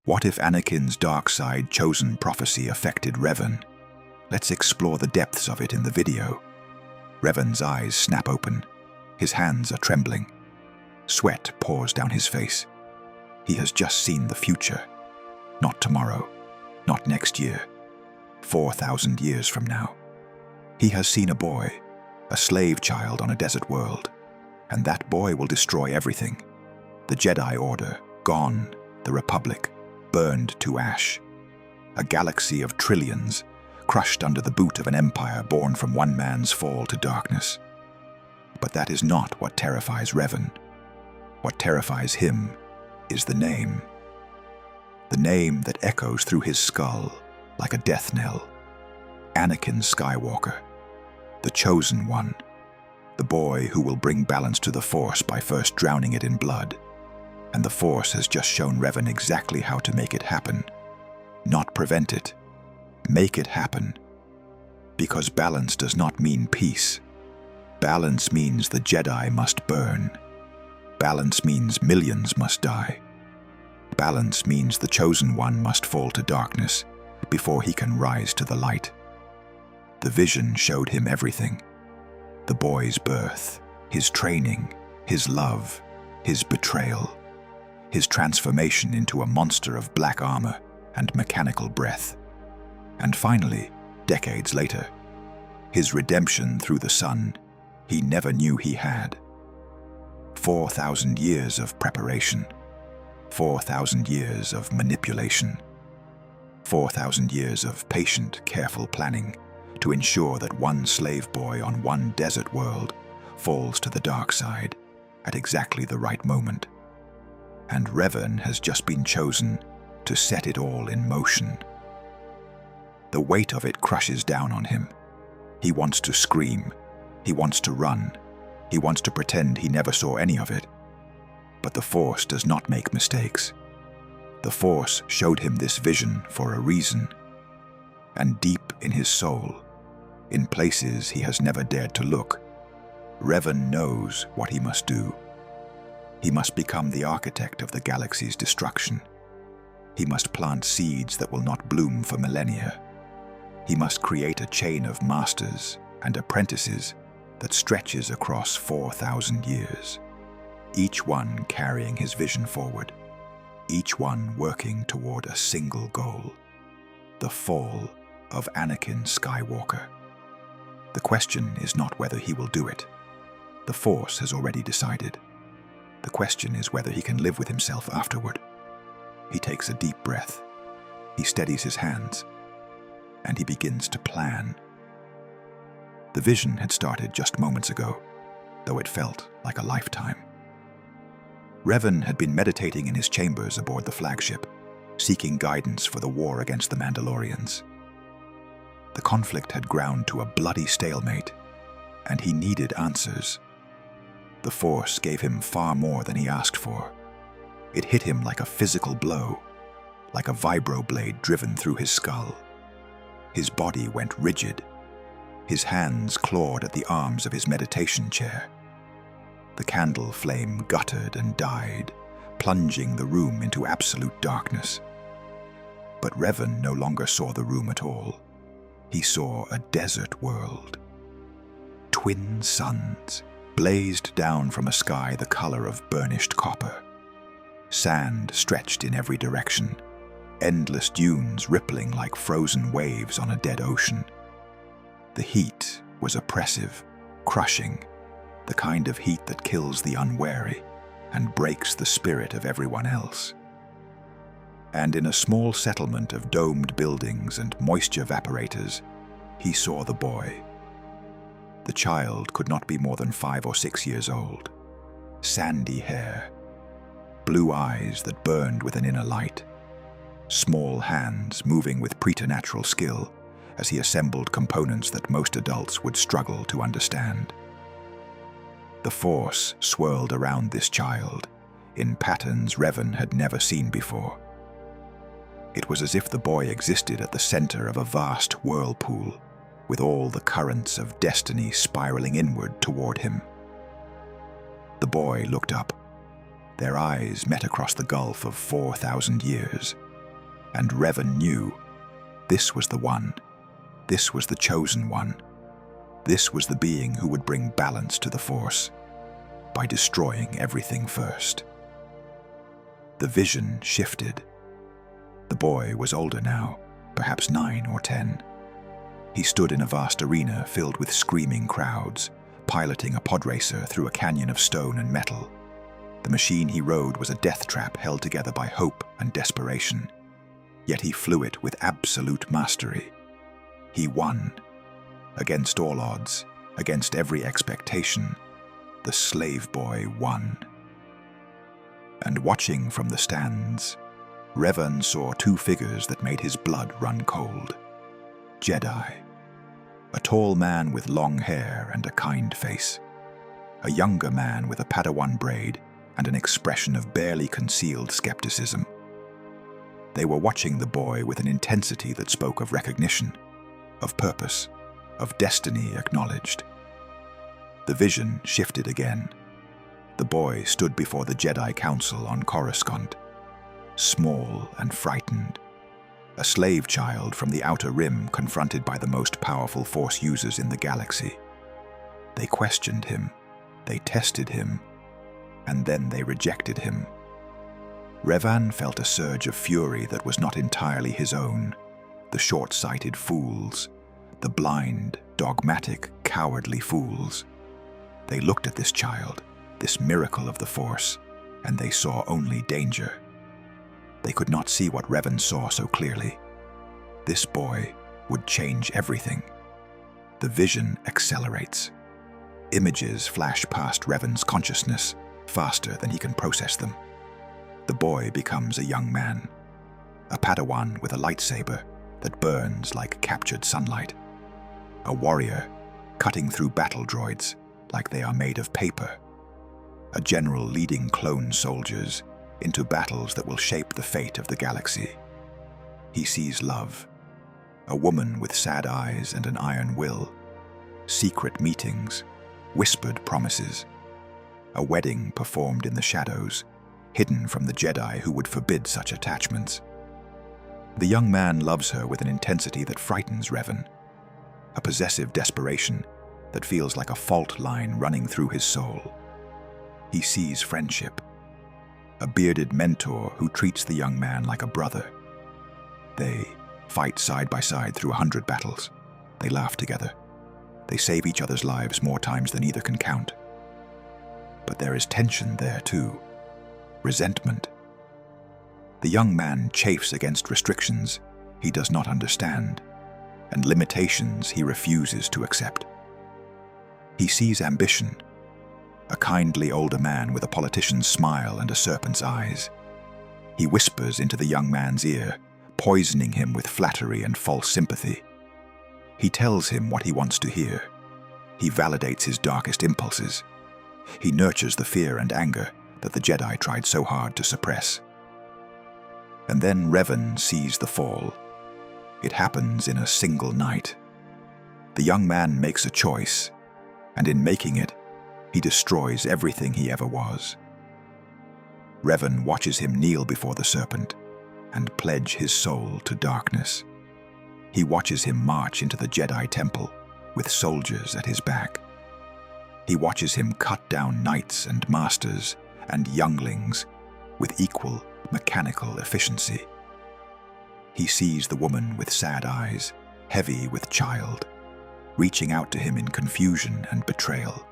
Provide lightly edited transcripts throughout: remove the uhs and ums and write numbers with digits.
What if Anakin's dark side chosen prophecy affected Revan? Let's explore the depths of it in the video. Revan's eyes snap open. His hands are trembling. Sweat pours down his face. He has just seen the future. Not tomorrow, not next year, 4,000 years from now. He has seen a boy, a slave child on a desert world, and that boy will destroy everything. The Jedi Order, gone. The Republic, burned to ash. A galaxy of trillions, crushed under the boot of an empire born from one man's fall to darkness. But that is not what terrifies Revan. What terrifies him is the name. The name that echoes through his skull like a death knell. Anakin Skywalker, the chosen one, the boy who will bring balance to the Force by first drowning it in blood. And the Force has just shown Revan exactly how to make it happen. Not prevent it. Make it happen. Because balance does not mean peace. Balance means the Jedi must burn. Balance means millions must die. Balance means the chosen one must fall to darkness before he can rise to the light. The vision showed him everything. The boy's birth, his training, his love, his betrayal, his transformation into a monster of black armor and mechanical breath. And finally, decades later, his redemption through the son he never knew he had. 4,000 years of preparation, 4,000 years of manipulation, 4,000 years of patient, careful planning to ensure that one slave boy on one desert world falls to the dark side at exactly the right moment. And Revan has just been chosen to set it all in motion. The weight of it crushes down on him. He wants to scream. He wants to run. He wants to pretend he never saw any of it. But the Force does not make mistakes. The Force showed him this vision for a reason. And deep in his soul, in places he has never dared to look, Revan knows what he must do. He must become the architect of the galaxy's destruction. He must plant seeds that will not bloom for millennia. He must create a chain of masters and apprentices that stretches across 4,000 years, each one carrying his vision forward, each one working toward a single goal: the fall of Anakin Skywalker. The question is not whether he will do it. The Force has already decided. The question is whether he can live with himself afterward. He takes a deep breath. He steadies his hands. And he begins to plan. The vision had started just moments ago, though it felt like a lifetime. Revan had been meditating in his chambers aboard the flagship, seeking guidance for the war against the Mandalorians. The conflict had ground to a bloody stalemate, and he needed answers. The Force gave him far more than he asked for. It hit him like a physical blow, like a vibroblade driven through his skull. His body went rigid. His hands clawed at the arms of his meditation chair. The candle flame guttered and died, plunging the room into absolute darkness. But Revan no longer saw the room at all. He saw a desert world. Twin suns blazed down from a sky the color of burnished copper. Sand stretched in every direction, endless dunes rippling like frozen waves on a dead ocean. The heat was oppressive, crushing, the kind of heat that kills the unwary and breaks the spirit of everyone else. And in a small settlement of domed buildings and moisture evaporators, he saw the boy. The child could not be more than 5 or 6 years old. Sandy hair, blue eyes that burned with an inner light, small hands moving with preternatural skill as he assembled components that most adults would struggle to understand. The Force swirled around this child in patterns Revan had never seen before. It was as if the boy existed at the center of a vast whirlpool, with all the currents of destiny spiraling inward toward him. The boy looked up. Their eyes met across the gulf of 4,000 years, And Revan knew this was the one. This was the chosen one. This was the being who would bring balance to the Force by destroying everything first. The vision shifted. The boy was older now, perhaps 9 or 10. He stood in a vast arena filled with screaming crowds, piloting a pod racer through a canyon of stone and metal. The machine he rode was a death trap held together by hope and desperation. Yet he flew it with absolute mastery. He won. Against all odds, against every expectation, the slave boy won. And watching from the stands, Revan saw 2 figures that made his blood run cold. Jedi. A tall man with long hair and a kind face. A younger man with a Padawan braid and an expression of barely concealed skepticism. They were watching the boy with an intensity that spoke of recognition, of purpose, of destiny acknowledged. The vision shifted again. The boy stood before the Jedi Council on Coruscant, small and frightened, a slave child from the Outer Rim confronted by the most powerful Force users in the galaxy. They questioned him, they tested him, and then they rejected him. Revan felt a surge of fury that was not entirely his own. The short-sighted fools, the blind, dogmatic, cowardly fools. They looked at this child, this miracle of the Force, and they saw only danger. They could not see what Revan saw so clearly. This boy would change everything. The vision accelerates. Images flash past Revan's consciousness, faster than he can process them. The boy becomes a young man, a Padawan with a lightsaber that burns like captured sunlight, a warrior cutting through battle droids like they are made of paper, a general leading clone soldiers into battles that will shape the fate of the galaxy. He sees love, a woman with sad eyes and an iron will, secret meetings, whispered promises, a wedding performed in the shadows, hidden from the Jedi who would forbid such attachments. The young man loves her with an intensity that frightens Revan, a possessive desperation that feels like a fault line running through his soul. He sees friendship, a bearded mentor who treats the young man like a brother. They fight side by side through 100 battles. They laugh together. They save each other's lives more times than either can count. But there is tension there too. Resentment. The young man chafes against restrictions he does not understand, and limitations he refuses to accept. He sees ambition, a kindly older man with a politician's smile and a serpent's eyes. He whispers into the young man's ear, poisoning him with flattery and false sympathy. He tells him what he wants to hear. He validates his darkest impulses. He nurtures the fear and anger that the Jedi tried so hard to suppress. And then Revan sees the fall. It happens in a single night. The young man makes a choice, and in making it, he destroys everything he ever was. Revan watches him kneel before the serpent and pledge his soul to darkness. He watches him march into the Jedi Temple with soldiers at his back. He watches him cut down knights and masters and younglings with equal mechanical efficiency. He sees the woman with sad eyes, heavy with child, reaching out to him in confusion and betrayal.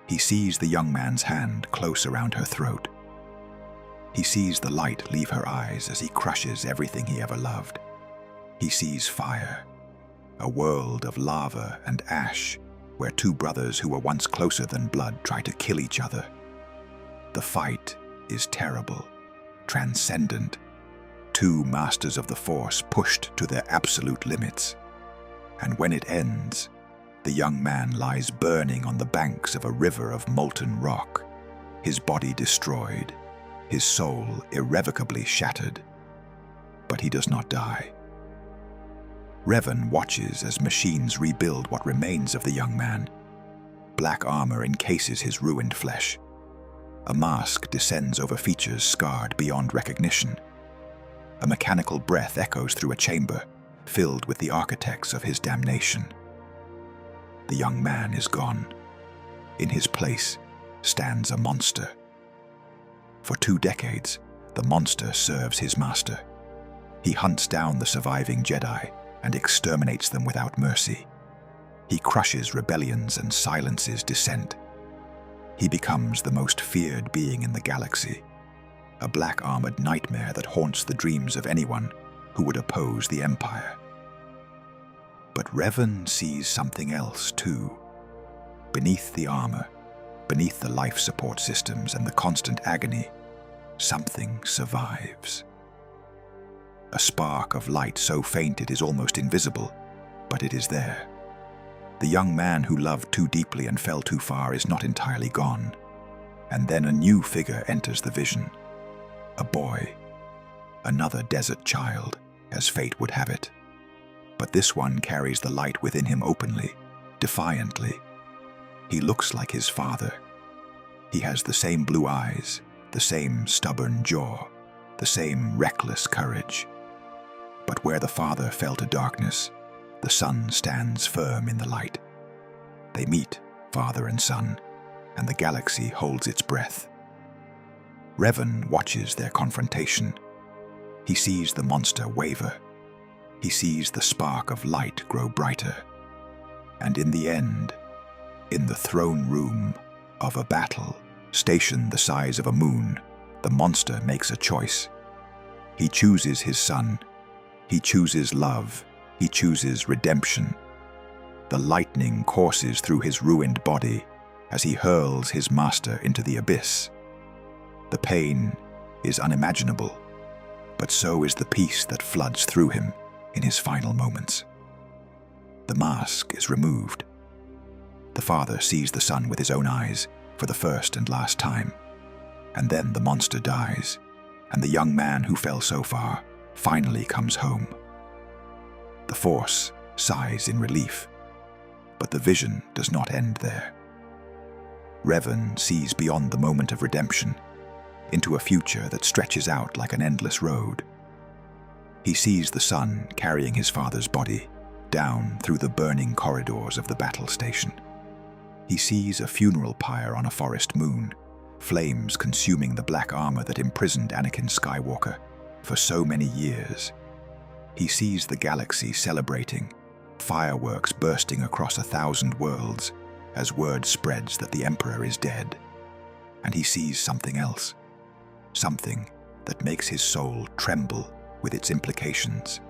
He sees the young man's hand close around her throat. He sees the light leave her eyes as he crushes everything he ever loved. He sees fire, a world of lava and ash where 2 brothers who were once closer than blood try to kill each other. The fight is terrible, transcendent. 2 masters of the Force pushed to their absolute limits. And when it ends, the young man lies burning on the banks of a river of molten rock, his body destroyed, his soul irrevocably shattered. But he does not die. Revan watches as machines rebuild what remains of the young man. Black armor encases his ruined flesh. A mask descends over features scarred beyond recognition. A mechanical breath echoes through a chamber filled with the architects of his damnation. The young man is gone. In his place stands a monster. For 2 decades, the monster serves his master. He hunts down the surviving Jedi and exterminates them without mercy. He crushes rebellions and silences dissent. He becomes the most feared being in the galaxy, a black-armored nightmare that haunts the dreams of anyone who would oppose the Empire. But Revan sees something else too. Beneath the armor, beneath the life support systems and the constant agony, something survives. A spark of light so faint it is almost invisible, but it is there. The young man who loved too deeply and fell too far is not entirely gone. And then a new figure enters the vision. A boy. Another desert child, as fate would have it. But this one carries the light within him openly, defiantly. He looks like his father. He has the same blue eyes, the same stubborn jaw, the same reckless courage. But where the father fell to darkness, the son stands firm in the light. They meet, father and son, and the galaxy holds its breath. Revan watches their confrontation. He sees the monster waver. He sees the spark of light grow brighter. And in the end, in the throne room of a battle, stationed the size of a moon, the monster makes a choice. He chooses his son. He chooses love. He chooses redemption. The lightning courses through his ruined body as he hurls his master into the abyss. The pain is unimaginable, but so is the peace that floods through him in his final moments. The mask is removed. The father sees the son with his own eyes for the first and last time, and then the monster dies, and the young man who fell so far finally comes home. The Force sighs in relief, but the vision does not end there. Revan sees beyond the moment of redemption into a future that stretches out like an endless road. He sees the son carrying his father's body down through the burning corridors of the battle station. He sees a funeral pyre on a forest moon, flames consuming the black armor that imprisoned Anakin Skywalker for so many years. He sees the galaxy celebrating, fireworks bursting across 1,000 worlds as word spreads that the Emperor is dead. And he sees something else, something that makes his soul tremble with its implications.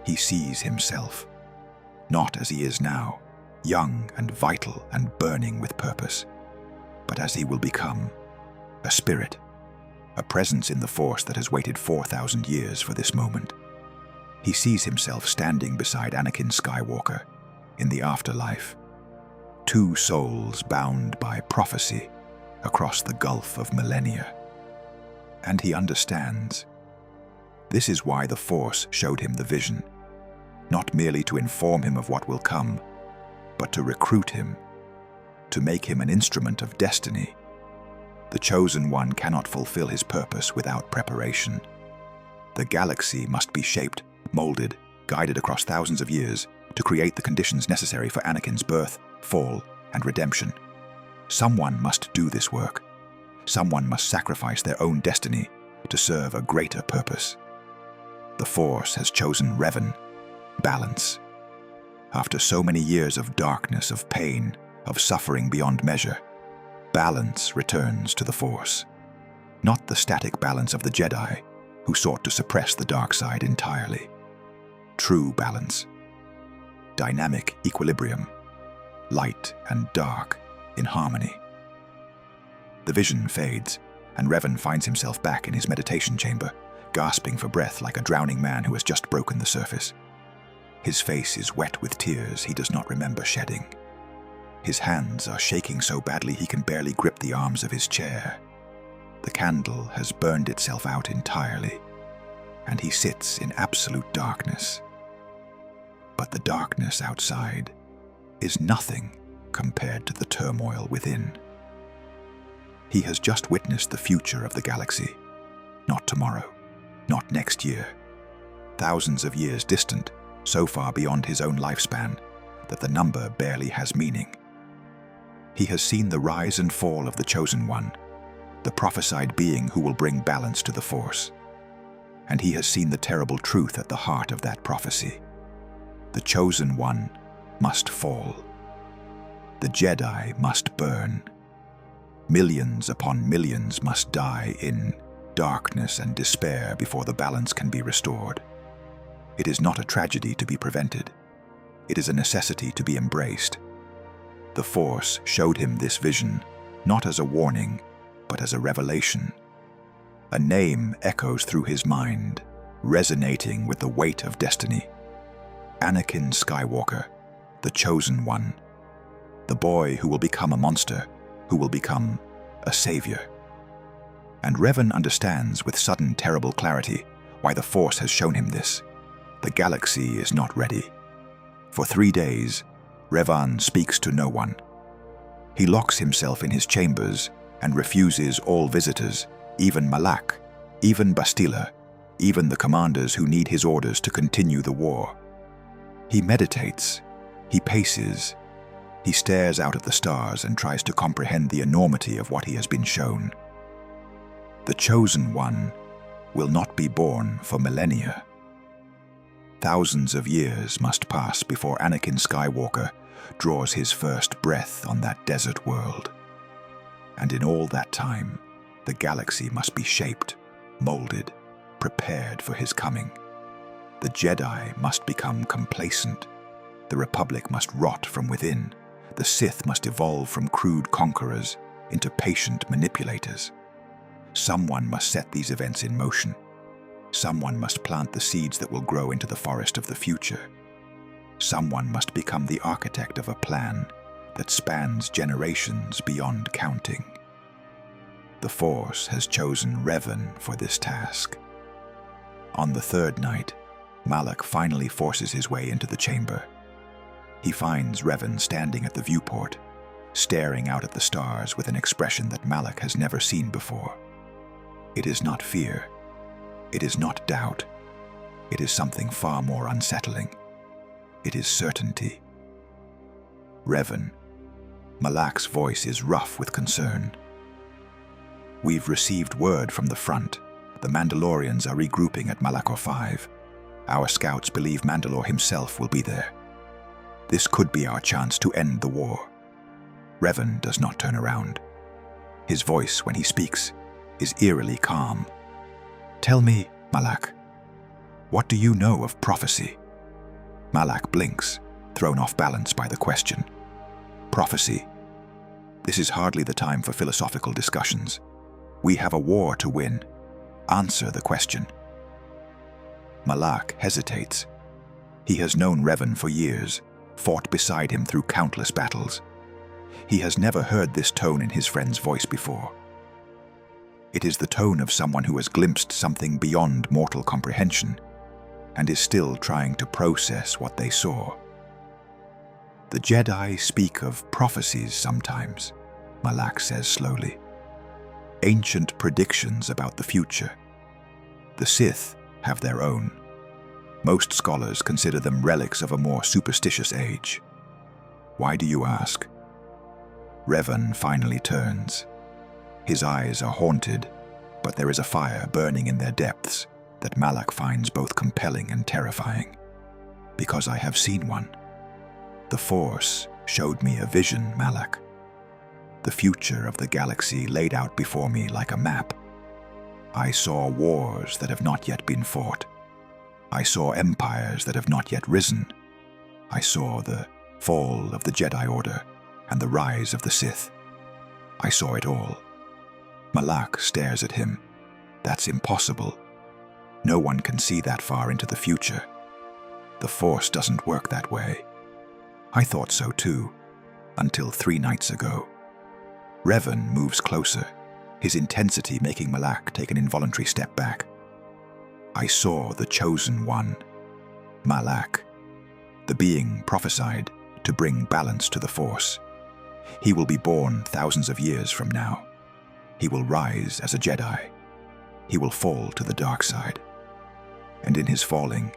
He sees himself, not as he is now, young and vital and burning with purpose, but as he will become, a spirit, a presence in the Force that has waited 4,000 years for this moment. He sees himself standing beside Anakin Skywalker in the afterlife, 2 souls bound by prophecy across the gulf of millennia. And he understands. This is why the Force showed him the vision, not merely to inform him of what will come, but to recruit him, to make him an instrument of destiny. The chosen one cannot fulfill his purpose without preparation. The galaxy must be shaped, molded, guided across thousands of years to create the conditions necessary for Anakin's birth, fall, and redemption. Someone must do this work. Someone must sacrifice their own destiny to serve a greater purpose. The Force has chosen Revan, balance. After so many years of darkness, of pain, of suffering beyond measure, balance returns to the Force. Not the static balance of the Jedi, who sought to suppress the dark side entirely. True balance. Dynamic equilibrium. Light and dark in harmony. The vision fades, and Revan finds himself back in his meditation chamber, gasping for breath like a drowning man who has just broken the surface. His face is wet with tears he does not remember shedding. His hands are shaking so badly he can barely grip the arms of his chair. The candle has burned itself out entirely, and he sits in absolute darkness. But the darkness outside is nothing compared to the turmoil within. He has just witnessed the future of the galaxy. Not tomorrow, not next year, thousands of years distant, so far beyond his own lifespan that the number barely has meaning. He has seen the rise and fall of the Chosen One, the prophesied being who will bring balance to the Force. And he has seen the terrible truth at the heart of that prophecy. The Chosen One must fall. The Jedi must burn. Millions upon millions must die in darkness and despair before the balance can be restored. It is not a tragedy to be prevented. It is a necessity to be embraced. The Force showed him this vision, not as a warning, but as a revelation. A name echoes through his mind, resonating with the weight of destiny. Anakin Skywalker, the Chosen One. The boy who will become a monster, who will become a savior. And Revan understands with sudden terrible clarity why the Force has shown him this. The galaxy is not ready. For 3 days, Revan speaks to no one. He locks himself in his chambers and refuses all visitors, even Malak, even Bastila, even the commanders who need his orders to continue the war. He meditates, he paces, he stares out at the stars and tries to comprehend the enormity of what he has been shown. The Chosen One will not be born for millennia. Thousands of years must pass before Anakin Skywalker draws his first breath on that desert world. And in all that time, the galaxy must be shaped, molded, prepared for his coming. The Jedi must become complacent. The Republic must rot from within. The Sith must evolve from crude conquerors into patient manipulators. Someone must set these events in motion. Someone must plant the seeds that will grow into the forest of the future. Someone must become the architect of a plan that spans generations beyond counting. The Force has chosen Revan for this task. On the third night, Malak finally forces his way into the chamber. He finds Revan standing at the viewport, staring out at the stars with an expression that Malak has never seen before. It is not fear. It is not doubt. It is something far more unsettling. It is certainty. Revan. Malak's voice is rough with concern. We've received word from the front. The Mandalorians are regrouping at Malachor 5. Our scouts believe Mandalore himself will be there. This could be our chance to end the war. Revan does not turn around. His voice, when he speaks, is eerily calm. Tell me, Malak, what do you know of prophecy? Malak blinks, thrown off balance by the question. Prophecy. This is hardly the time for philosophical discussions. We have a war to win. Answer the question. Malak hesitates. He has known Revan for years, fought beside him through countless battles. He has never heard this tone in his friend's voice before. It is the tone of someone who has glimpsed something beyond mortal comprehension and is still trying to process what they saw. The Jedi speak of prophecies sometimes, Malak says slowly. Ancient predictions about the future. The Sith have their own. Most scholars consider them relics of a more superstitious age. Why do you ask? Revan finally turns. His eyes are haunted, but there is a fire burning in their depths that Malak finds both compelling and terrifying. Because I have seen one. The Force showed me a vision, Malak. The future of the galaxy laid out before me like a map. I saw wars that have not yet been fought. I saw empires that have not yet risen. I saw the fall of the Jedi Order and the rise of the Sith. I saw it all. Malak stares at him. That's impossible. No one can see that far into the future. The Force doesn't work that way. I thought so too, until 3 nights ago. Revan moves closer, his intensity making Malak take an involuntary step back. I saw the Chosen One, Malak, the being prophesied to bring balance to the Force. He will be born thousands of years from now. He will rise as a Jedi. He will fall to the dark side. and in his falling,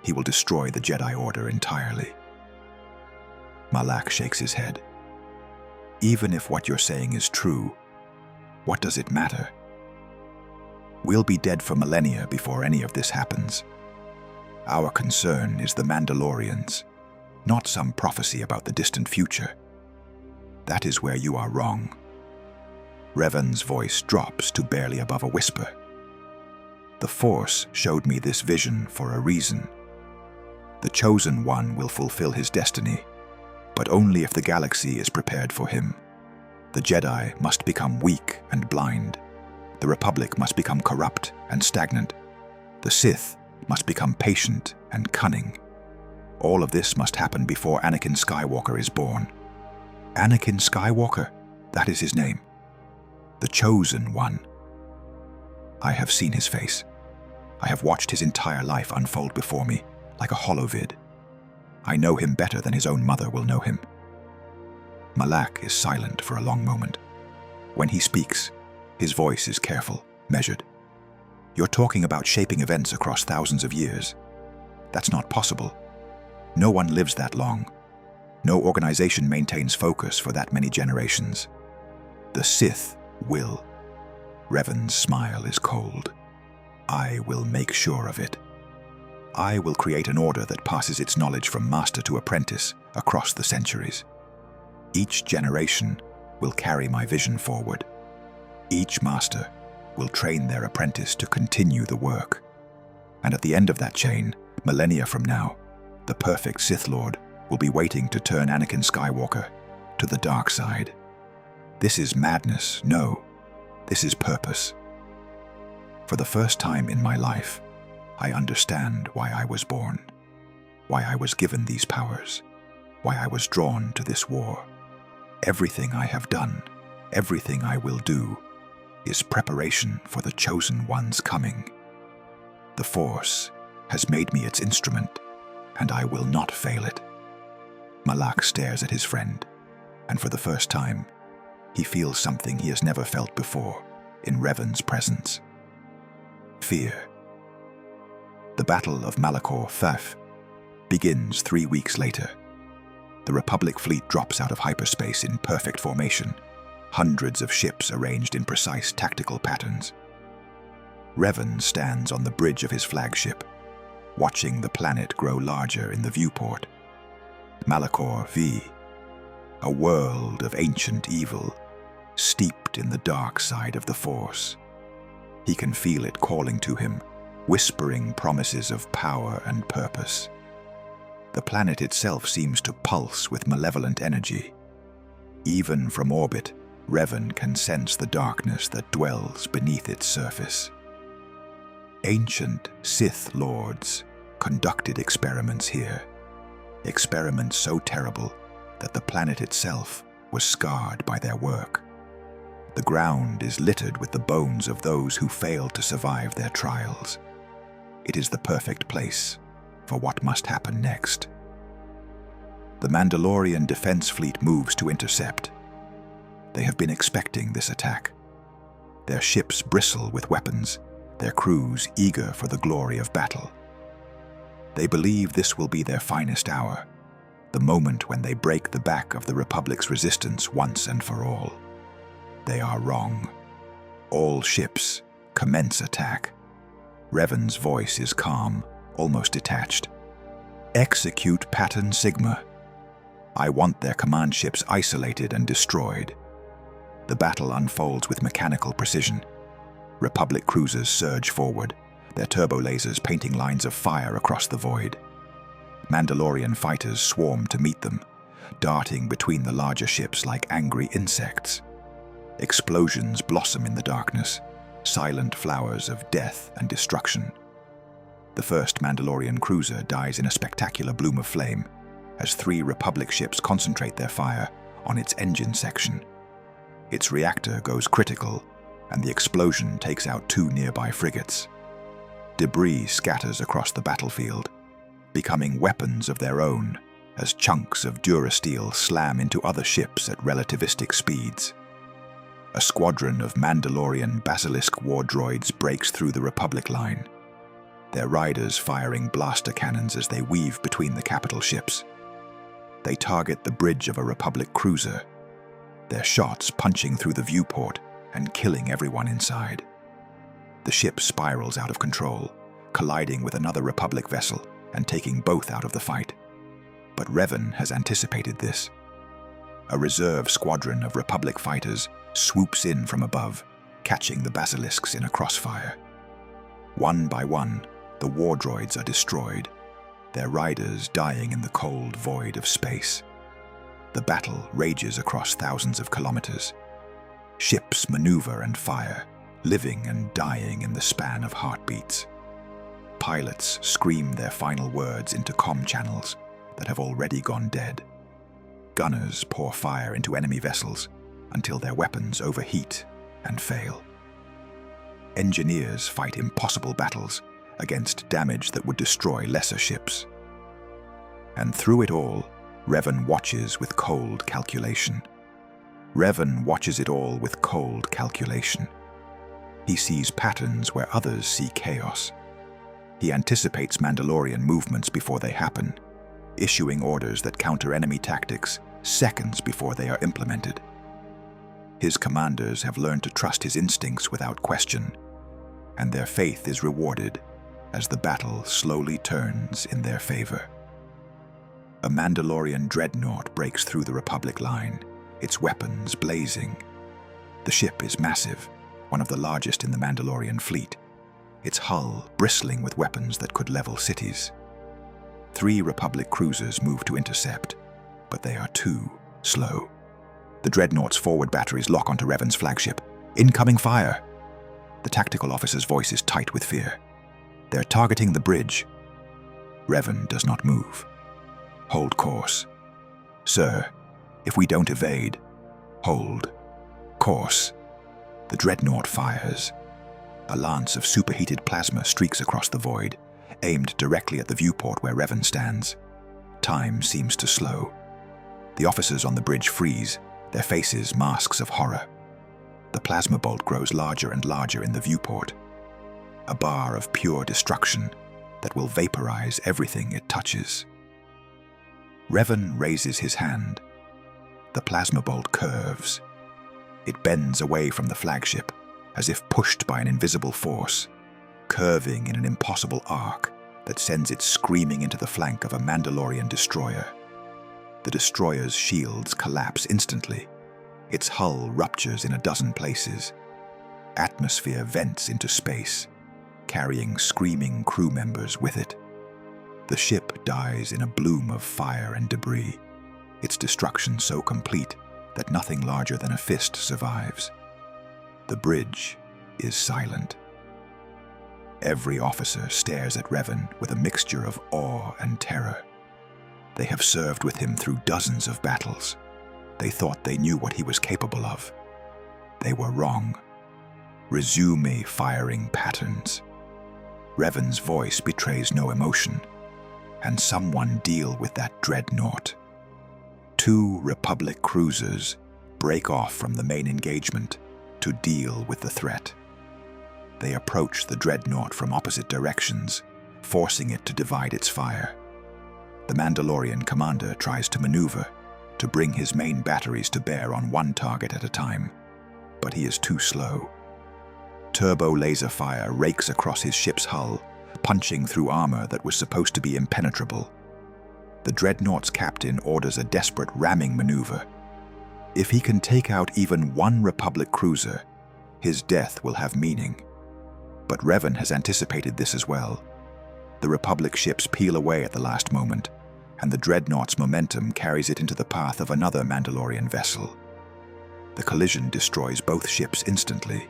he will destroy the Jedi Order entirely. Malak shakes his head. Even if what you're saying is true, what does it matter? We'll be dead for millennia before any of this happens. Our concern is the Mandalorians, not some prophecy about the distant future. That is where you are wrong. Revan's voice drops to barely above a whisper. The Force showed me this vision for a reason. The Chosen One will fulfill his destiny, but only if the galaxy is prepared for him. The Jedi must become weak and blind. The Republic must become corrupt and stagnant. The Sith must become patient and cunning. All of this must happen before Anakin Skywalker is born. Anakin Skywalker, that is his name. The Chosen One. I have seen his face. I have watched his entire life unfold before me, like a holovid. I know him better than his own mother will know him. Malak is silent for a long moment. When he speaks, his voice is careful, measured. You're talking about shaping events across thousands of years. That's not possible. No one lives that long. No organization maintains focus for that many generations. The Sith will. Revan's smile is cold. I will make sure of it. I will create an order that passes its knowledge from master to apprentice across the centuries. Each generation will carry my vision forward. Each master will train their apprentice to continue the work. And at the end of that chain, millennia from now, the perfect Sith Lord will be waiting to turn Anakin Skywalker to the dark side. This is madness, no. This is purpose. For the first time in my life, I understand why I was born, why I was given these powers, why I was drawn to this war. Everything I have done, everything I will do, is preparation for the Chosen One's coming. The Force has made me its instrument, and I will not fail it. Malak stares at his friend, and for the first time, he feels something he has never felt before in Revan's presence. Fear. The Battle of Malachor Thaf begins 3 weeks later. The Republic fleet drops out of hyperspace in perfect formation, hundreds of ships arranged in precise tactical patterns. Revan stands on the bridge of his flagship, watching the planet grow larger in the viewport. Malachor V, a world of ancient evil, steeped in the dark side of the Force. He can feel it calling to him, whispering promises of power and purpose. The planet itself seems to pulse with malevolent energy. Even from orbit, Revan can sense the darkness that dwells beneath its surface. Ancient Sith lords conducted experiments here, experiments so terrible that the planet itself was scarred by their work. The ground is littered with the bones of those who failed to survive their trials. It is the perfect place for what must happen next. The Mandalorian Defense Fleet moves to intercept. They have been expecting this attack. Their ships bristle with weapons, their crews eager for the glory of battle. They believe this will be their finest hour, the moment when they break the back of the Republic's resistance once and for all. They are wrong. All ships commence attack. Revan's voice is calm, almost detached. Execute Pattern Sigma. I want their command ships isolated and destroyed. The battle unfolds with mechanical precision. Republic cruisers surge forward, their turbo lasers painting lines of fire across the void. Mandalorian fighters swarm to meet them, darting between the larger ships like angry insects. Explosions blossom in the darkness, silent flowers of death and destruction. The first Mandalorian cruiser dies in a spectacular bloom of flame as 3 Republic ships concentrate their fire on its engine section. Its reactor goes critical, and the explosion takes out 2 nearby frigates. Debris scatters across the battlefield, becoming weapons of their own as chunks of durasteel slam into other ships at relativistic speeds. A squadron of Mandalorian Basilisk war droids breaks through the Republic line. their riders firing blaster cannons as they weave between the capital ships. They target the bridge of a Republic cruiser, their shots punching through the viewport and killing everyone inside. The ship spirals out of control, colliding with another Republic vessel and taking both out of the fight. But Revan has anticipated this. A reserve squadron of Republic fighters swoops in from above, catching the basilisks in a crossfire. One by one, the war droids are destroyed, their riders dying in the cold void of space. The battle rages across thousands of kilometers. Ships maneuver and fire, living and dying in the span of heartbeats. Pilots scream their final words into comm channels that have already gone dead. Gunners pour fire into enemy vessels until their weapons overheat and fail. Engineers fight impossible battles against damage that would destroy lesser ships. And through it all, Revan watches with cold calculation. Revan watches it all with cold calculation. He sees patterns where others see chaos. He anticipates Mandalorian movements before they happen, issuing orders that counter enemy tactics seconds before they are implemented. His commanders have learned to trust his instincts without question, and their faith is rewarded as the battle slowly turns in their favor. A Mandalorian dreadnought breaks through the Republic line, its weapons blazing. The ship is massive, one of the largest in the Mandalorian fleet, its hull bristling with weapons that could level cities. 3 Republic cruisers move to intercept, but they are too slow. The dreadnought's forward batteries lock onto Revan's flagship. Incoming fire! The tactical officer's voice is tight with fear. They're targeting the bridge. Revan does not move. Hold course. Sir, if we don't evade, hold course. The dreadnought fires. A lance of superheated plasma streaks across the void, aimed directly at the viewport where Revan stands. Time seems to slow. The officers on the bridge freeze, their faces masks of horror. The plasma bolt grows larger and larger in the viewport, a bar of pure destruction that will vaporize everything it touches. Revan raises his hand. The plasma bolt curves. It bends away from the flagship, as if pushed by an invisible force, curving in an impossible arc that sends it screaming into the flank of a Mandalorian destroyer. The destroyer's shields collapse instantly. Its hull ruptures in a dozen places. Atmosphere vents into space, carrying screaming crew members with it. The ship dies in a bloom of fire and debris, its destruction so complete that nothing larger than a fist survives. The bridge is silent. Every officer stares at Revan with a mixture of awe and terror. They have served with him through dozens of battles. They thought they knew what he was capable of. They were wrong. Resume firing patterns. Revan's voice betrays no emotion. And someone deal with that dreadnought. 2 Republic cruisers break off from the main engagement to deal with the threat. They approach the dreadnought from opposite directions, forcing it to divide its fire. The Mandalorian commander tries to maneuver, to bring his main batteries to bear on one target at a time, but he is too slow. Turbo laser fire rakes across his ship's hull, punching through armor that was supposed to be impenetrable. The dreadnought's captain orders a desperate ramming maneuver. If he can take out even 1 Republic cruiser, his death will have meaning. But Revan has anticipated this as well. The Republic ships peel away at the last moment, and the dreadnought's momentum carries it into the path of another Mandalorian vessel. The collision destroys both ships instantly.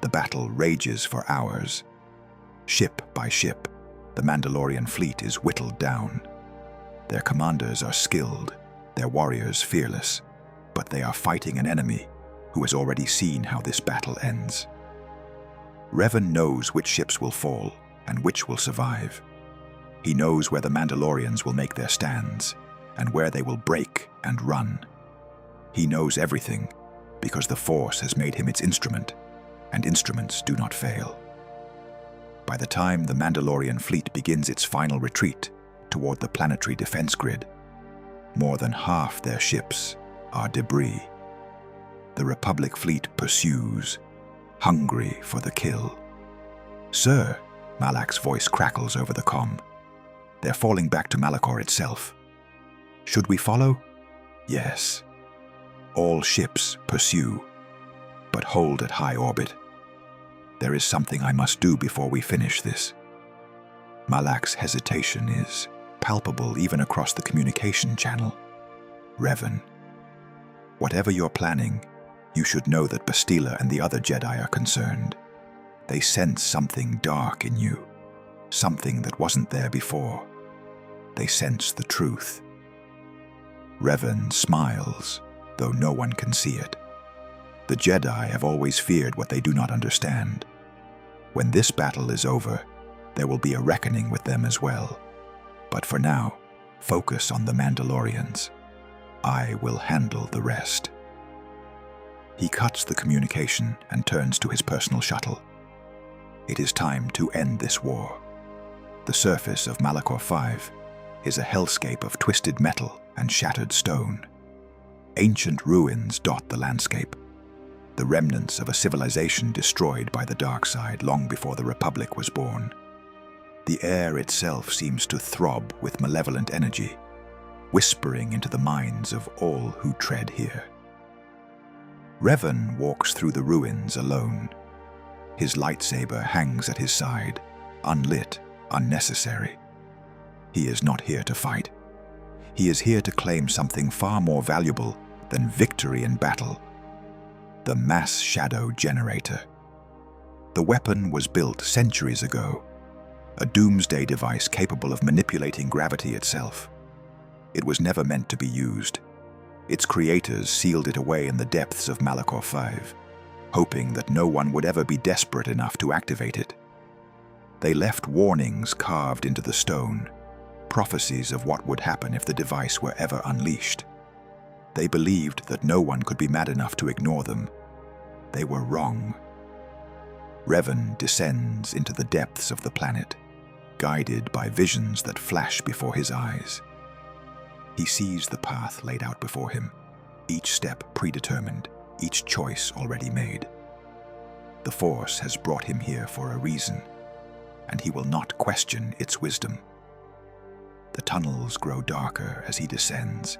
The battle rages for hours. Ship by ship, the Mandalorian fleet is whittled down. Their commanders are skilled, their warriors fearless, but they are fighting an enemy who has already seen how this battle ends. Revan knows which ships will fall and which will survive. He knows where the Mandalorians will make their stands and where they will break and run. He knows everything because the Force has made him its instrument, and instruments do not fail. By the time the Mandalorian fleet begins its final retreat toward the planetary defense grid, more than half their ships are debris. The Republic fleet pursues, hungry for the kill. "Sir," Malak's voice crackles over the comm. "They're falling back to Malachor itself. Should we follow?" "Yes. All ships pursue, but hold at high orbit. There is something I must do before we finish this." Malak's hesitation is palpable even across the communication channel. "Revan, whatever you're planning, you should know that Bastila and the other Jedi are concerned. They sense something dark in you, something that wasn't there before. They sense the truth." Revan smiles, though no one can see it. The Jedi have always feared what they do not understand. When this battle is over, there will be a reckoning with them as well. But for now, focus on the Mandalorians. I will handle the rest. He cuts the communication and turns to his personal shuttle. It is time to end this war. The surface of Malachor 5 is a hellscape of twisted metal and shattered stone. Ancient ruins dot the landscape, the remnants of a civilization destroyed by the dark side long before the Republic was born. The air itself seems to throb with malevolent energy, whispering into the minds of all who tread here. Revan walks through the ruins alone. His lightsaber hangs at his side, unlit, unnecessary. He is not here to fight. He is here to claim something far more valuable than victory in battle: the mass shadow generator. The weapon was built centuries ago, a doomsday device capable of manipulating gravity itself. It was never meant to be used. Its creators sealed it away in the depths of Malachor 5, hoping that no one would ever be desperate enough to activate it. They left warnings carved into the stone, prophecies of what would happen if the device were ever unleashed. They believed that no one could be mad enough to ignore them. They were wrong. Revan descends into the depths of the planet, guided by visions that flash before his eyes. He sees the path laid out before him, each step predetermined, each choice already made. The Force has brought him here for a reason, and he will not question its wisdom. The tunnels grow darker as he descends.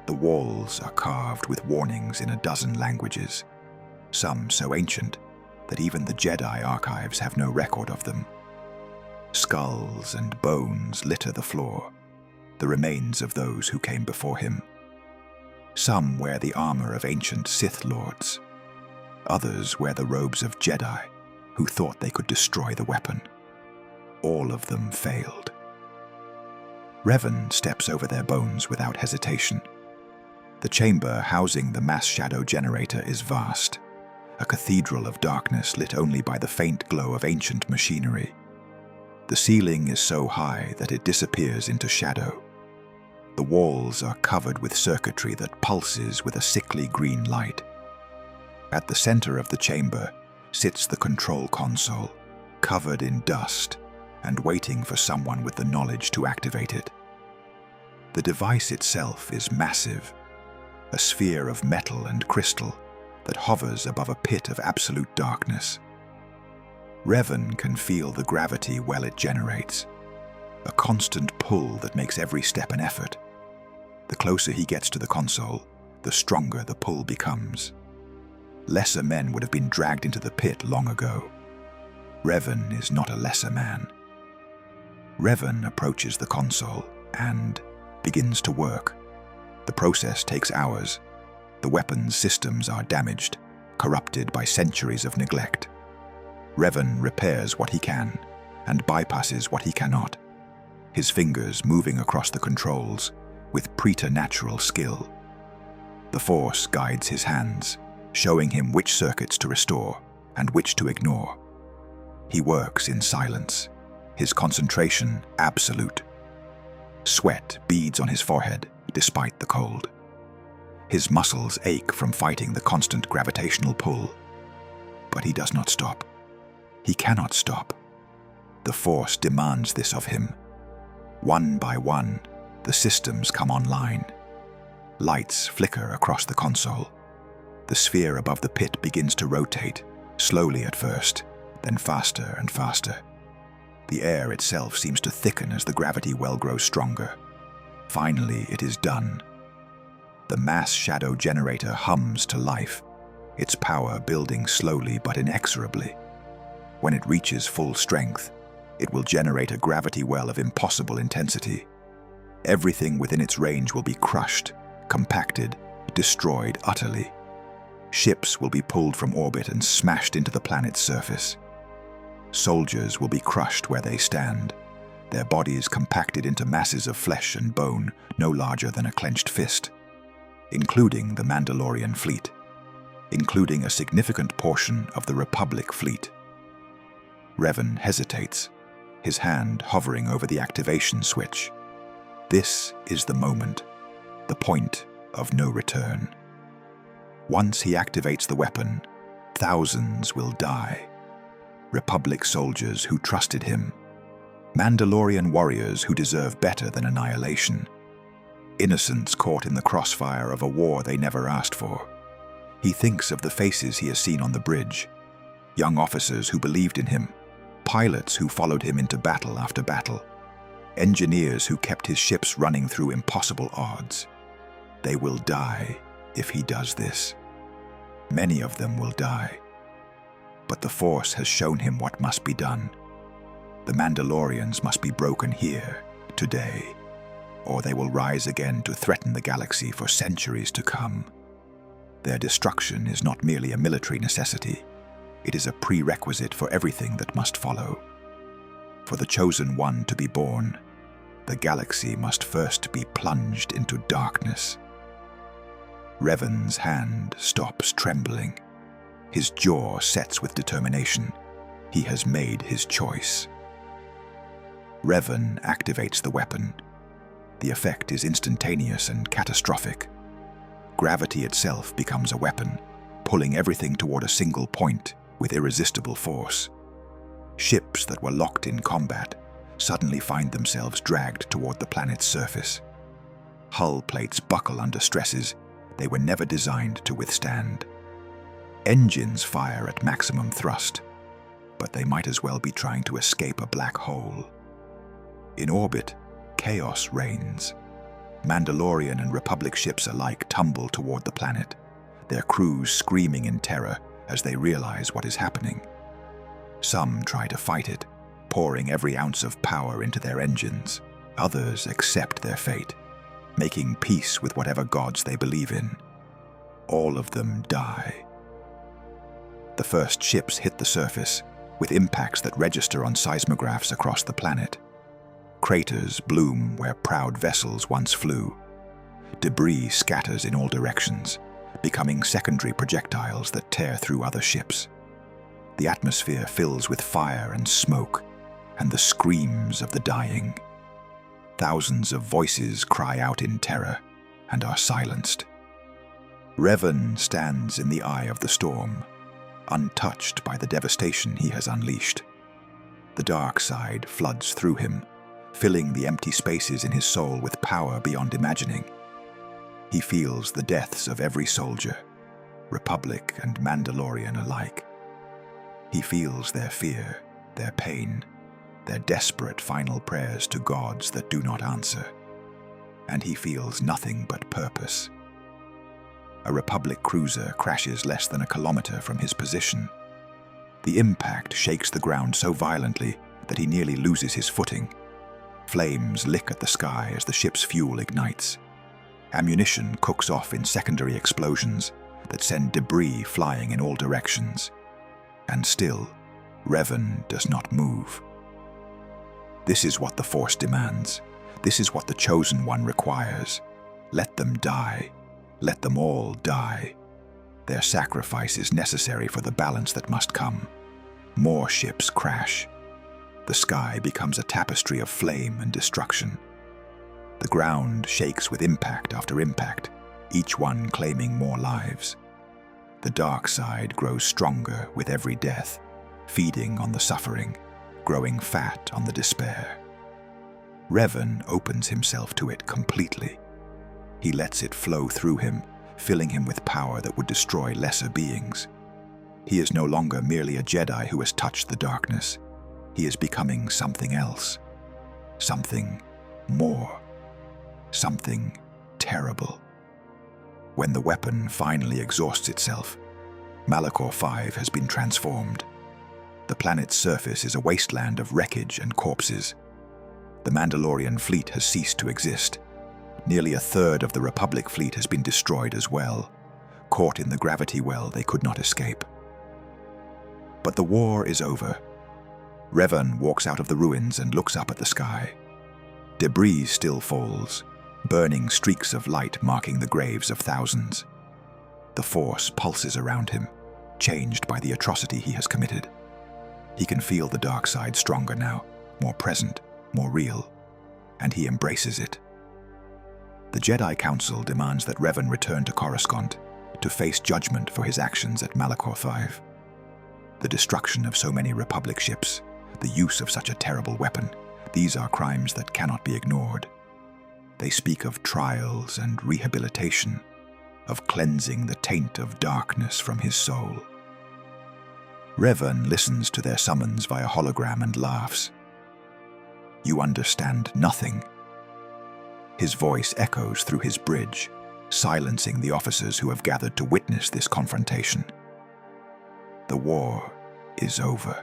The walls are carved with warnings in a dozen languages, some so ancient that even the Jedi archives have no record of them. Skulls and bones litter the floor, the remains of those who came before him. Some wear the armor of ancient Sith lords. Others wear the robes of Jedi who thought they could destroy the weapon. All of them failed. Revan steps over their bones without hesitation. The chamber housing the mass shadow generator is vast, a cathedral of darkness lit only by the faint glow of ancient machinery. The ceiling is so high that it disappears into shadow. The walls are covered with circuitry that pulses with a sickly green light. At the center of the chamber sits the control console, covered in dust and waiting for someone with the knowledge to activate it. The device itself is massive, a sphere of metal and crystal that hovers above a pit of absolute darkness. Revan can feel the gravity well it generates, a constant pull that makes every step an effort. The closer he gets to the console, the stronger the pull becomes. Lesser men would have been dragged into the pit long ago. Revan is not a lesser man. Revan approaches the console and begins to work. The process takes hours. The weapon's systems are damaged, corrupted by centuries of neglect. Revan repairs what he can and bypasses what he cannot, his fingers moving across the controls with preternatural skill. The Force guides his hands, showing him which circuits to restore and which to ignore. He works in silence, his concentration absolute. Sweat beads on his forehead despite the cold. His muscles ache from fighting the constant gravitational pull. But he does not stop. He cannot stop. The Force demands this of him. One by one, the systems come online. Lights flicker across the console. The sphere above the pit begins to rotate, slowly at first, then faster and faster. The air itself seems to thicken as the gravity well grows stronger. Finally, it is done. The mass shadow generator hums to life, its power building slowly but inexorably. When it reaches full strength, it will generate a gravity well of impossible intensity. Everything within its range will be crushed, compacted, destroyed utterly. Ships will be pulled from orbit and smashed into the planet's surface. Soldiers will be crushed where they stand, their bodies compacted into masses of flesh and bone no larger than a clenched fist, including the Mandalorian fleet, including a significant portion of the Republic fleet. Revan hesitates, his hand hovering over the activation switch. This is the moment, the point of no return. Once he activates the weapon, thousands will die. Republic soldiers who trusted him, Mandalorian warriors who deserve better than annihilation, innocents caught in the crossfire of a war they never asked for. He thinks of the faces he has seen on the bridge, young officers who believed in him, pilots who followed him into battle after battle, engineers who kept his ships running through impossible odds. They will die if he does this. Many of them will die. But the Force has shown him what must be done. The Mandalorians must be broken here, today, or they will rise again to threaten the galaxy for centuries to come. Their destruction is not merely a military necessity. It is a prerequisite for everything that must follow. For the Chosen One to be born, the galaxy must first be plunged into darkness. Revan's hand stops trembling. His jaw sets with determination. He has made his choice. Revan activates the weapon. The effect is instantaneous and catastrophic. Gravity itself becomes a weapon, pulling everything toward a single point with irresistible force. Ships that were locked in combat suddenly find themselves dragged toward the planet's surface. Hull plates buckle under stresses they were never designed to withstand. Engines fire at maximum thrust, but they might as well be trying to escape a black hole. In orbit, chaos reigns. Mandalorian and Republic ships alike tumble toward the planet, their crews screaming in terror as they realize what is happening. Some try to fight it, pouring every ounce of power into their engines. Others accept their fate, making peace with whatever gods they believe in. All of them die. The first ships hit the surface, with impacts that register on seismographs across the planet. Craters bloom where proud vessels once flew. Debris scatters in all directions, becoming secondary projectiles that tear through other ships. The atmosphere fills with fire and smoke, and the screams of the dying. Thousands of voices cry out in terror and are silenced. Revan stands in the eye of the storm, untouched by the devastation he has unleashed. The dark side floods through him, filling the empty spaces in his soul with power beyond imagining. He feels the deaths of every soldier, Republic and Mandalorian alike. He feels their fear, their pain, their desperate final prayers to gods that do not answer. And he feels nothing but purpose. A Republic cruiser crashes less than a kilometer from his position. The impact shakes the ground so violently that he nearly loses his footing. Flames lick at the sky as the ship's fuel ignites. Ammunition cooks off in secondary explosions that send debris flying in all directions. And still, Revan does not move. This is what the Force demands. This is what the Chosen One requires. Let them die. Let them all die. Their sacrifice is necessary for the balance that must come. More ships crash. The sky becomes a tapestry of flame and destruction. The ground shakes with impact after impact, each one claiming more lives. The dark side grows stronger with every death, feeding on the suffering, growing fat on the despair. Revan opens himself to it completely. He lets it flow through him, filling him with power that would destroy lesser beings. He is no longer merely a Jedi who has touched the darkness. He is becoming something else. Something more. Something terrible. When the weapon finally exhausts itself, Malachor 5 has been transformed. The planet's surface is a wasteland of wreckage and corpses. The Mandalorian fleet has ceased to exist. Nearly a third of the Republic fleet has been destroyed as well. Caught in the gravity well, they could not escape. But the war is over. Revan walks out of the ruins and looks up at the sky. Debris still falls, burning streaks of light marking the graves of thousands. The Force pulses around him, changed by the atrocity he has committed. He can feel the dark side stronger now, more present, more real, and he embraces it. The Jedi Council demands that Revan return to Coruscant to face judgment for his actions at Malachor 5. The destruction of so many Republic ships, the use of such a terrible weapon, these are crimes that cannot be ignored. They speak of trials and rehabilitation, of cleansing the taint of darkness from his soul. Revan listens to their summons via hologram and laughs. "You understand nothing." His voice echoes through his bridge, silencing the officers who have gathered to witness this confrontation. The war is over.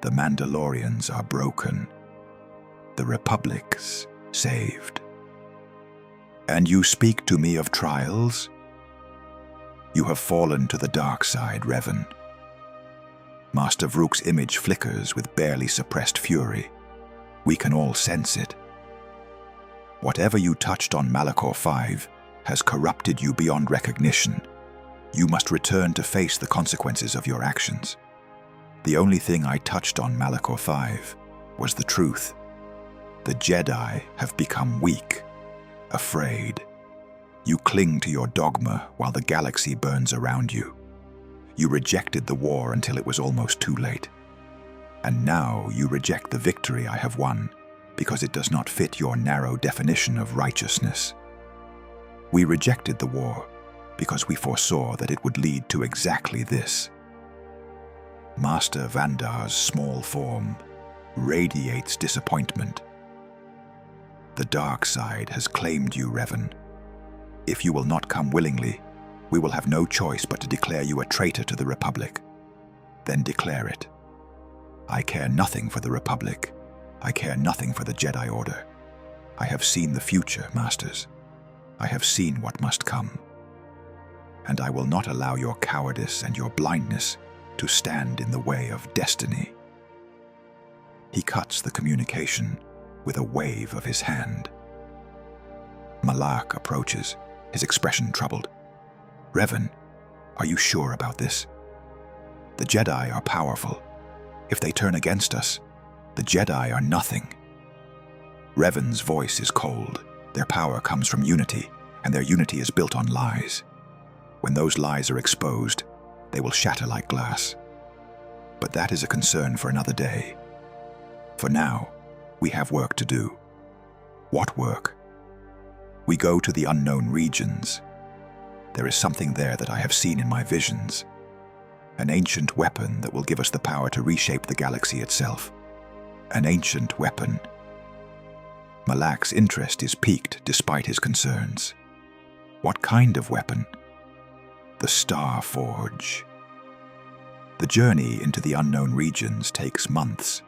The Mandalorians are broken. The Republic's saved. "And you speak to me of trials? You have fallen to the dark side, Revan." Master Vrook's image flickers with barely suppressed fury. We can all sense it. Whatever you touched on Malachor 5 has corrupted you beyond recognition. You must return to face the consequences of your actions. The only thing I touched on Malachor 5 was the truth. The Jedi have become weak, afraid. You cling to your dogma while the galaxy burns around you. You rejected the war until it was almost too late. And now you reject the victory I have won because it does not fit your narrow definition of righteousness. We rejected the war because we foresaw that it would lead to exactly this. Master Vandar's small form radiates disappointment. The dark side has claimed you, Revan. If you will not come willingly, we will have no choice but to declare you a traitor to the Republic. Then declare it. I care nothing for the Republic. I care nothing for the Jedi Order. I have seen the future, Masters. I have seen what must come. And I will not allow your cowardice and your blindness to stand in the way of destiny. He cuts the communication with a wave of his hand. Malak approaches, his expression troubled. "Revan, are you sure about this? The Jedi are powerful. If they turn against us, the Jedi are nothing." Revan's voice is cold. Their power comes from unity, and their unity is built on lies. When those lies are exposed, they will shatter like glass. But that is a concern for another day. For now, we have work to do. What work? We go to the unknown regions. There is something there that I have seen in my visions. An ancient weapon that will give us the power to reshape the galaxy itself. An ancient weapon. Malak's interest is piqued despite his concerns. What kind of weapon? The Star Forge. The journey into the unknown regions takes months.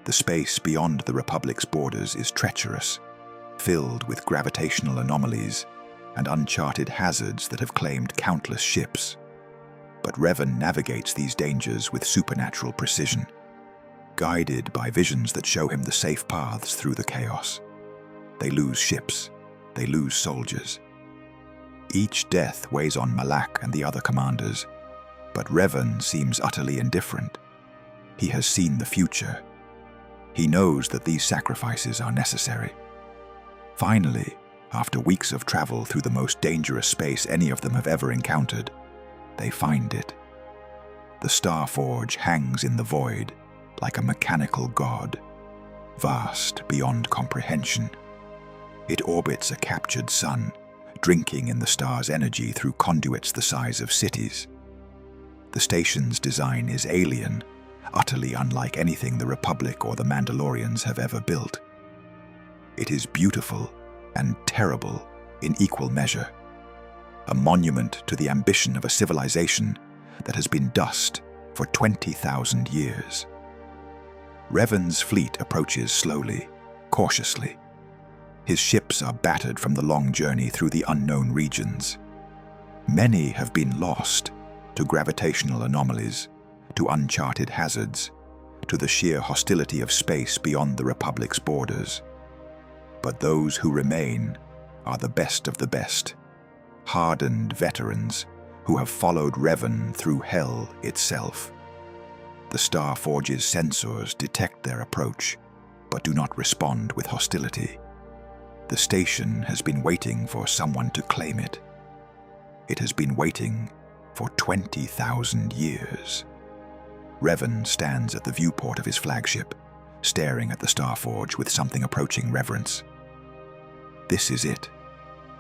The space beyond the Republic's borders is treacherous, filled with gravitational anomalies and uncharted hazards that have claimed countless ships. But Revan navigates these dangers with supernatural precision, guided by visions that show him the safe paths through the chaos. They lose ships, they lose soldiers. Each death weighs on Malak and the other commanders, but Revan seems utterly indifferent. He has seen the future. He knows that these sacrifices are necessary. Finally, after weeks of travel through the most dangerous space any of them have ever encountered, they find it. The Star Forge hangs in the void, like a mechanical god, vast beyond comprehension. It orbits a captured sun, drinking in the star's energy through conduits the size of cities. The station's design is alien, utterly unlike anything the Republic or the Mandalorians have ever built. It is beautiful and terrible in equal measure, a monument to the ambition of a civilization that has been dust for 20,000 years. Revan's fleet approaches slowly, cautiously. His ships are battered from the long journey through the unknown regions. Many have been lost to gravitational anomalies, to uncharted hazards, to the sheer hostility of space beyond the Republic's borders. But those who remain are the best of the best, hardened veterans who have followed Revan through hell itself. The Star Forge's sensors detect their approach, but do not respond with hostility. The station has been waiting for someone to claim it. It has been waiting for 20,000 years. Revan stands at the viewport of his flagship, staring at the Star Forge with something approaching reverence. This is it,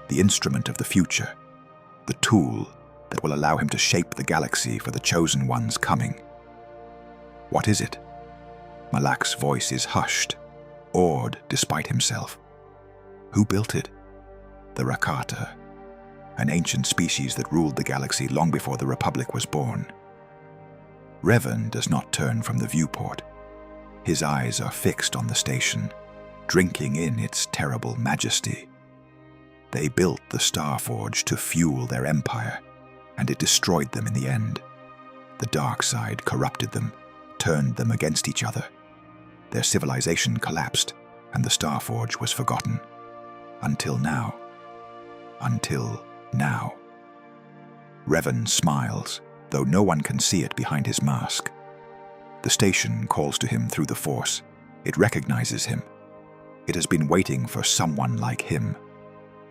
the instrument of the future, the tool that will allow him to shape the galaxy for the Chosen One's coming. What is it? Malak's voice is hushed, awed despite himself. Who built it? The Rakata, an ancient species that ruled the galaxy long before the Republic was born. Revan does not turn from the viewport. His eyes are fixed on the station, drinking in its terrible majesty. They built the Star Forge to fuel their empire, and it destroyed them in the end. The dark side corrupted them, turned them against each other. Their civilization collapsed, and the Star Forge was forgotten. Until now. Until now. Revan smiles, though no one can see it behind his mask. The station calls to him through the Force. It recognizes him. It has been waiting for someone like him.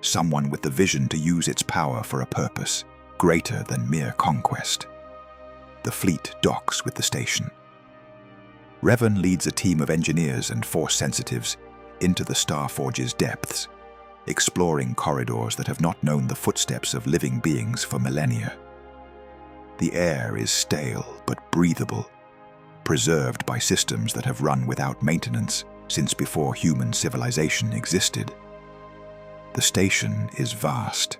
Someone with the vision to use its power for a purpose greater than mere conquest. The fleet docks with the station. Revan leads a team of engineers and Force sensitives into the Star Forge's depths, exploring corridors that have not known the footsteps of living beings for millennia. The air is stale but breathable, preserved by systems that have run without maintenance since before human civilization existed. The station is vast.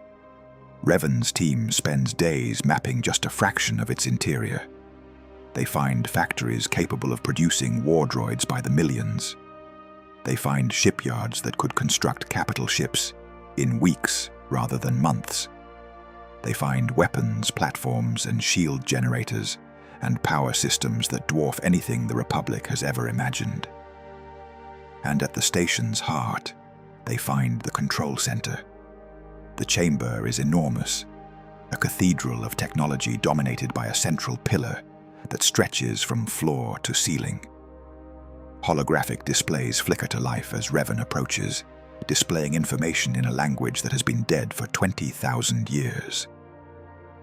Revan's team spends days mapping just a fraction of its interior. They find factories capable of producing war droids by the millions. They find shipyards that could construct capital ships in weeks rather than months. They find weapons, platforms, and shield generators, and power systems that dwarf anything the Republic has ever imagined. And at the station's heart, they find the control center. The chamber is enormous, a cathedral of technology dominated by a central pillar that stretches from floor to ceiling. Holographic displays flicker to life as Revan approaches, displaying information in a language that has been dead for 20,000 years.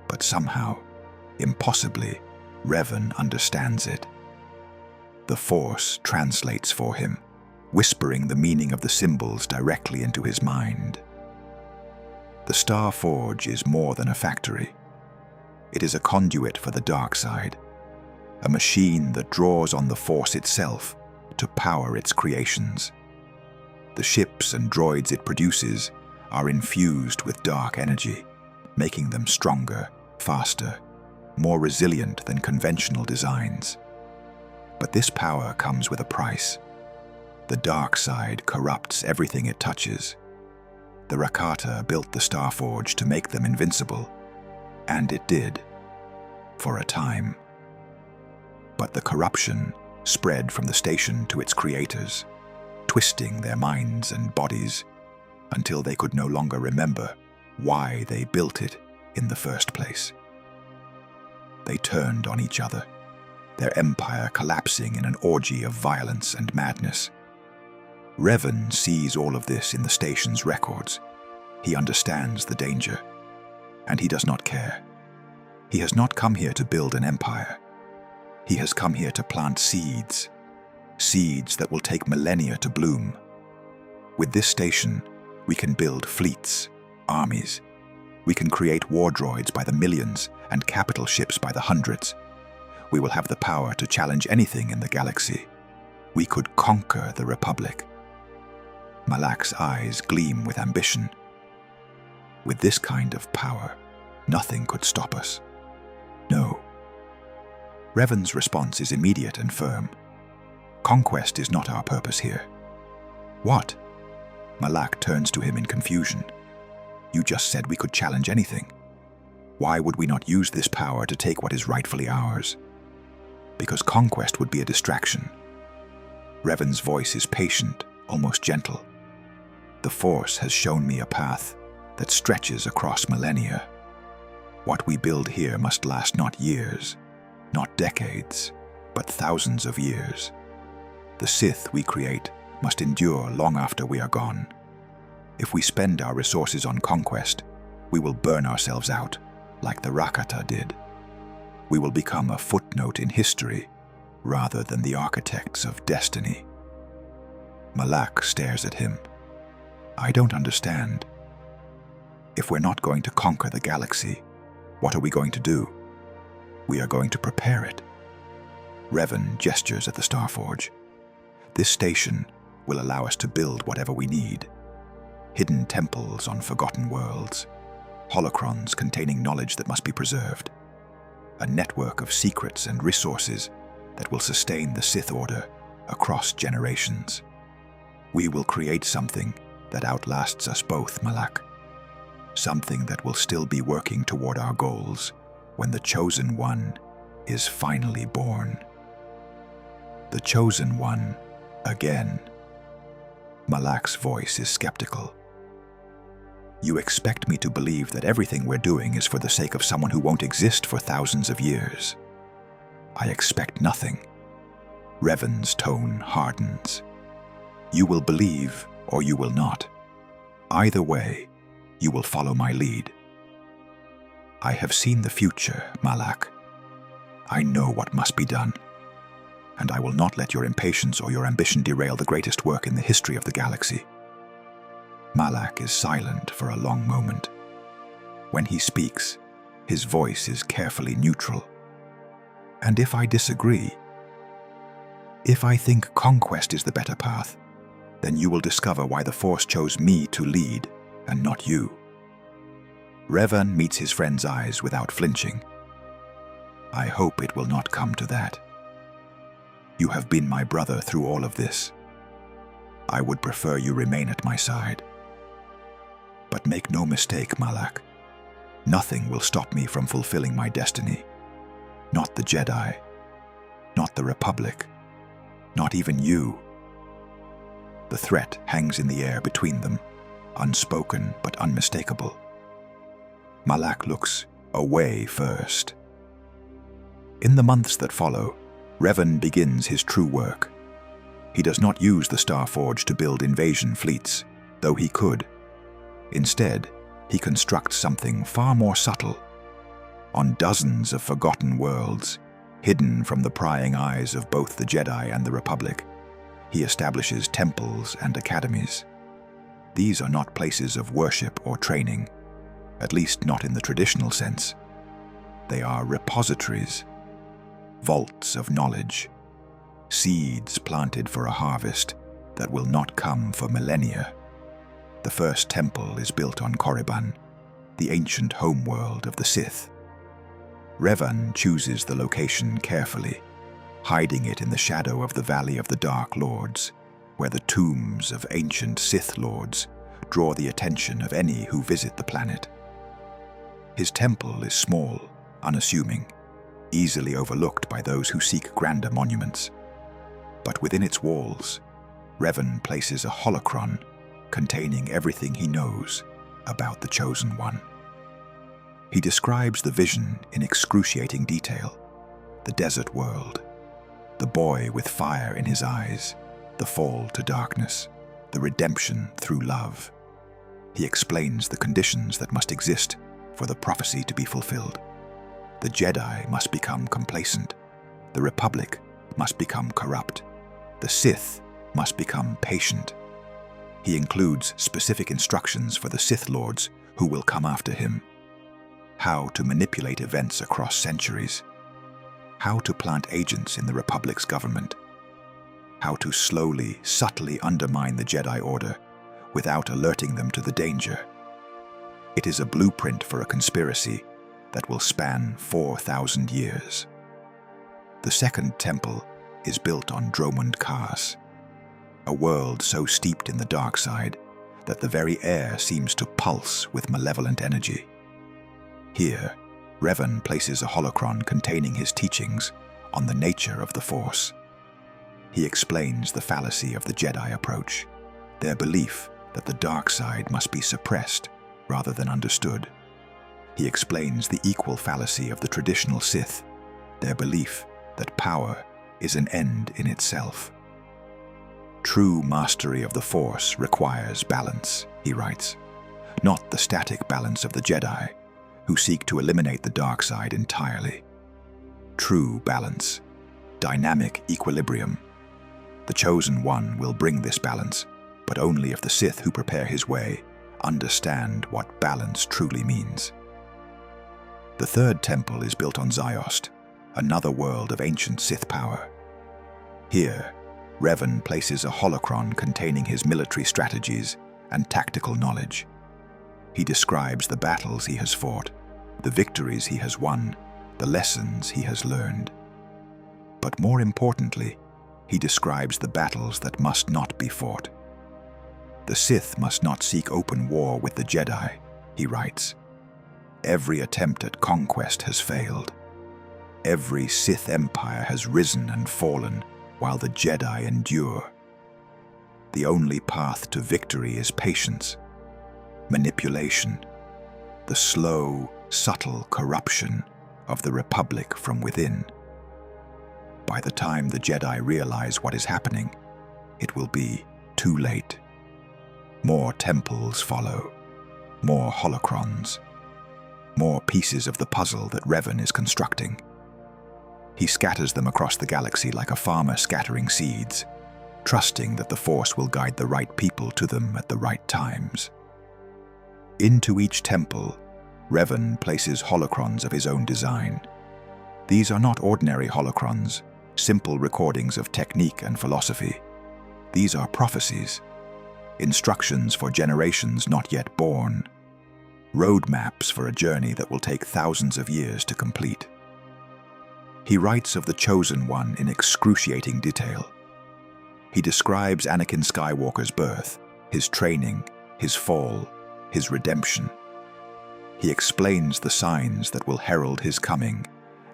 But somehow, impossibly, Revan understands it. The Force translates for him, whispering the meaning of the symbols directly into his mind. The Star Forge is more than a factory. It is a conduit for the dark side, a machine that draws on the Force itself to power its creations. The ships and droids it produces are infused with dark energy, making them stronger, faster, more resilient than conventional designs. But this power comes with a price. The dark side corrupts everything it touches. The Rakata built the Star Forge to make them invincible, and it did, for a time. But the corruption spread from the station to its creators, twisting their minds and bodies until they could no longer remember why they built it in the first place. They turned on each other, their empire collapsing in an orgy of violence and madness. Revan sees all of this in the station's records. He understands the danger, and he does not care. He has not come here to build an empire. He has come here to plant seeds seeds that will take millennia to bloom. With this station, we can build fleets, armies. We can create war droids by the millions and capital ships by the hundreds. We will have the power to challenge anything in the galaxy. We could conquer the Republic. Malak's eyes gleam with ambition. With this kind of power, nothing could stop us. No. Revan's response is immediate and firm. Conquest is not our purpose here. What? Malak turns to him in confusion. You just said we could challenge anything. Why would we not use this power to take what is rightfully ours? Because conquest would be a distraction. Revan's voice is patient, almost gentle. The Force has shown me a path that stretches across millennia. What we build here must last not years, not decades, but thousands of years. The Sith we create must endure long after we are gone. If we spend our resources on conquest, we will burn ourselves out, like the Rakata did. We will become a footnote in history, rather than the architects of destiny. Malak stares at him. I don't understand. If we're not going to conquer the galaxy, what are we going to do? We are going to prepare it. Revan gestures at the Starforge. This station will allow us to build whatever we need. Hidden temples on forgotten worlds, holocrons containing knowledge that must be preserved, a network of secrets and resources that will sustain the Sith Order across generations. We will create something that outlasts us both, Malak. Something that will still be working toward our goals when the Chosen One is finally born. The Chosen One, again. Malak's voice is skeptical. You expect me to believe that everything we're doing is for the sake of someone who won't exist for thousands of years. I expect nothing. Revan's tone hardens. You will believe or you will not. Either way, you will follow my lead. I have seen the future, Malak. I know what must be done. And I will not let your impatience or your ambition derail the greatest work in the history of the galaxy. Malak is silent for a long moment. When he speaks, his voice is carefully neutral. And if I disagree, if I think conquest is the better path, then you will discover why the Force chose me to lead and not you. Revan meets his friend's eyes without flinching. I hope it will not come to that. You have been my brother through all of this. I would prefer you remain at my side. But make no mistake, Malak. Nothing will stop me from fulfilling my destiny. Not the Jedi. Not the Republic. Not even you. The threat hangs in the air between them, unspoken but unmistakable. Malak looks away first. In the months that follow, Revan begins his true work. He does not use the Starforge to build invasion fleets, though he could. Instead, he constructs something far more subtle. On dozens of forgotten worlds, hidden from the prying eyes of both the Jedi and the Republic, he establishes temples and academies. These are not places of worship or training, at least not in the traditional sense. They are repositories, vaults of knowledge, seeds planted for a harvest that will not come for millennia. The first temple is built on Korriban, the ancient homeworld of the Sith. Revan chooses the location carefully, hiding it in the shadow of the Valley of the Dark Lords, where the tombs of ancient Sith Lords draw the attention of any who visit the planet. His temple is small, unassuming, easily overlooked by those who seek grander monuments. But within its walls, Revan places a holocron containing everything he knows about the Chosen One. He describes the vision in excruciating detail: the desert world, the boy with fire in his eyes, the fall to darkness, the redemption through love. He explains the conditions that must exist for the prophecy to be fulfilled. The Jedi must become complacent. The Republic must become corrupt. The Sith must become patient. He includes specific instructions for the Sith Lords who will come after him. How to manipulate events across centuries. How to plant agents in the Republic's government. How to slowly, subtly undermine the Jedi Order without alerting them to the danger. It is a blueprint for a conspiracy that will span 4,000 years. The Second Temple is built on Dromund Kaas, a world so steeped in the dark side that the very air seems to pulse with malevolent energy. Here, Revan places a holocron containing his teachings on the nature of the Force. He explains the fallacy of the Jedi approach, their belief that the dark side must be suppressed rather than understood. He explains the equal fallacy of the traditional Sith, their belief that power is an end in itself. True mastery of the Force requires balance, he writes, not the static balance of the Jedi, who seek to eliminate the dark side entirely. True balance, dynamic equilibrium. The Chosen One will bring this balance, but only if the Sith who prepare his way understand what balance truly means. The Third Temple is built on Ziost, another world of ancient Sith power. Here, Revan places a holocron containing his military strategies and tactical knowledge. He describes the battles he has fought, the victories he has won, the lessons he has learned. But more importantly, he describes the battles that must not be fought. The Sith must not seek open war with the Jedi, he writes. Every attempt at conquest has failed. Every Sith empire has risen and fallen while the Jedi endure. The only path to victory is patience, manipulation, the slow, subtle corruption of the Republic from within. By the time the Jedi realize what is happening, it will be too late. More temples follow, more holocrons, more pieces of the puzzle that Revan is constructing. He scatters them across the galaxy like a farmer scattering seeds, trusting that the Force will guide the right people to them at the right times. Into each temple, Revan places holocrons of his own design. These are not ordinary holocrons, simple recordings of technique and philosophy. These are prophecies, instructions for generations not yet born, roadmaps for a journey that will take thousands of years to complete. He writes of the Chosen One in excruciating detail. He describes Anakin Skywalker's birth, his training, his fall, his redemption. He explains the signs that will herald his coming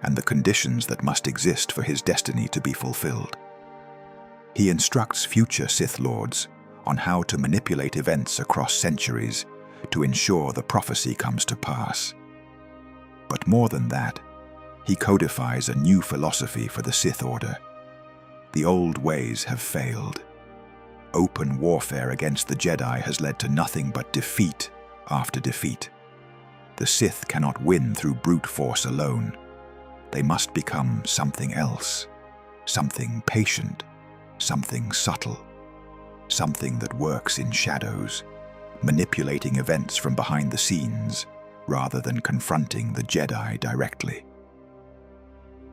and the conditions that must exist for his destiny to be fulfilled. He instructs future Sith Lords on how to manipulate events across centuries to ensure the prophecy comes to pass. But more than that, he codifies a new philosophy for the Sith Order. The old ways have failed. Open warfare against the Jedi has led to nothing but defeat after defeat. The Sith cannot win through brute force alone. They must become something else, something patient, something subtle, something that works in shadows, manipulating events from behind the scenes rather than confronting the Jedi directly.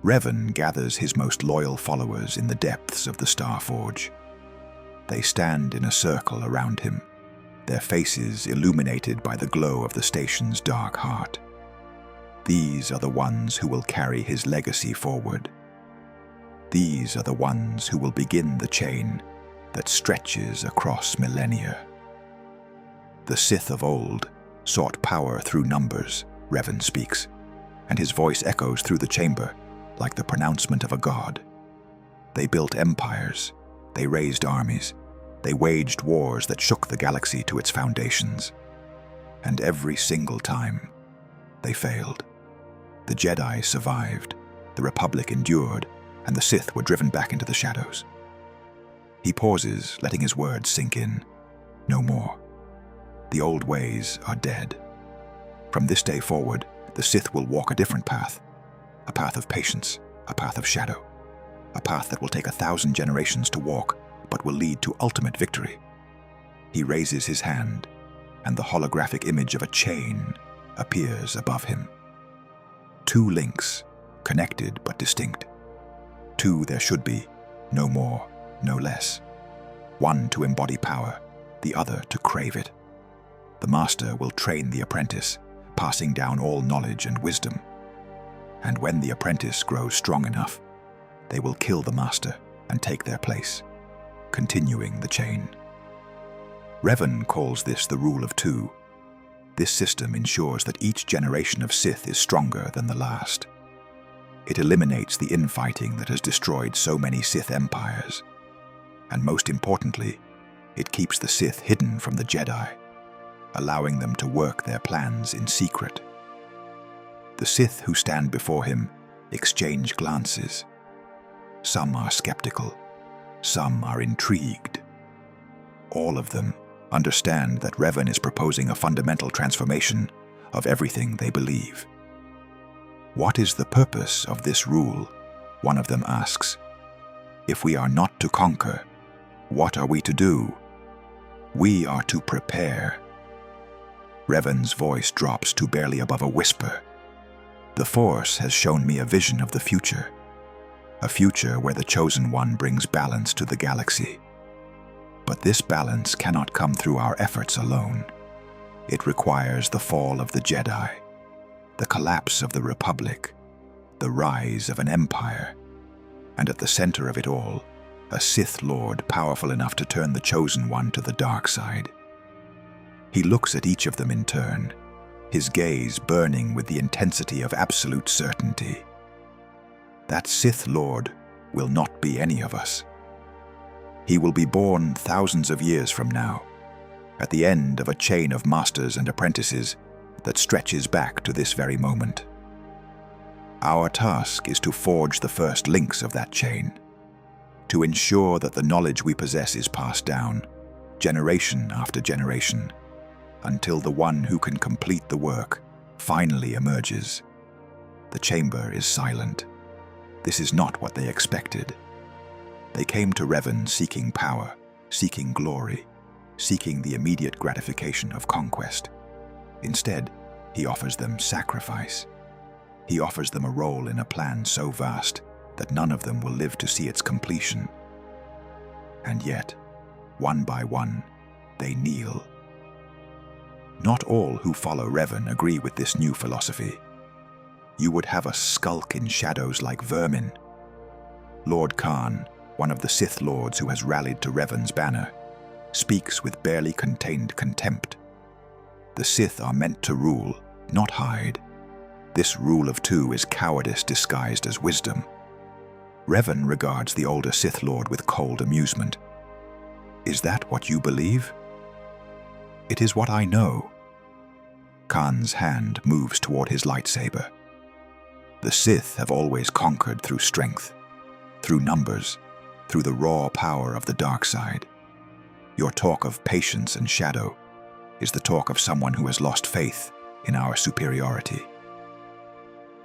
Revan gathers his most loyal followers in the depths of the Starforge. They stand in a circle around him, their faces illuminated by the glow of the station's dark heart. These are the ones who will carry his legacy forward. These are the ones who will begin the chain that stretches across millennia. The Sith of old sought power through numbers, Revan speaks, and his voice echoes through the chamber like the pronouncement of a god. They built empires, they raised armies, they waged wars that shook the galaxy to its foundations. And every single time, they failed. The Jedi survived, the Republic endured, and the Sith were driven back into the shadows. He pauses, letting his words sink in. No more. The old ways are dead. From this day forward, the Sith will walk a different path. A path of patience, a path of shadow, a path that will take 1,000 generations to walk, but will lead to ultimate victory. He raises his hand, and the holographic image of a chain appears above him. 2 links, connected but distinct. 2 there should be, no more, no less. 1 to embody power, the other to crave it. The master will train the apprentice, passing down all knowledge and wisdom. And when the apprentice grows strong enough, they will kill the master and take their place, continuing the chain. Revan calls this the rule of 2. This system ensures that each generation of Sith is stronger than the last. It eliminates the infighting that has destroyed so many Sith empires. And most importantly, it keeps the Sith hidden from the Jedi, allowing them to work their plans in secret. The Sith who stand before him exchange glances. Some are skeptical, some are intrigued. All of them understand that Revan is proposing a fundamental transformation of everything they believe. What is the purpose of this rule? One of them asks. If we are not to conquer, what are we to do? We are to prepare. Revan's voice drops to barely above a whisper. The Force has shown me a vision of the future. A future where the Chosen One brings balance to the galaxy. But this balance cannot come through our efforts alone. It requires the fall of the Jedi, the collapse of the Republic, the rise of an empire, and at the center of it all, a Sith Lord powerful enough to turn the Chosen One to the dark side. He looks at each of them in turn, his gaze burning with the intensity of absolute certainty. That Sith Lord will not be any of us. He will be born thousands of years from now, at the end of a chain of masters and apprentices that stretches back to this very moment. Our task is to forge the first links of that chain, to ensure that the knowledge we possess is passed down, generation after generation, until the one who can complete the work finally emerges. The chamber is silent. This is not what they expected. They came to Revan seeking power, seeking glory, seeking the immediate gratification of conquest. Instead, he offers them sacrifice. He offers them a role in a plan so vast that none of them will live to see its completion. And yet, one by one, they kneel. Not all who follow Revan agree with this new philosophy. You would have us skulk in shadows like vermin. Lord Khan, one of the Sith Lords who has rallied to Revan's banner, speaks with barely contained contempt. The Sith are meant to rule, not hide. This rule of 2 is cowardice disguised as wisdom. Revan regards the older Sith Lord with cold amusement. Is that what you believe? It is what I know. Khan's hand moves toward his lightsaber. The Sith have always conquered through strength, through numbers, through the raw power of the dark side. Your talk of patience and shadow is the talk of someone who has lost faith in our superiority.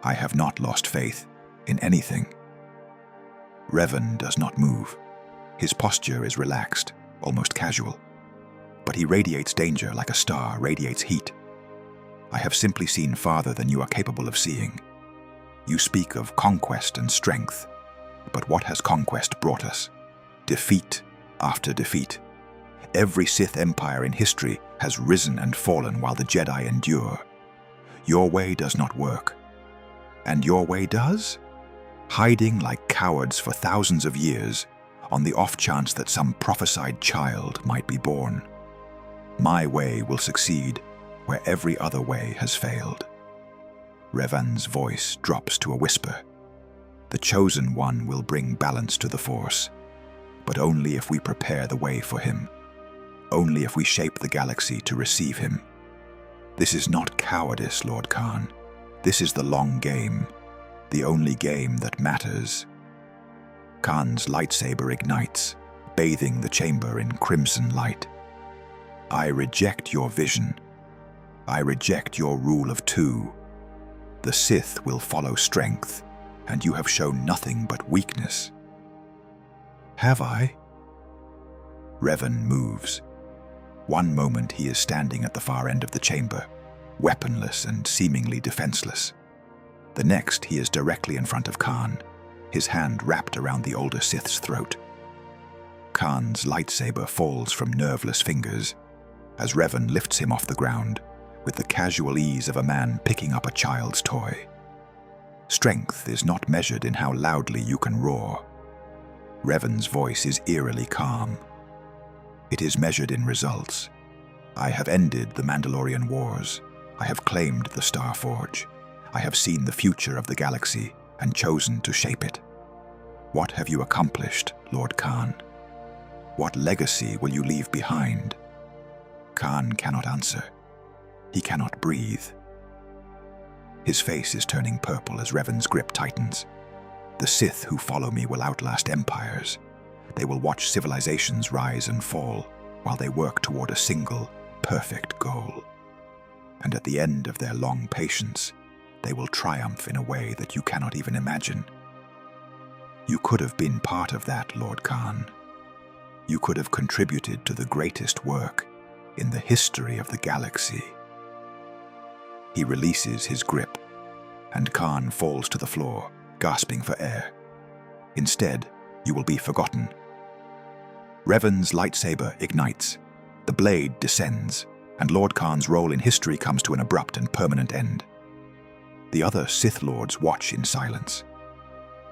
I have not lost faith in anything. Revan does not move. His posture is relaxed, almost casual. But he radiates danger like a star radiates heat. I have simply seen farther than you are capable of seeing. You speak of conquest and strength, but what has conquest brought us? Defeat after defeat. Every Sith empire in history has risen and fallen while the Jedi endure. Your way does not work. And your way does? Hiding like cowards for thousands of years on the off chance that some prophesied child might be born. My way will succeed where every other way has failed. Revan's voice drops to a whisper. The Chosen One will bring balance to the Force, but only if we prepare the way for him. Only if we shape the galaxy to receive him. This is not cowardice, Lord Khan. This is the long game, the only game that matters. Khan's lightsaber ignites, bathing the chamber in crimson light. I reject your vision. I reject your rule of 2. The Sith will follow strength, and you have shown nothing but weakness. Have I? Revan moves. One moment he is standing at the far end of the chamber, weaponless and seemingly defenseless. The next he is directly in front of Khan, his hand wrapped around the older Sith's throat. Khan's lightsaber falls from nerveless fingers as Revan lifts him off the ground with the casual ease of a man picking up a child's toy. Strength is not measured in how loudly you can roar. Revan's voice is eerily calm. It is measured in results. I have ended the Mandalorian Wars. I have claimed the Star Forge. I have seen the future of the galaxy and chosen to shape it. What have you accomplished, Lord Khan? What legacy will you leave behind? Khan cannot answer. He cannot breathe. His face is turning purple as Revan's grip tightens. The Sith who follow me will outlast empires. They will watch civilizations rise and fall while they work toward a single, perfect goal. And at the end of their long patience, they will triumph in a way that you cannot even imagine. You could have been part of that, Lord Khan. You could have contributed to the greatest work in the history of the galaxy. He releases his grip, and Khan falls to the floor, gasping for air. Instead, you will be forgotten. Revan's lightsaber ignites, the blade descends, and Lord Khan's role in history comes to an abrupt and permanent end. The other Sith Lords watch in silence.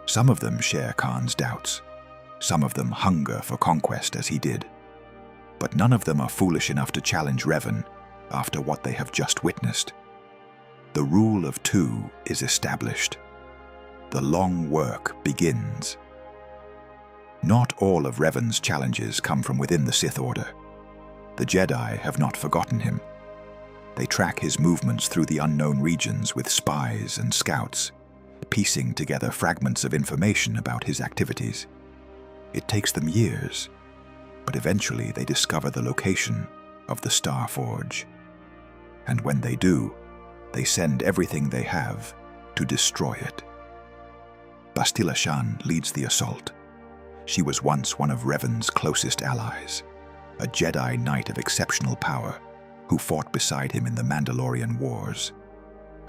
Some of them share Khan's doubts. Some of them hunger for conquest as he did. But none of them are foolish enough to challenge Revan after what they have just witnessed. The rule of two is established. The long work begins. Not all of Revan's challenges come from within the Sith Order. The Jedi have not forgotten him. They track his movements through the unknown regions with spies and scouts, piecing together fragments of information about his activities. It takes them years, but eventually they discover the location of the Star Forge. And when they do, they send everything they have to destroy it. Bastila Shan leads the assault. She was once one of Revan's closest allies, a Jedi Knight of exceptional power who fought beside him in the Mandalorian Wars.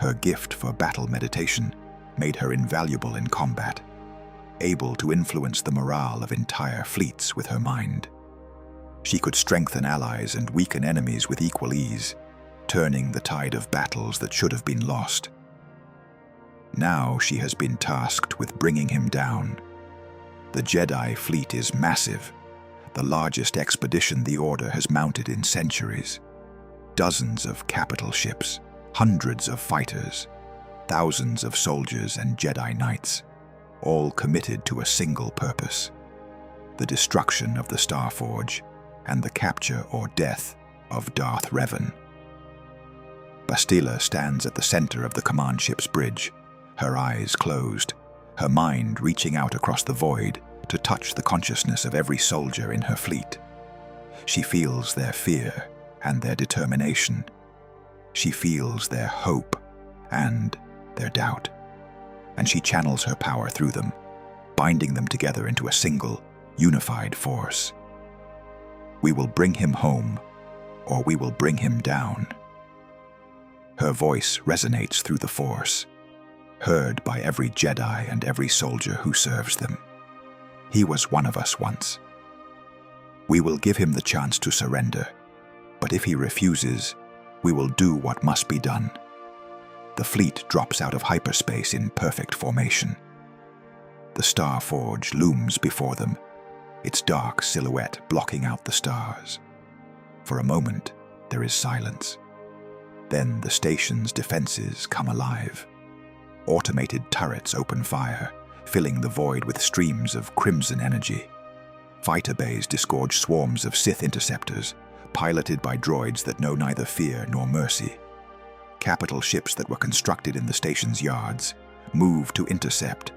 Her gift for battle meditation made her invaluable in combat, able to influence the morale of entire fleets with her mind. She could strengthen allies and weaken enemies with equal ease, turning the tide of battles that should have been lost. Now she has been tasked with bringing him down. The Jedi fleet is massive, the largest expedition the Order has mounted in centuries. Dozens of capital ships, hundreds of fighters, thousands of soldiers and Jedi Knights, all committed to a single purpose: the destruction of the Star Forge and the capture or death of Darth Revan. Bastila stands at the center of the command ship's bridge, her eyes closed, her mind reaching out across the void to touch the consciousness of every soldier in her fleet. She feels their fear and their determination. She feels their hope and their doubt. And she channels her power through them, binding them together into a single, unified force. We will bring him home, or we will bring him down. Her voice resonates through the Force, heard by every Jedi and every soldier who serves them. He was one of us once. We will give him the chance to surrender, but if he refuses, we will do what must be done. The fleet drops out of hyperspace in perfect formation. The Star Forge looms before them, its dark silhouette blocking out the stars. For a moment, there is silence. Then the station's defenses come alive. Automated turrets open fire, filling the void with streams of crimson energy. Fighter bays disgorge swarms of Sith interceptors, piloted by droids that know neither fear nor mercy. Capital ships that were constructed in the station's yards move to intercept,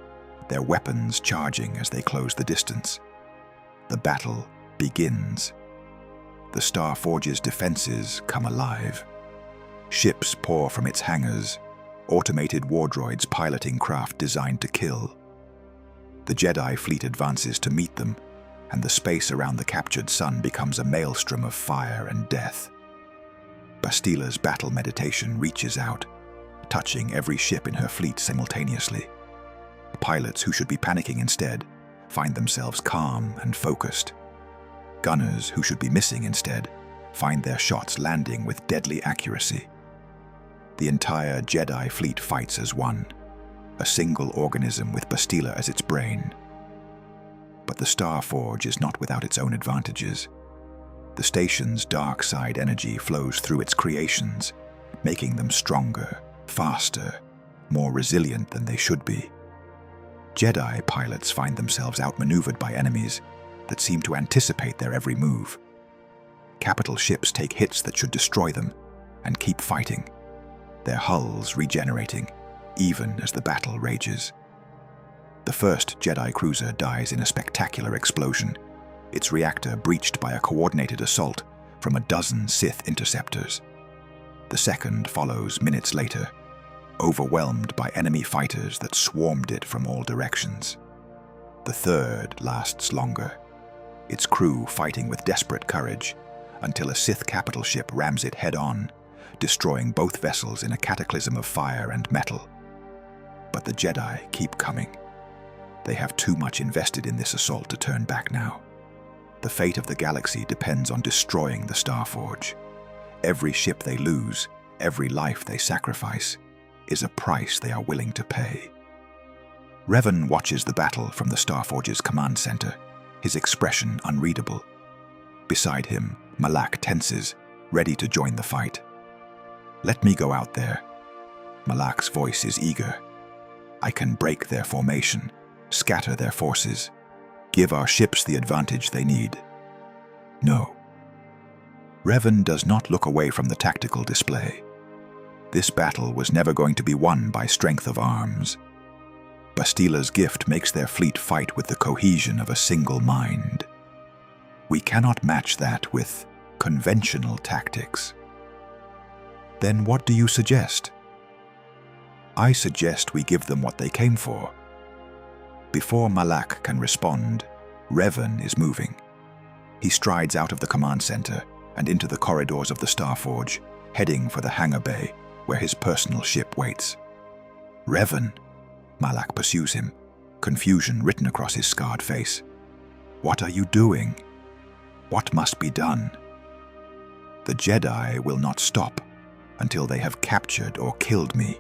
their weapons charging as they close the distance. The battle begins. The Star Forge's defenses come alive. Ships pour from its hangars, automated war droids piloting craft designed to kill. The Jedi fleet advances to meet them, and the space around the captured sun becomes a maelstrom of fire and death. Bastila's battle meditation reaches out, touching every ship in her fleet simultaneously. Pilots who should be panicking instead find themselves calm and focused. Gunners who should be missing instead find their shots landing with deadly accuracy. The entire Jedi fleet fights as one, a single organism with Bastila as its brain. But the Star Forge is not without its own advantages. The station's dark side energy flows through its creations, making them stronger, faster, more resilient than they should be. Jedi pilots find themselves outmaneuvered by enemies that seem to anticipate their every move. Capital ships take hits that should destroy them and keep fighting, their hulls regenerating even as the battle rages. The first Jedi cruiser dies in a spectacular explosion, its reactor breached by a coordinated assault from a dozen Sith interceptors. The second follows minutes later, overwhelmed by enemy fighters that swarmed it from all directions. The third lasts longer, its crew fighting with desperate courage until a Sith capital ship rams it head-on, destroying both vessels in a cataclysm of fire and metal. But the Jedi keep coming. They have too much invested in this assault to turn back now. The fate of the galaxy depends on destroying the Star Forge. Every ship they lose, every life they sacrifice, is a price they are willing to pay. Revan watches the battle from the Star Forge's command center, his expression unreadable. Beside him, Malak tenses, ready to join the fight. "Let me go out there." Malak's voice is eager. "I can break their formation, scatter their forces, give our ships the advantage they need." No. Revan does not look away from the tactical display. This battle was never going to be won by strength of arms. Bastila's gift makes their fleet fight with the cohesion of a single mind. We cannot match that with conventional tactics. Then what do you suggest? I suggest we give them what they came for. Before Malak can respond, Revan is moving. He strides out of the command center and into the corridors of the Star Forge, heading for the hangar bay where his personal ship waits. "Revan," Malak pursues him, confusion written across his scarred face. "What are you doing? What must be done?" "The Jedi will not stop until they have captured or killed me.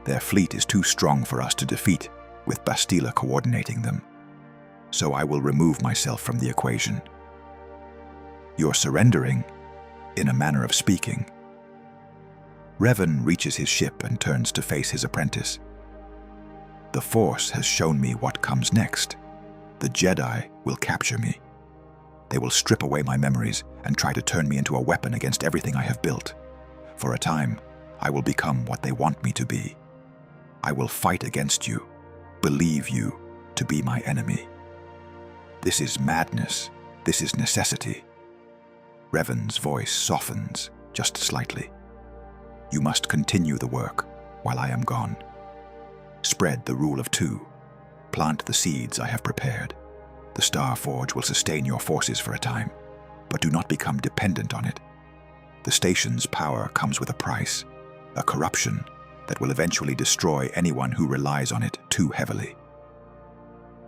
Their fleet is too strong for us to defeat, with Bastila coordinating them. So I will remove myself from the equation." "You're surrendering, in a manner of speaking." Revan reaches his ship and turns to face his apprentice. "The Force has shown me what comes next. The Jedi will capture me. They will strip away my memories and try to turn me into a weapon against everything I have built. For a time, I will become what they want me to be. I will fight against you, believe you to be my enemy. This is madness. This is necessity." Revan's voice softens just slightly. "You must continue the work while I am gone. Spread the rule of two. Plant the seeds I have prepared. The Star Forge will sustain your forces for a time, but do not become dependent on it. The station's power comes with a price, a corruption that will eventually destroy anyone who relies on it too heavily.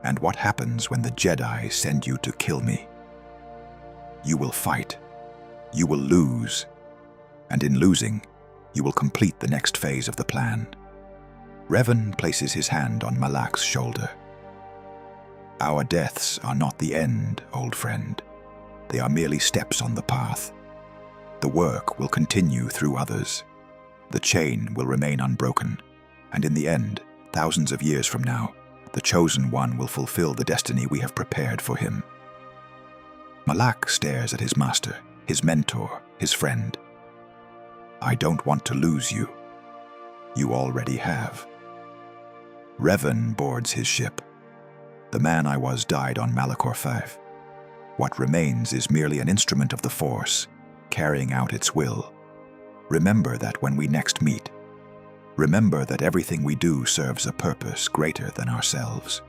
And what happens when the Jedi send you to kill me? You will fight. You will lose. And in losing, you will complete the next phase of the plan." Revan places his hand on Malak's shoulder. "Our deaths are not the end, old friend. They are merely steps on the path. The work will continue through others. The chain will remain unbroken, and in the end, thousands of years from now, the Chosen One will fulfill the destiny we have prepared for him." Malak stares at his master, his mentor, his friend. "I don't want to lose you. You already have." Revan boards his ship. The man I was died on Malachor 5. What remains is merely an instrument of the Force, carrying out its will. Remember that when we next meet. Remember that everything we do serves a purpose greater than ourselves.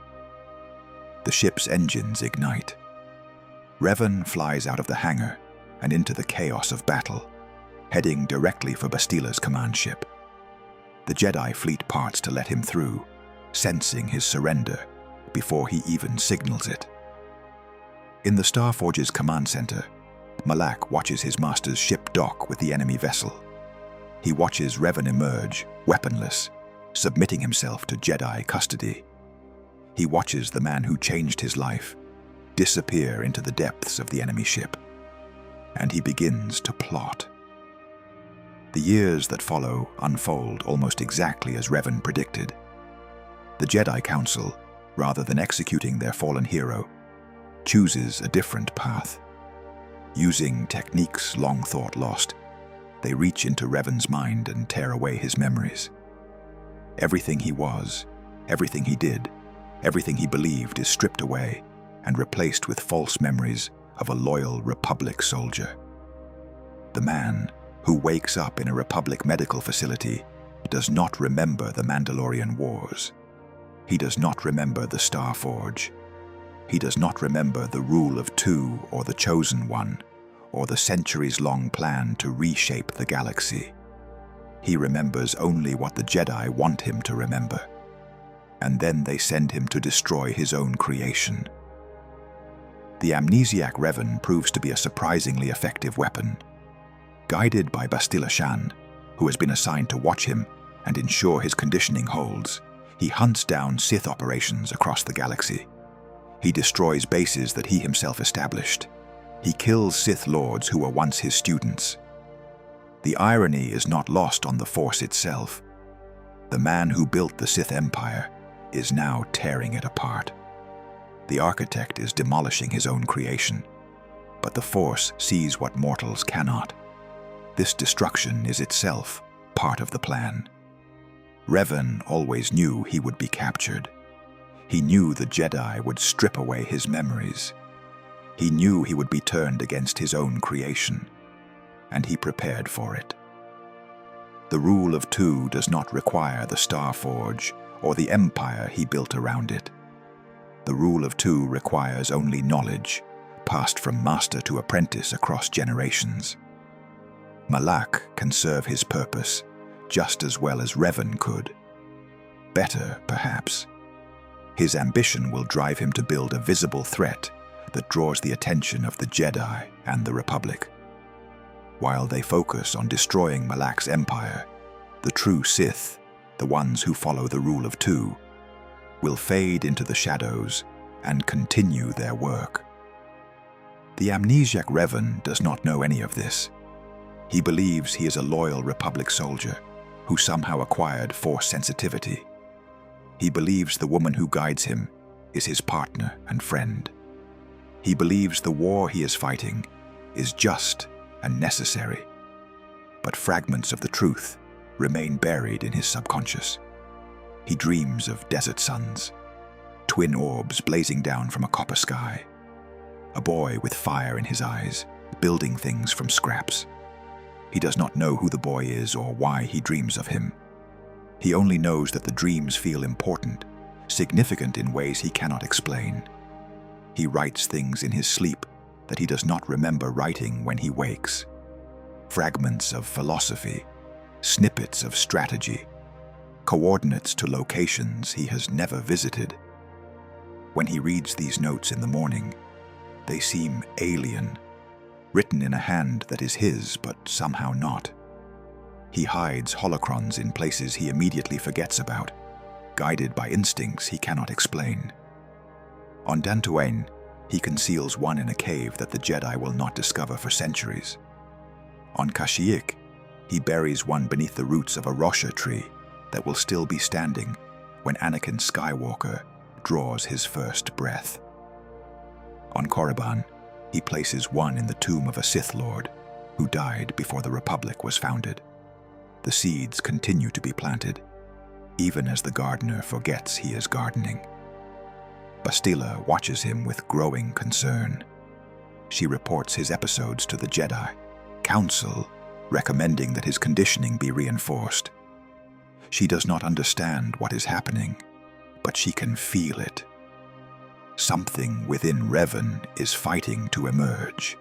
The ship's engines ignite. Revan flies out of the hangar and into the chaos of battle, heading directly for Bastila's command ship. The Jedi fleet parts to let him through, sensing his surrender before he even signals it. In the Starforge's command center, Malak watches his master's ship dock with the enemy vessel. He watches Revan emerge, weaponless, submitting himself to Jedi custody. He watches the man who changed his life disappear into the depths of the enemy ship, and he begins to plot. The years that follow unfold almost exactly as Revan predicted. The Jedi Council, rather than executing their fallen hero, chooses a different path. Using techniques long thought lost, they reach into Revan's mind and tear away his memories. Everything he was, everything he did, everything he believed is stripped away and replaced with false memories of a loyal Republic soldier. The man who wakes up in a Republic medical facility does not remember the Mandalorian Wars. He does not remember the Starforge. He does not remember the Rule of Two or the Chosen One, or the centuries-long plan to reshape the galaxy. He remembers only what the Jedi want him to remember, and then they send him to destroy his own creation. The amnesiac Revan proves to be a surprisingly effective weapon. Guided by Bastila Shan, who has been assigned to watch him and ensure his conditioning holds, he hunts down Sith operations across the galaxy. He destroys bases that he himself established. He kills Sith lords who were once his students. The irony is not lost on the Force itself. The man who built the Sith Empire is now tearing it apart. The architect is demolishing his own creation, but the Force sees what mortals cannot. This destruction is itself part of the plan. Revan always knew he would be captured. He knew the Jedi would strip away his memories. He knew he would be turned against his own creation, and he prepared for it. The Rule of Two does not require the Starforge or the empire he built around it. The Rule of Two requires only knowledge, passed from master to apprentice across generations. Malak can serve his purpose just as well as Revan could. Better, perhaps. His ambition will drive him to build a visible threat that draws the attention of the Jedi and the Republic. While they focus on destroying Malak's empire, the true Sith, the ones who follow the Rule of Two, will fade into the shadows and continue their work. The amnesiac Revan does not know any of this. He believes he is a loyal Republic soldier who somehow acquired Force sensitivity. He believes the woman who guides him is his partner and friend. He believes the war he is fighting is just and necessary. But fragments of the truth remain buried in his subconscious. He dreams of desert suns, twin orbs blazing down from a copper sky, a boy with fire in his eyes, building things from scraps. He does not know who the boy is or why he dreams of him. He only knows that the dreams feel important, significant in ways he cannot explain. He writes things in his sleep that he does not remember writing when he wakes. Fragments of philosophy, snippets of strategy, coordinates to locations he has never visited. When he reads these notes in the morning, they seem alien, written in a hand that is his but somehow not. He hides holocrons in places he immediately forgets about, guided by instincts he cannot explain. On Dantooine, he conceals one in a cave that the Jedi will not discover for centuries. On Kashyyyk, he buries one beneath the roots of a Rosha tree that will still be standing when Anakin Skywalker draws his first breath. On Korriban, he places one in the tomb of a Sith Lord who died before the Republic was founded. The seeds continue to be planted, even as the gardener forgets he is gardening. Bastila watches him with growing concern. She reports his episodes to the Jedi Council, recommending that his conditioning be reinforced. She does not understand what is happening, but she can feel it. Something within Revan is fighting to emerge.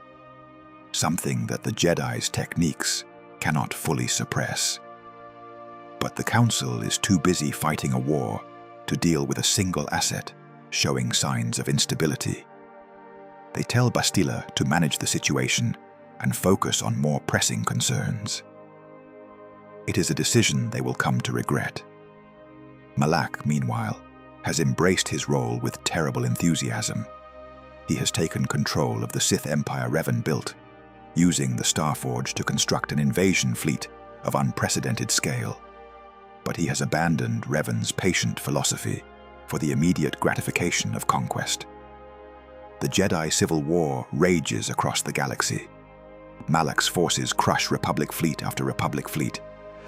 Something that the Jedi's techniques cannot fully suppress. But the Council is too busy fighting a war to deal with a single asset showing signs of instability. They tell Bastila to manage the situation and focus on more pressing concerns. It is a decision they will come to regret. Malak, meanwhile, has embraced his role with terrible enthusiasm. He has taken control of the Sith Empire Revan built, using the Starforge to construct an invasion fleet of unprecedented scale. But he has abandoned Revan's patient philosophy for the immediate gratification of conquest. The Jedi Civil War rages across the galaxy. Malak's forces crush Republic fleet after Republic fleet,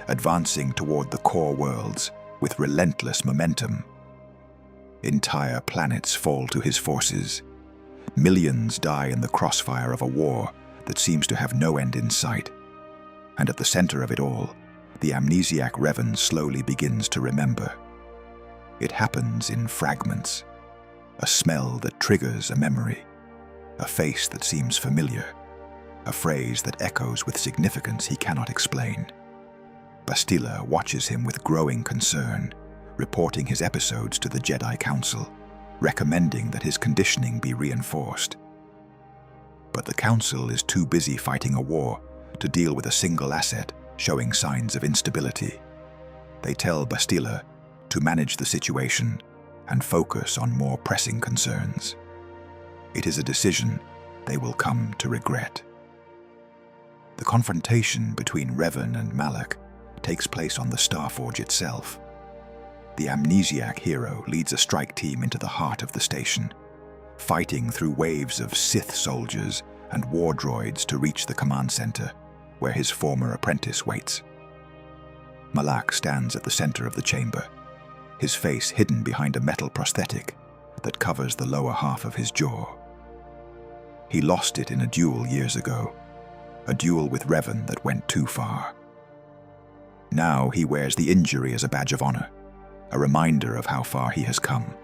advancing toward the core worlds with relentless momentum. Entire planets fall to his forces. Millions die in the crossfire of a war that seems to have no end in sight. And at the center of it all, the amnesiac Revan slowly begins to remember. It happens in fragments. A smell that triggers a memory. A face that seems familiar. A phrase that echoes with significance he cannot explain. Bastila watches him with growing concern, reporting his episodes to the Jedi Council, recommending that his conditioning be reinforced. But the Council is too busy fighting a war to deal with a single asset showing signs of instability. They tell Bastila to manage the situation and focus on more pressing concerns. It is a decision they will come to regret. The confrontation between Revan and Malak takes place on the Starforge itself. The amnesiac hero leads a strike team into the heart of the station, fighting through waves of Sith soldiers and war droids to reach the command center, where his former apprentice waits. Malak stands at the center of the chamber, his face hidden behind a metal prosthetic that covers the lower half of his jaw. He lost it in a duel years ago, a duel with Revan that went too far. Now he wears the injury as a badge of honor, a reminder of how far he has come.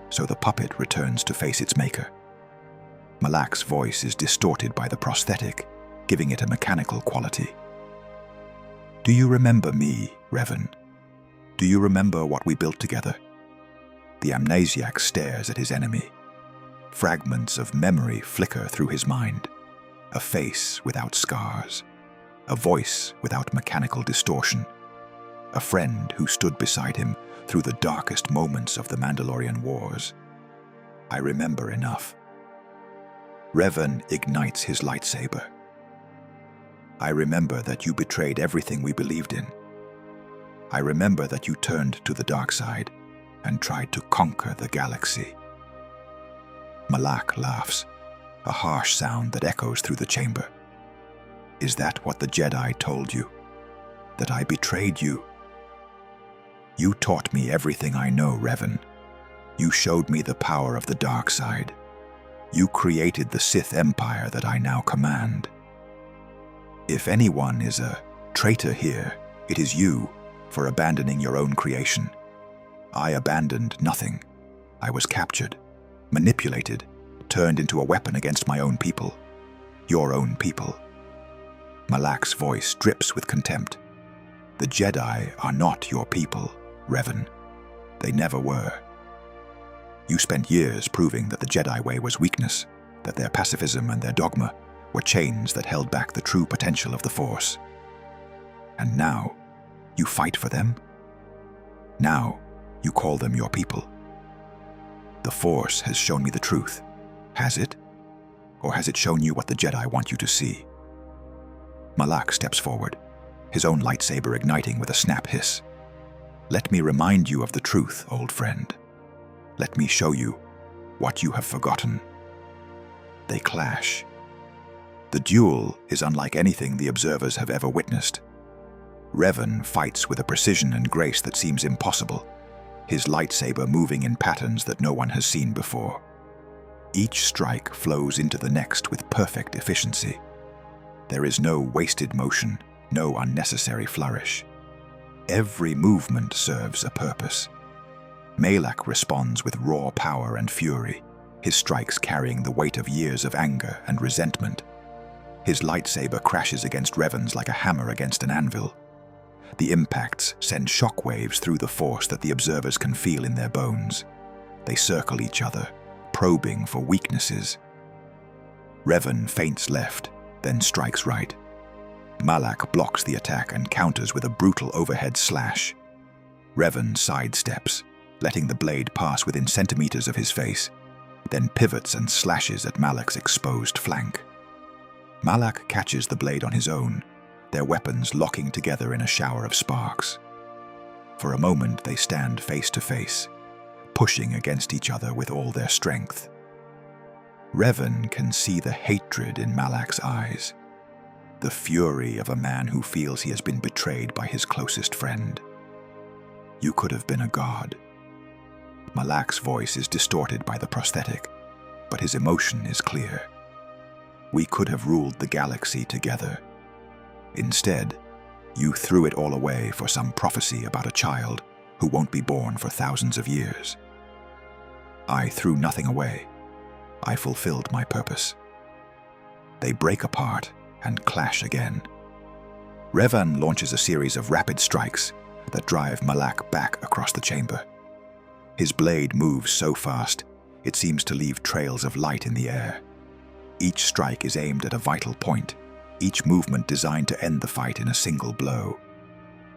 So the puppet returns to face its maker. Malak's voice is distorted by the prosthetic, giving it a mechanical quality. Do you remember me, Revan? Do you remember what we built together? The amnesiac stares at his enemy. Fragments of memory flicker through his mind. A face without scars. A voice without mechanical distortion. A friend who stood beside him through the darkest moments of the Mandalorian Wars. I remember enough. Revan ignites his lightsaber. I remember that you betrayed everything we believed in. I remember that you turned to the dark side and tried to conquer the galaxy. Malak laughs, a harsh sound that echoes through the chamber. Is that what the Jedi told you? That I betrayed you? You taught me everything I know, Revan. You showed me the power of the dark side. You created the Sith Empire that I now command. If anyone is a traitor here, it is you, for abandoning your own creation. I abandoned nothing. I was captured, manipulated, turned into a weapon against my own people. Your own people. Malak's voice drips with contempt. The Jedi are not your people, Revan. They never were. You spent years proving that the Jedi way was weakness, that their pacifism and their dogma were chains that held back the true potential of the Force. And now, you fight for them? Now, you call them your people. The Force has shown me the truth. Has it? Or has it shown you what the Jedi want you to see? Malak steps forward, his own lightsaber igniting with a snap hiss. Let me remind you of the truth, old friend. Let me show you what you have forgotten. They clash. The duel is unlike anything the observers have ever witnessed. Revan fights with a precision and grace that seems impossible, his lightsaber moving in patterns that no one has seen before. Each strike flows into the next with perfect efficiency. There is no wasted motion, no unnecessary flourish. Every movement serves a purpose. Malak responds with raw power and fury, his strikes carrying the weight of years of anger and resentment. His lightsaber crashes against Revan's like a hammer against an anvil. The impacts send shockwaves through the force that the observers can feel in their bones. They circle each other, probing for weaknesses. Revan feints left, then strikes right. Malak blocks the attack and counters with a brutal overhead slash. Revan sidesteps, letting the blade pass within centimeters of his face, then pivots and slashes at Malak's exposed flank. Malak catches the blade on his own, their weapons locking together in a shower of sparks. For a moment they stand face to face, pushing against each other with all their strength. Revan can see the hatred in Malak's eyes, the fury of a man who feels he has been betrayed by his closest friend. "You could have been a god." Malak's voice is distorted by the prosthetic, but his emotion is clear. "We could have ruled the galaxy together. Instead, you threw it all away for some prophecy about a child who won't be born for thousands of years." "I threw nothing away. I fulfilled my purpose." They break apart and clash again. Revan launches a series of rapid strikes that drive Malak back across the chamber. His blade moves so fast, it seems to leave trails of light in the air. Each strike is aimed at a vital point, each movement designed to end the fight in a single blow.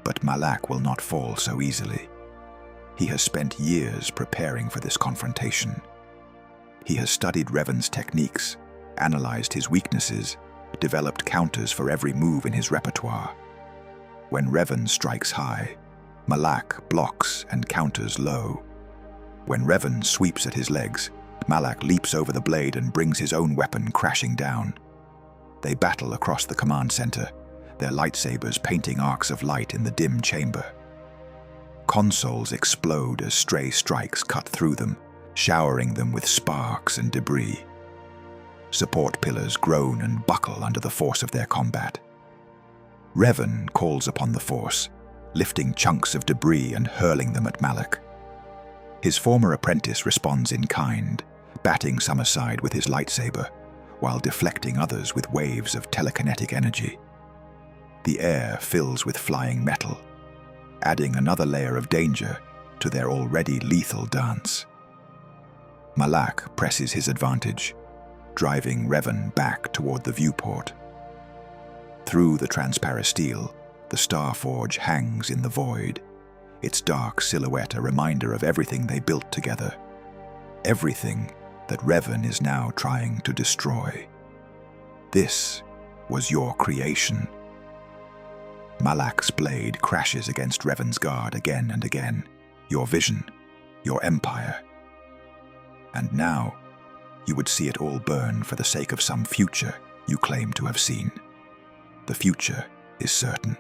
But Malak will not fall so easily. He has spent years preparing for this confrontation. He has studied Revan's techniques, analyzed his weaknesses, developed counters for every move in his repertoire. When Revan strikes high, Malak blocks and counters low. When Revan sweeps at his legs, Malak leaps over the blade and brings his own weapon crashing down. They battle across the command center, their lightsabers painting arcs of light in the dim chamber. Consoles explode as stray strikes cut through them, showering them with sparks and debris. Support pillars groan and buckle under the force of their combat. Revan calls upon the Force, lifting chunks of debris and hurling them at Malak. His former apprentice responds in kind, batting some aside with his lightsaber, while deflecting others with waves of telekinetic energy. The air fills with flying metal, adding another layer of danger to their already lethal dance. Malak presses his advantage, driving Revan back toward the viewport. Through the transparent steel, the Star Forge hangs in the void, its dark silhouette a reminder of everything they built together, everything that Revan is now trying to destroy. This was your creation. Malak's blade crashes against Revan's guard again and again. Your vision, your empire. And now, you would see it all burn for the sake of some future you claim to have seen. The future is certain.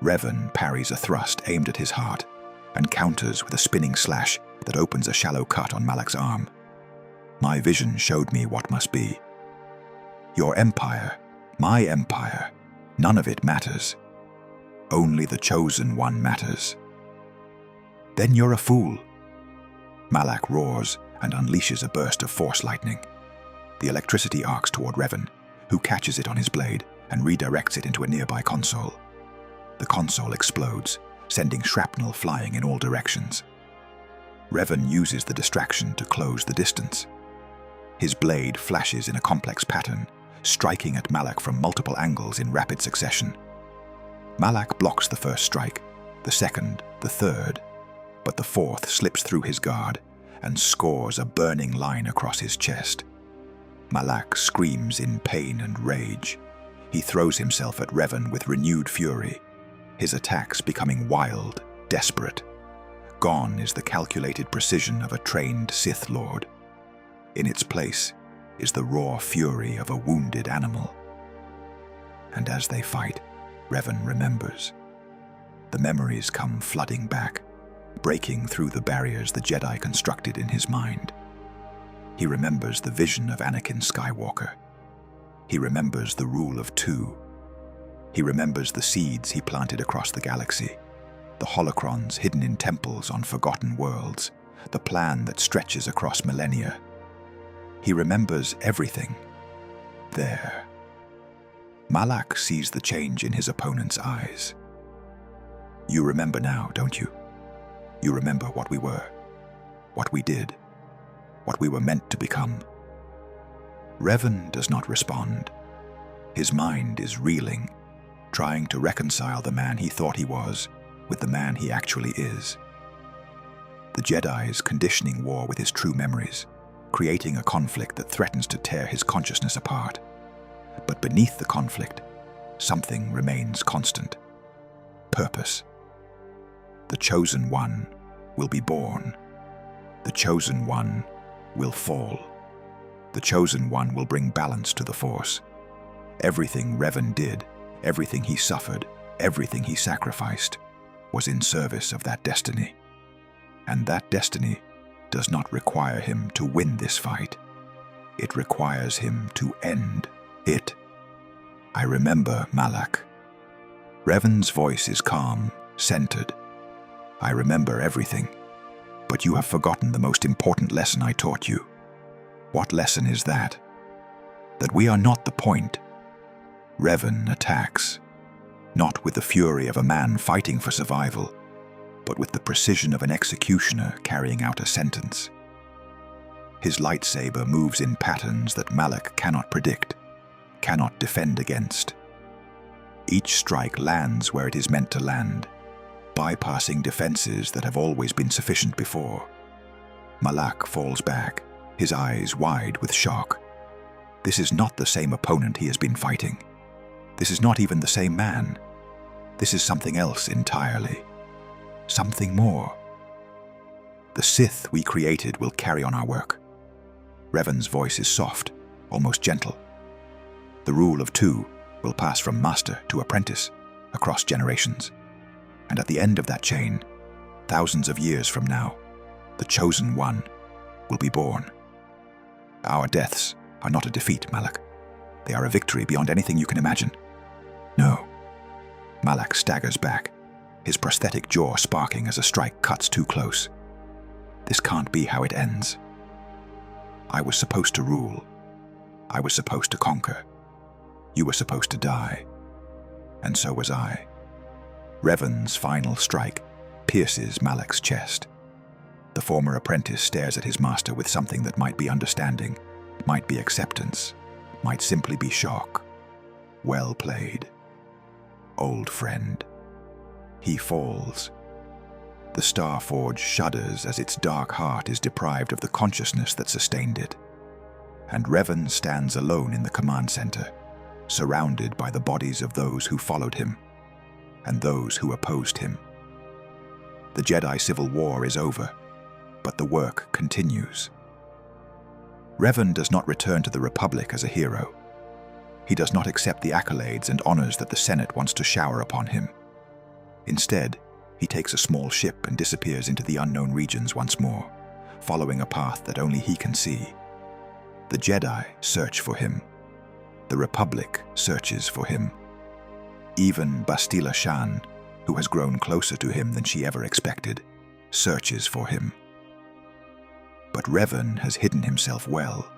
Revan parries a thrust aimed at his heart and counters with a spinning slash that opens a shallow cut on Malak's arm. My vision showed me what must be. Your empire, my empire, none of it matters. Only the chosen one matters. Then you're a fool. Malak roars and unleashes a burst of force lightning. The electricity arcs toward Revan, who catches it on his blade and redirects it into a nearby console. The console explodes, sending shrapnel flying in all directions. Revan uses the distraction to close the distance. His blade flashes in a complex pattern, striking at Malak from multiple angles in rapid succession. Malak blocks the first strike, the second, the third, but the fourth slips through his guard and scores a burning line across his chest. Malak screams in pain and rage. He throws himself at Revan with renewed fury, his attacks becoming wild, desperate. Gone is the calculated precision of a trained Sith Lord. In its place is the raw fury of a wounded animal. And as they fight, Revan remembers. The memories come flooding back, breaking through the barriers the Jedi constructed in his mind. He remembers the vision of Anakin Skywalker. He remembers the rule of two. He remembers the seeds he planted across the galaxy, the holocrons hidden in temples on forgotten worlds, the plan that stretches across millennia. He remembers everything. There. Malak sees the change in his opponent's eyes. You remember now, don't you? You remember what we were, what we did, what we were meant to become. Revan does not respond. His mind is reeling, trying to reconcile the man he thought he was with the man he actually is. The Jedi is conditioning war with his true memories, creating a conflict that threatens to tear his consciousness apart. But beneath the conflict, something remains constant. Purpose. The Chosen One will be born. The Chosen One will fall. The Chosen One will bring balance to the Force. Everything Revan did, everything he suffered, everything he sacrificed, was in service of that destiny. And that destiny does not require him to win this fight. It requires him to end it. I remember, Malak. Revan's voice is calm, centered. I remember everything, but you have forgotten the most important lesson I taught you. What lesson is that? That we are not the point. Revan attacks, not with the fury of a man fighting for survival, but with the precision of an executioner carrying out a sentence. His lightsaber moves in patterns that Malak cannot predict, cannot defend against. Each strike lands where it is meant to land, bypassing defenses that have always been sufficient before. Malak falls back, his eyes wide with shock. This is not the same opponent he has been fighting. This is not even the same man. This is something else entirely. Something more. The Sith we created will carry on our work. Revan's voice is soft, almost gentle. The rule of two will pass from master to apprentice across generations. And at the end of that chain, thousands of years from now, the Chosen One will be born. Our deaths are not a defeat, Malak. They are a victory beyond anything you can imagine. No. Malak staggers back, his prosthetic jaw sparking as a strike cuts too close. This can't be how it ends. I was supposed to rule. I was supposed to conquer. You were supposed to die. And so was I. Revan's final strike pierces Malak's chest. The former apprentice stares at his master with something that might be understanding, might be acceptance, might simply be shock. Well played. Old friend. He falls. The Star Forge shudders as its dark heart is deprived of the consciousness that sustained it. And Revan stands alone in the command center, surrounded by the bodies of those who followed him and those who opposed him. The Jedi Civil War is over, but the work continues. Revan does not return to the Republic as a hero. He does not accept the accolades and honors that the Senate wants to shower upon him. Instead, he takes a small ship and disappears into the unknown regions once more, following a path that only he can see. The Jedi search for him. The Republic searches for him. Even Bastila Shan, who has grown closer to him than she ever expected, searches for him. But Revan has hidden himself well,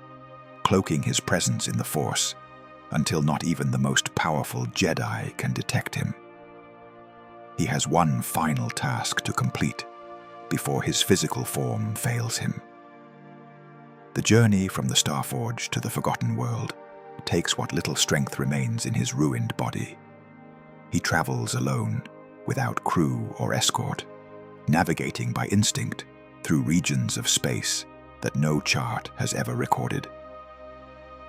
cloaking his presence in the Force until not even the most powerful Jedi can detect him. He has one final task to complete before his physical form fails him. The journey from the Starforge to the Forgotten World takes what little strength remains in his ruined body. He travels alone, without crew or escort, navigating by instinct through regions of space that no chart has ever recorded.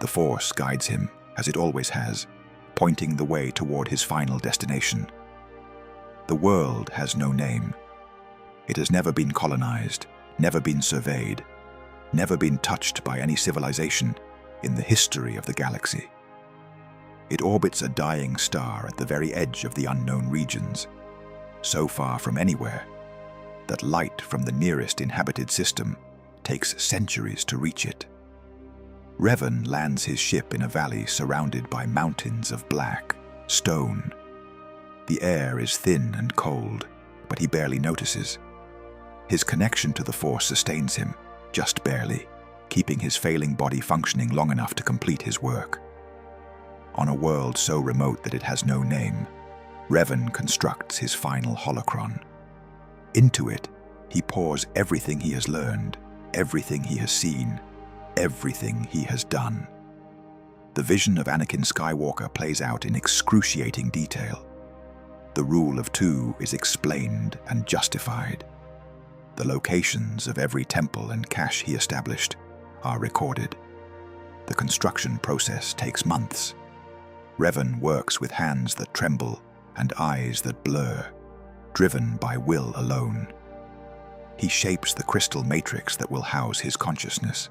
The Force guides him, as it always has, pointing the way toward his final destination. The world has no name. It has never been colonized, never been surveyed, never been touched by any civilization in the history of the galaxy. It orbits a dying star at the very edge of the unknown regions, so far from anywhere that light from the nearest inhabited system takes centuries to reach it. Revan lands his ship in a valley surrounded by mountains of black stone. The air is thin and cold, but he barely notices. His connection to the Force sustains him, just barely, keeping his failing body functioning long enough to complete his work. On a world so remote that it has no name, Revan constructs his final holocron. Into it, he pours everything he has learned, everything he has seen, everything he has done. The vision of Anakin Skywalker plays out in excruciating detail. The rule of two is explained and justified. The locations of every temple and cache he established are recorded. The construction process takes months. Revan works with hands that tremble and eyes that blur, driven by will alone. He shapes the crystal matrix that will house his consciousness.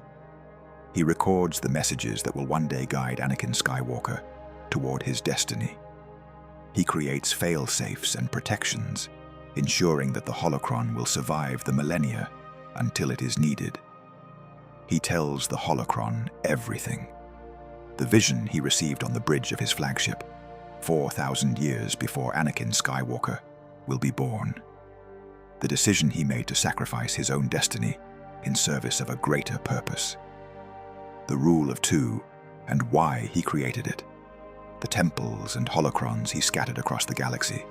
He records the messages that will one day guide Anakin Skywalker toward his destiny. He creates fail-safes and protections, ensuring that the holocron will survive the millennia until it is needed. He tells the holocron everything. The vision he received on the bridge of his flagship, 4,000 years before Anakin Skywalker will be born. The decision he made to sacrifice his own destiny in service of a greater purpose. The rule of two and why he created it. The temples and holocrons he scattered across the galaxy.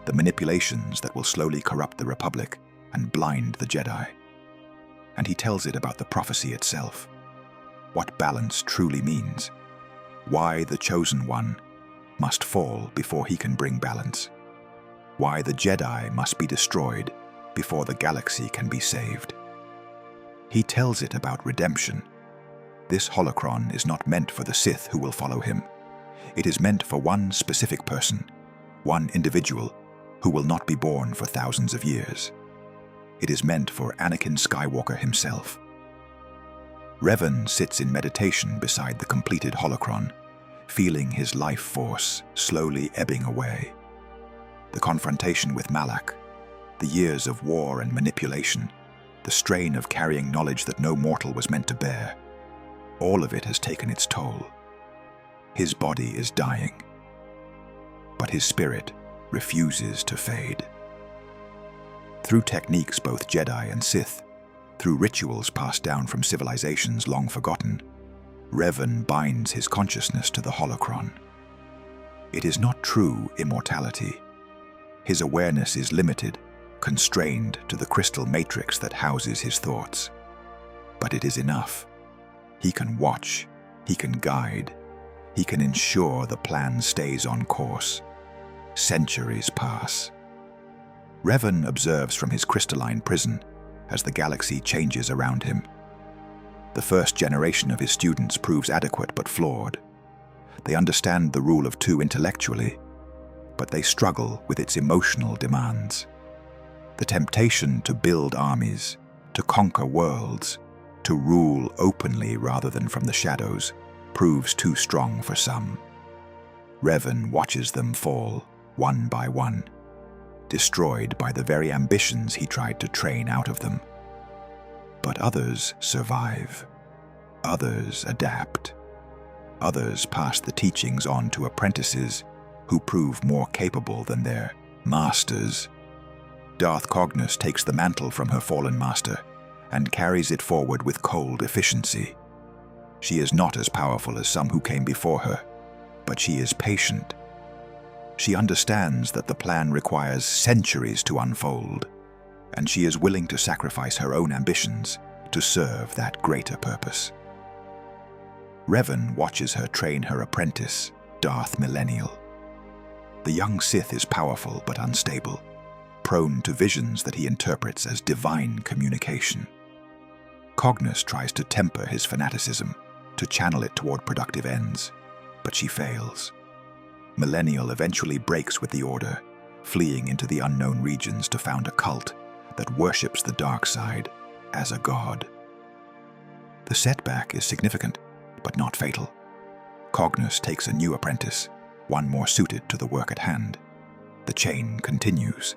The manipulations that will slowly corrupt the Republic and blind the Jedi. And he tells it about the prophecy itself. What balance truly means. Why the Chosen One must fall before he can bring balance. Why the Jedi must be destroyed before the galaxy can be saved. He tells it about redemption. This holocron is not meant for the Sith who will follow him. It is meant for one specific person, one individual who will not be born for thousands of years. It is meant for Anakin Skywalker himself. Revan sits in meditation beside the completed holocron, feeling his life force slowly ebbing away. The confrontation with Malak, the years of war and manipulation, the strain of carrying knowledge that no mortal was meant to bear, all of it has taken its toll. His body is dying, but his spirit refuses to fade. Through techniques both Jedi and Sith, through rituals passed down from civilizations long forgotten, Revan binds his consciousness to the holocron. It is not true immortality. His awareness is limited, constrained to the crystal matrix that houses his thoughts. But it is enough. He can watch, he can guide, he can ensure the plan stays on course. Centuries pass. Revan observes from his crystalline prison as the galaxy changes around him. The first generation of his students proves adequate but flawed. They understand the rule of two intellectually, but they struggle with its emotional demands. The temptation to build armies, to conquer worlds, to rule openly rather than from the shadows, proves too strong for some. Revan watches them fall, one by one, destroyed by the very ambitions he tried to train out of them. But others survive. Others adapt. Others pass the teachings on to apprentices who prove more capable than their masters. Darth Cognus takes the mantle from her fallen master and carries it forward with cold efficiency. She is not as powerful as some who came before her, but she is patient. She understands that the plan requires centuries to unfold, and she is willing to sacrifice her own ambitions to serve that greater purpose. Revan watches her train her apprentice, Darth Millennial. The young Sith is powerful but unstable, prone to visions that he interprets as divine communication. Cognus tries to temper his fanaticism, to channel it toward productive ends, but she fails. Millennial eventually breaks with the Order, fleeing into the unknown regions to found a cult that worships the dark side as a god. The setback is significant, but not fatal. Cognus takes a new apprentice, one more suited to the work at hand. The chain continues.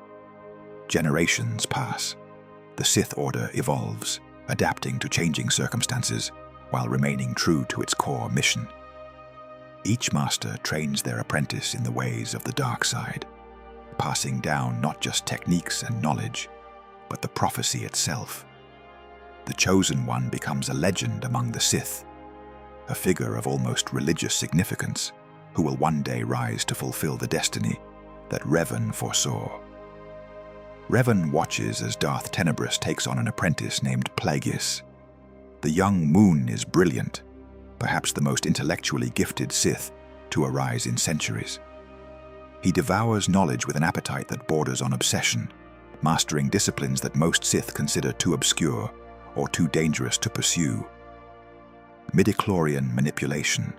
Generations pass. The Sith Order evolves, adapting to changing circumstances while remaining true to its core mission. Each master trains their apprentice in the ways of the dark side, passing down not just techniques and knowledge, but the prophecy itself. The Chosen One becomes a legend among the Sith, a figure of almost religious significance who will one day rise to fulfill the destiny that Revan foresaw. Revan watches as Darth Tenebrous takes on an apprentice named Plagueis. The young Moon is brilliant, perhaps the most intellectually gifted Sith to arise in centuries. He devours knowledge with an appetite that borders on obsession, mastering disciplines that most Sith consider too obscure or too dangerous to pursue. Midichlorian manipulation,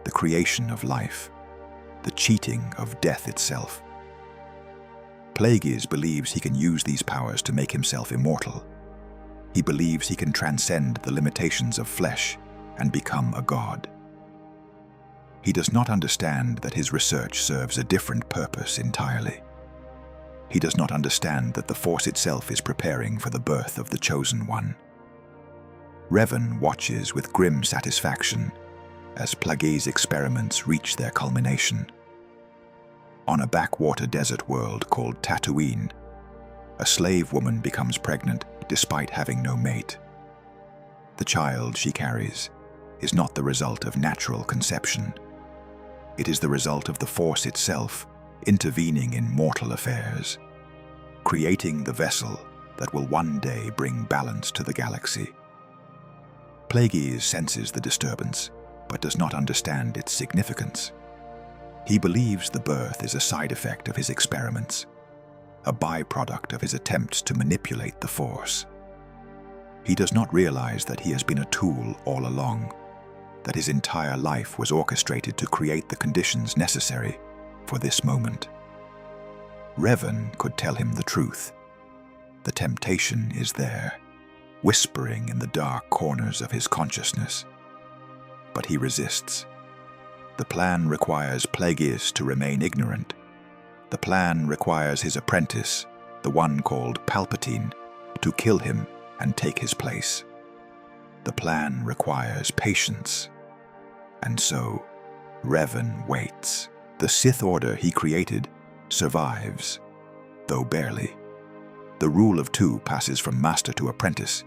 the creation of life, the cheating of death itself. Plagueis believes he can use these powers to make himself immortal. He believes he can transcend the limitations of flesh and become a god. He does not understand that his research serves a different purpose entirely. He does not understand that the Force itself is preparing for the birth of the Chosen One. Revan watches with grim satisfaction as Plagueis' experiments reach their culmination. On a backwater desert world called Tatooine, a slave woman becomes pregnant despite having no mate. The child she carries is not the result of natural conception. It is the result of the Force itself intervening in mortal affairs, creating the vessel that will one day bring balance to the galaxy. Plagueis senses the disturbance, but does not understand its significance. He believes the birth is a side effect of his experiments, a byproduct of his attempts to manipulate the Force. He does not realize that he has been a tool all along, that his entire life was orchestrated to create the conditions necessary for this moment. Revan could tell him the truth. The temptation is there, whispering in the dark corners of his consciousness. But he resists. The plan requires Plagueis to remain ignorant. The plan requires his apprentice, the one called Palpatine, to kill him and take his place. The plan requires patience. And so, Revan waits. The Sith Order he created survives, though barely. The rule of two passes from master to apprentice,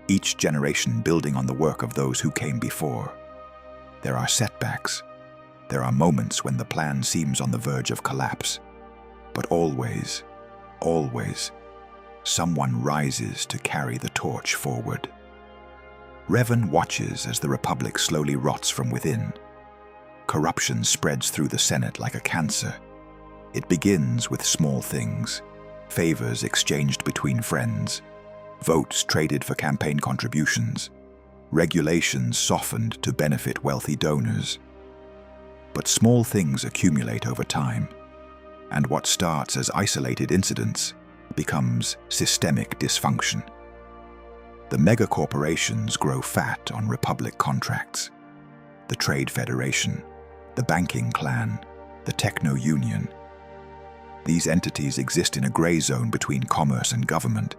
each generation building on the work of those who came before. There are setbacks. There are moments when the plan seems on the verge of collapse. But always, always, someone rises to carry the torch forward. Revan watches as the Republic slowly rots from within. Corruption spreads through the Senate like a cancer. It begins with small things, favors exchanged between friends, votes traded for campaign contributions, regulations softened to benefit wealthy donors. But small things accumulate over time, and what starts as isolated incidents becomes systemic dysfunction. The megacorporations grow fat on Republic contracts. The Trade Federation, the Banking Clan, the Techno Union. These entities exist in a gray zone between commerce and government,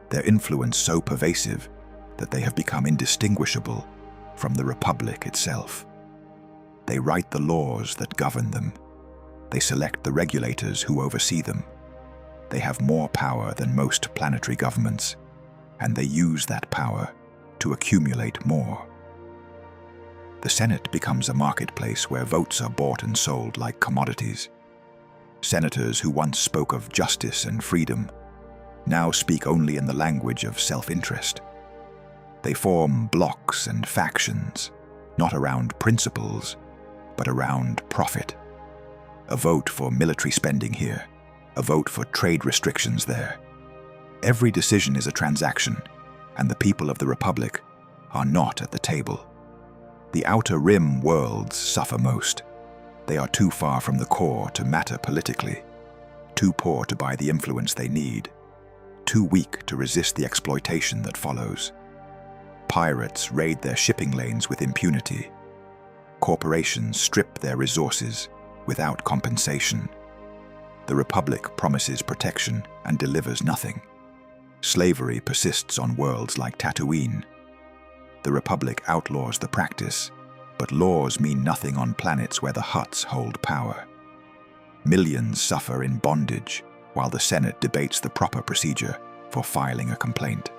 their influence so pervasive that they have become indistinguishable from the Republic itself. They write the laws that govern them. They select the regulators who oversee them. They have more power than most planetary governments, and they use that power to accumulate more. The Senate becomes a marketplace where votes are bought and sold like commodities. Senators who once spoke of justice and freedom now speak only in the language of self-interest. They form blocs and factions, not around principles, but around profit. A vote for military spending here, a vote for trade restrictions there. Every decision is a transaction, and the people of the Republic are not at the table. The outer rim worlds suffer most. They are too far from the core to matter politically, too poor to buy the influence they need, too weak to resist the exploitation that follows. Pirates raid their shipping lanes with impunity. Corporations strip their resources without compensation. The Republic promises protection and delivers nothing. Slavery persists on worlds like Tatooine. The Republic outlaws the practice, but laws mean nothing on planets where the Hutts hold power. Millions suffer in bondage, while the Senate debates the proper procedure for filing a complaint.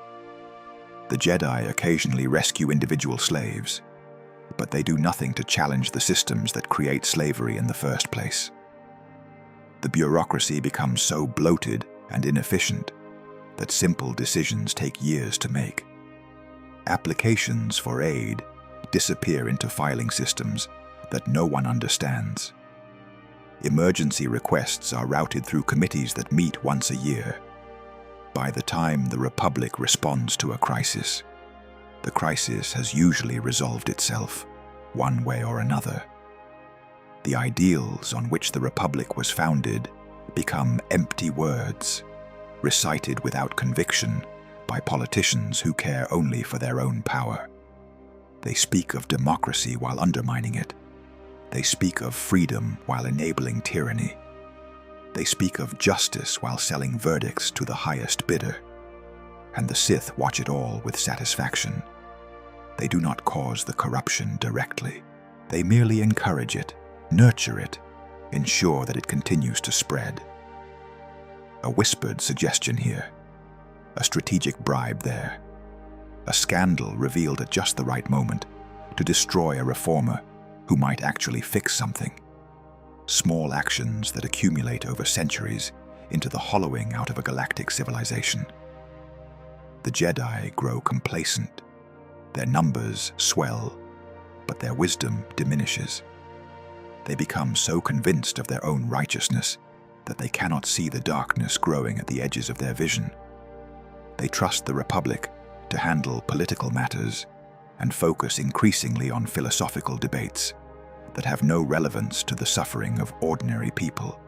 The Jedi occasionally rescue individual slaves, but they do nothing to challenge the systems that create slavery in the first place. The bureaucracy becomes so bloated and inefficient that simple decisions take years to make. Applications for aid disappear into filing systems that no one understands. Emergency requests are routed through committees that meet once a year. By the time the Republic responds to a crisis, the crisis has usually resolved itself, one way or another. The ideals on which the Republic was founded become empty words, recited without conviction by politicians who care only for their own power. They speak of democracy while undermining it. They speak of freedom while enabling tyranny. They speak of justice while selling verdicts to the highest bidder. And the Sith watch it all with satisfaction. They do not cause the corruption directly. They merely encourage it, nurture it, ensure that it continues to spread. A whispered suggestion here, a strategic bribe there, a scandal revealed at just the right moment to destroy a reformer who might actually fix something. Small actions that accumulate over centuries into the hollowing out of a galactic civilization. The Jedi grow complacent. Their numbers swell, but their wisdom diminishes. They become so convinced of their own righteousness that they cannot see the darkness growing at the edges of their vision. They trust the Republic to handle political matters and focus increasingly on philosophical debates that have no relevance to the suffering of ordinary people.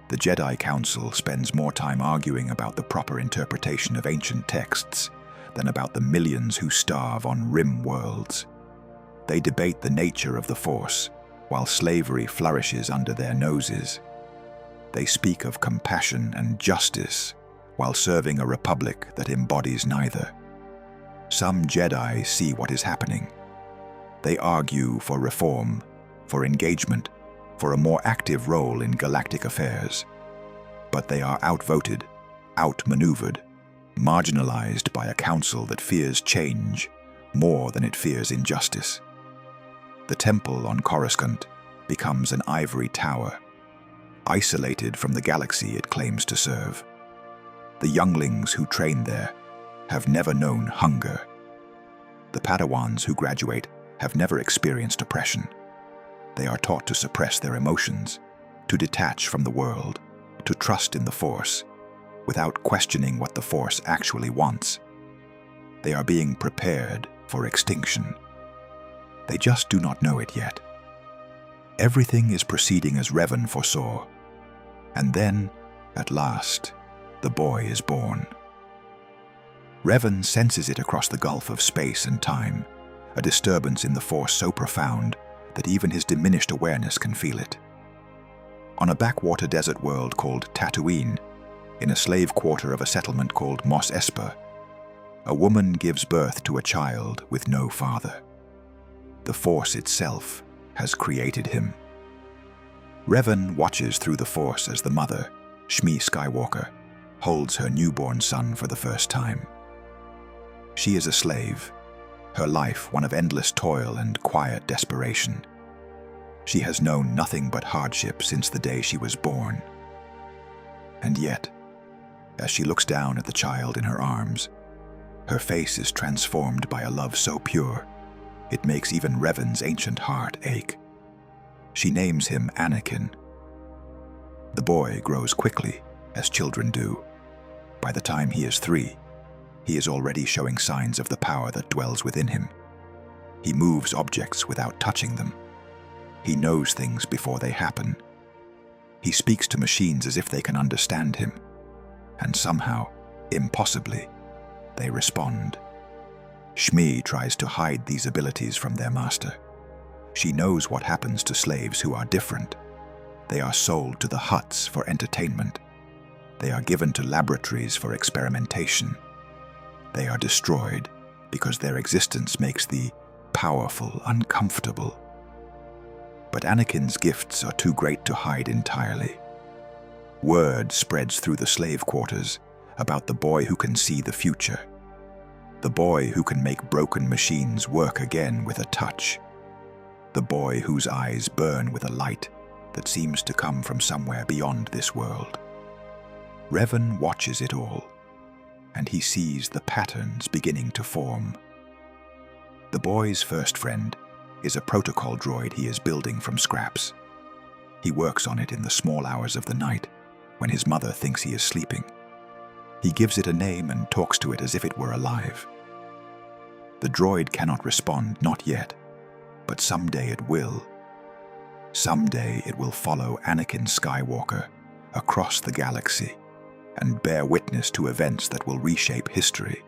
The Jedi Council spends more time arguing about the proper interpretation of ancient texts than about the millions who starve on rim worlds. They debate the nature of the Force while slavery flourishes under their noses. They speak of compassion and justice while serving a republic that embodies neither. Some Jedi see what is happening. They argue for reform, for engagement, for a more active role in galactic affairs. But they are outvoted, outmaneuvered, marginalized by a council that fears change more than it fears injustice. The temple on Coruscant becomes an ivory tower, isolated from the galaxy it claims to serve. The younglings who train there have never known hunger. The Padawans who graduate have never experienced oppression. They are taught to suppress their emotions, to detach from the world, to trust in the Force, without questioning what the Force actually wants. They are being prepared for extinction. They just do not know it yet. Everything is proceeding as Revan foresaw. And then, at last, the boy is born. Revan senses it across the gulf of space and time, a disturbance in the Force so profound that even his diminished awareness can feel it. On a backwater desert world called Tatooine, in a slave quarter of a settlement called Mos Espa, a woman gives birth to a child with no father. The Force itself has created him. Revan watches through the Force as the mother, Shmi Skywalker, holds her newborn son for the first time. She is a slave, her life one of endless toil and quiet desperation. She has known nothing but hardship since the day she was born. And yet, as she looks down at the child in her arms, her face is transformed by a love so pure, it makes even Revan's ancient heart ache. She names him Anakin. The boy grows quickly, as children do. By the time he is 3, he is already showing signs of the power that dwells within him. He moves objects without touching them. He knows things before they happen. He speaks to machines as if they can understand him. And somehow, impossibly, they respond. Shmi tries to hide these abilities from their master. She knows what happens to slaves who are different. They are sold to the huts for entertainment. They are given to laboratories for experimentation. They are destroyed because their existence makes the powerful uncomfortable. But Anakin's gifts are too great to hide entirely. Word spreads through the slave quarters about the boy who can see the future. The boy who can make broken machines work again with a touch. The boy whose eyes burn with a light that seems to come from somewhere beyond this world. Revan watches it all, and he sees the patterns beginning to form. The boy's first friend is a protocol droid he is building from scraps. He works on it in the small hours of the night, when his mother thinks he is sleeping. He gives it a name and talks to it as if it were alive. The droid cannot respond, not yet, but someday it will. Someday it will follow Anakin Skywalker across the galaxy and bear witness to events that will reshape history.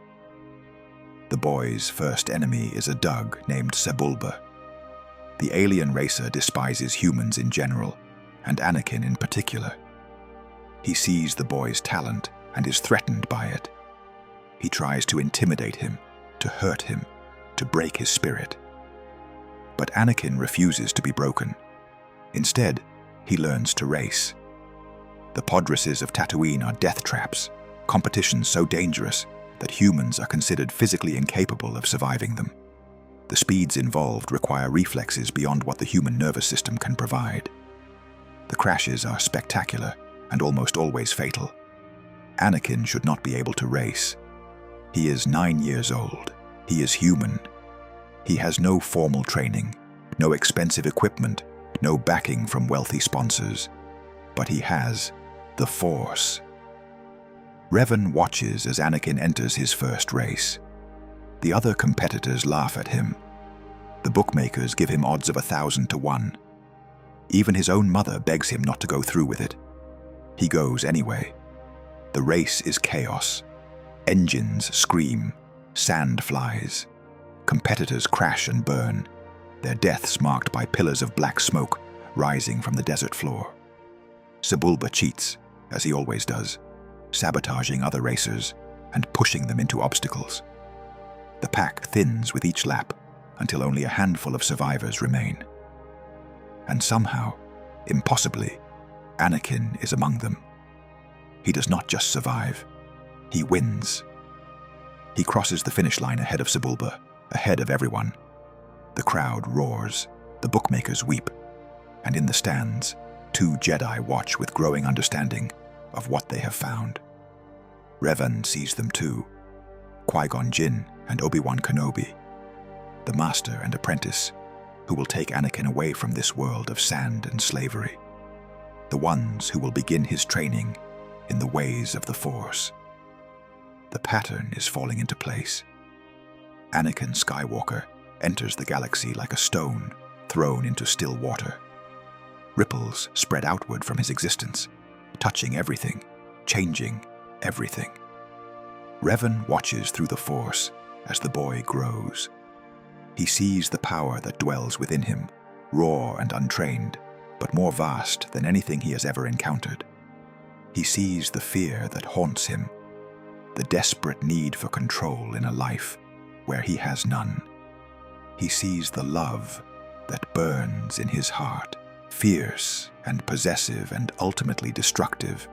The boy's first enemy is a Dug named Sebulba. The alien racer despises humans in general, and Anakin in particular. He sees the boy's talent and is threatened by it. He tries to intimidate him, to hurt him, to break his spirit. But Anakin refuses to be broken. Instead, he learns to race. The pod races of Tatooine are death traps, competitions so dangerous that humans are considered physically incapable of surviving them. The speeds involved require reflexes beyond what the human nervous system can provide. The crashes are spectacular and almost always fatal. Anakin should not be able to race. He is 9 years old. He is human. He has no formal training, no expensive equipment, no backing from wealthy sponsors. But he has the Force. Revan watches as Anakin enters his first race. The other competitors laugh at him. The bookmakers give him odds of 1,000 to 1. Even his own mother begs him not to go through with it. He goes anyway. The race is chaos. Engines scream, sand flies. Competitors crash and burn, their deaths marked by pillars of black smoke rising from the desert floor. Sebulba cheats, as he always does, sabotaging other racers and pushing them into obstacles. The pack thins with each lap until only a handful of survivors remain. And somehow, impossibly, Anakin is among them. He does not just survive, he wins. He crosses the finish line ahead of Sebulba, ahead of everyone. The crowd roars, the bookmakers weep, and in the stands, 2 Jedi watch with growing understanding of what they have found. Revan sees them too, Qui-Gon Jinn and Obi-Wan Kenobi, the master and apprentice who will take Anakin away from this world of sand and slavery, the ones who will begin his training in the ways of the Force. The pattern is falling into place. Anakin Skywalker enters the galaxy like a stone thrown into still water. Ripples spread outward from his existence, touching everything, changing everything. Revan watches through the Force as the boy grows. He sees the power that dwells within him, raw and untrained, but more vast than anything he has ever encountered. He sees the fear that haunts him, the desperate need for control in a life where he has none. He sees the love that burns in his heart, fierce and possessive and ultimately destructive.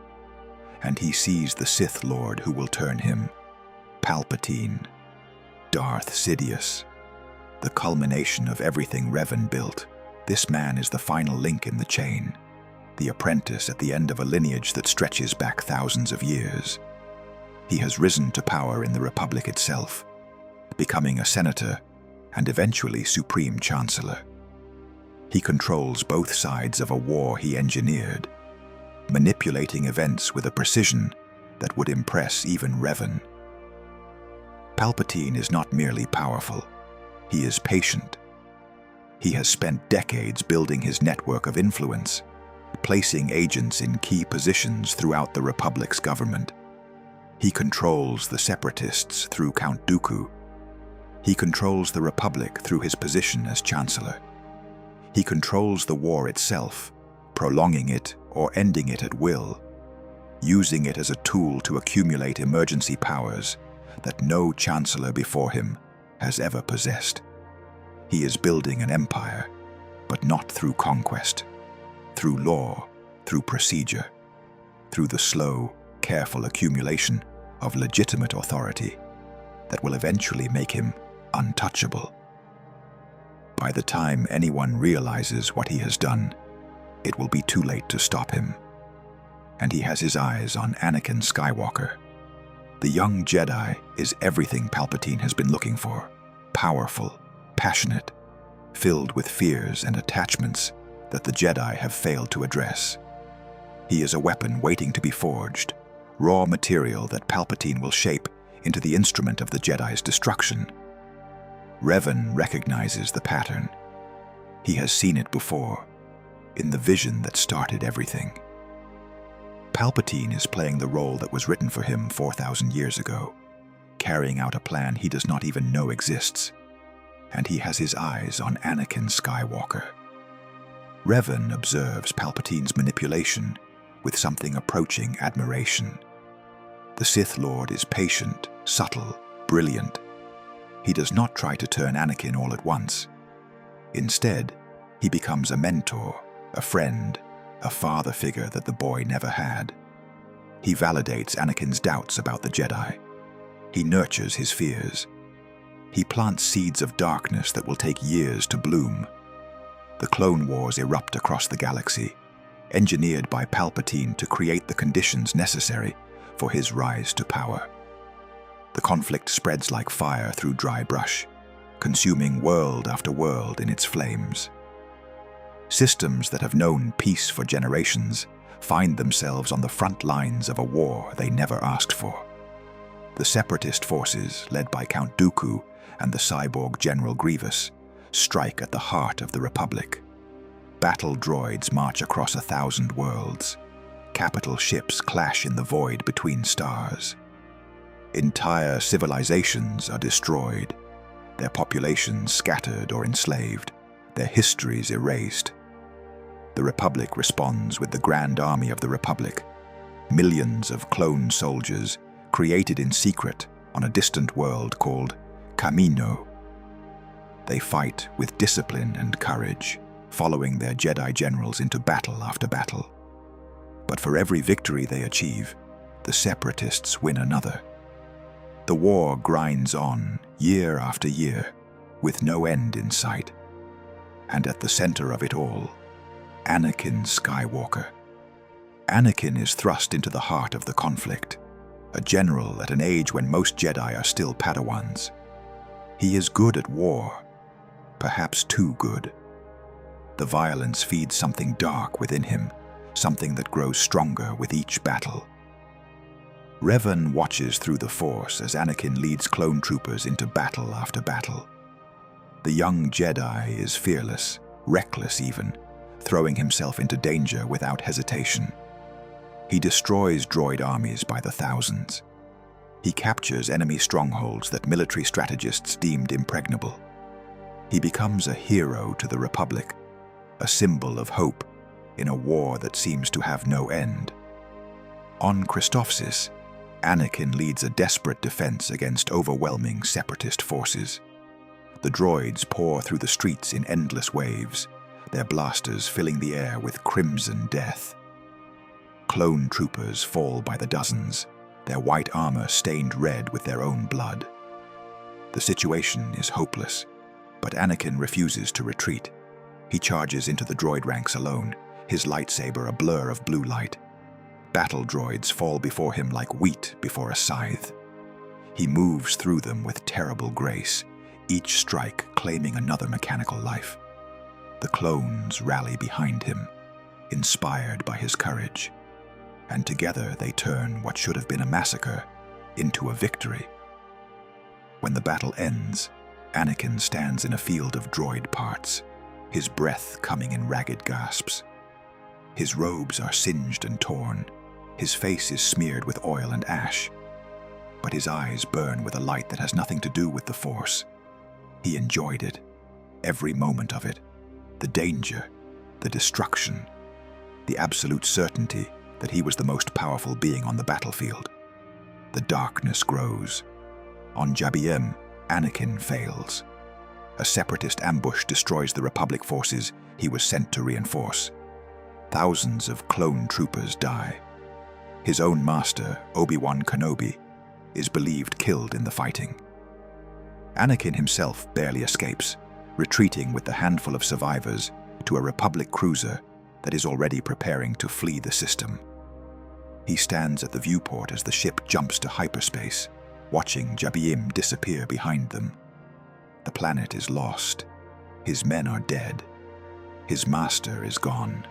And he sees the Sith Lord who will turn him, Palpatine, Darth Sidious, the culmination of everything Revan built. This man is the final link in the chain, the apprentice at the end of a lineage that stretches back thousands of years. He has risen to power in the Republic itself, becoming a senator and eventually Supreme Chancellor. He controls both sides of a war he engineered, manipulating events with a precision that would impress even Revan. Palpatine is not merely powerful, he is patient. He has spent decades building his network of influence, placing agents in key positions throughout the Republic's government. He controls the Separatists through Count Dooku. He controls the Republic through his position as Chancellor. He controls the war itself, prolonging it or ending it at will, using it as a tool to accumulate emergency powers that no Chancellor before him has ever possessed. He is building an empire, but not through conquest, through law, through procedure, through the slow, careful accumulation of legitimate authority. that will eventually make him untouchable. By the time anyone realizes what he has done, it will be too late to stop him. And he has his eyes on Anakin Skywalker. The young Jedi is everything Palpatine has been looking for: powerful, passionate, filled with fears and attachments that the Jedi have failed to address. He is a weapon waiting to be forged, raw material that Palpatine will shape into the instrument of the Jedi's destruction. Revan recognizes the pattern. He has seen it before, in the vision that started everything. Palpatine is playing the role that was written for him 4,000 years ago, carrying out a plan he does not even know exists. And he has his eyes on Anakin Skywalker. Revan observes Palpatine's manipulation with something approaching admiration. The Sith Lord is patient, subtle, brilliant. He does not try to turn Anakin all at once. Instead, he becomes a mentor, a friend, a father figure that the boy never had. He validates Anakin's doubts about the Jedi. He nurtures his fears. He plants seeds of darkness that will take years to bloom. The Clone Wars erupt across the galaxy, engineered by Palpatine to create the conditions necessary for his rise to power. The conflict spreads like fire through dry brush, consuming world after world in its flames. Systems that have known peace for generations find themselves on the front lines of a war they never asked for. The Separatist forces, led by Count Dooku and the cyborg General Grievous, strike at the heart of the Republic. Battle droids march across 1,000 worlds. Capital ships clash in the void between stars. Entire civilizations are destroyed, their populations scattered or enslaved, their histories erased. The Republic responds with the Grand Army of the Republic, millions of clone soldiers created in secret on a distant world called Kamino. They fight with discipline and courage, following their Jedi generals into battle after battle. But for every victory they achieve, the Separatists win another. The war grinds on, year after year, with no end in sight. And at the center of it all, Anakin Skywalker. Anakin is thrust into the heart of the conflict, a general at an age when most Jedi are still Padawans. He is good at war, perhaps too good. The violence feeds something dark within him, something that grows stronger with each battle. Revan watches through the Force as Anakin leads clone troopers into battle after battle. The young Jedi is fearless, reckless even, throwing himself into danger without hesitation. He destroys droid armies by the thousands. He captures enemy strongholds that military strategists deemed impregnable. He becomes a hero to the Republic, a symbol of hope in a war that seems to have no end. On Christophsis, Anakin leads a desperate defense against overwhelming Separatist forces. The droids pour through the streets in endless waves, their blasters filling the air with crimson death. Clone troopers fall by the dozens, their white armor stained red with their own blood. The situation is hopeless, but Anakin refuses to retreat. He charges into the droid ranks alone, his lightsaber a blur of blue light. Battle droids fall before him like wheat before a scythe. He moves through them with terrible grace, each strike claiming another mechanical life. The clones rally behind him, inspired by his courage, and together they turn what should have been a massacre into a victory. When the battle ends, Anakin stands in a field of droid parts, his breath coming in ragged gasps. His robes are singed and torn, his face is smeared with oil and ash, but his eyes burn with a light that has nothing to do with the Force. He enjoyed it, every moment of it, the danger, the destruction, the absolute certainty that he was the most powerful being on the battlefield. The darkness grows. On Jabiem, Anakin fails. A Separatist ambush destroys the Republic forces he was sent to reinforce. Thousands of clone troopers die. His own master, Obi-Wan Kenobi, is believed killed in the fighting. Anakin himself barely escapes, retreating with the handful of survivors to a Republic cruiser that is already preparing to flee the system. He stands at the viewport as the ship jumps to hyperspace, watching Jabiim disappear behind them. The planet is lost. His men are dead. His master is gone,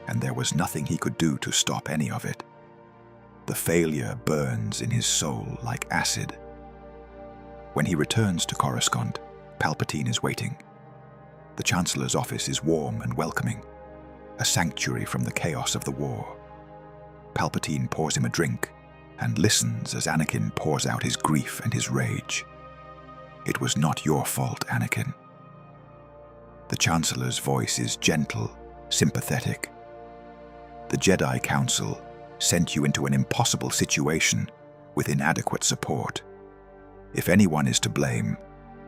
and there was nothing he could do to stop any of it. The failure burns in his soul like acid. When he returns to Coruscant, Palpatine is waiting. The Chancellor's office is warm and welcoming, a sanctuary from the chaos of the war. Palpatine pours him a drink and listens as Anakin pours out his grief and his rage. "It was not your fault, Anakin." The Chancellor's voice is gentle, sympathetic. "The Jedi Council sent you into an impossible situation with inadequate support. If anyone is to blame,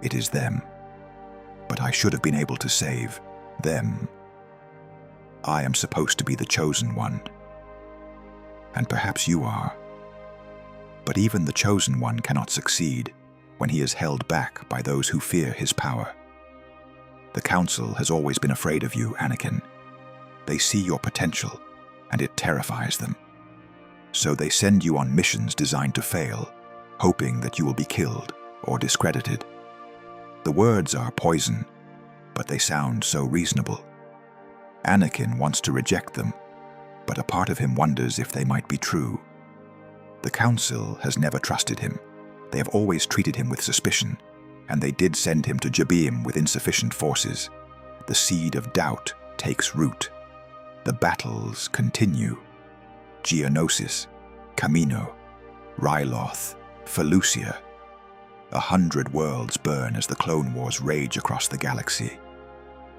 it is them. But I should have been able to save them. I am supposed to be the chosen one. And perhaps you are. But even the chosen one cannot succeed when he is held back by those who fear his power. The Council has always been afraid of you, Anakin. They see your potential, and it terrifies them. So they send you on missions designed to fail, hoping that you will be killed or discredited. The words are poison, but they sound so reasonable. Anakin wants to reject them, but a part of him wonders if they might be true. The Council has never trusted him. They have always treated him with suspicion, and they did send him to Jabiim with insufficient forces. The seed of doubt takes root. The battles continue. Geonosis, Camino, Ryloth, Felucia. 100 worlds burn as the Clone Wars rage across the galaxy.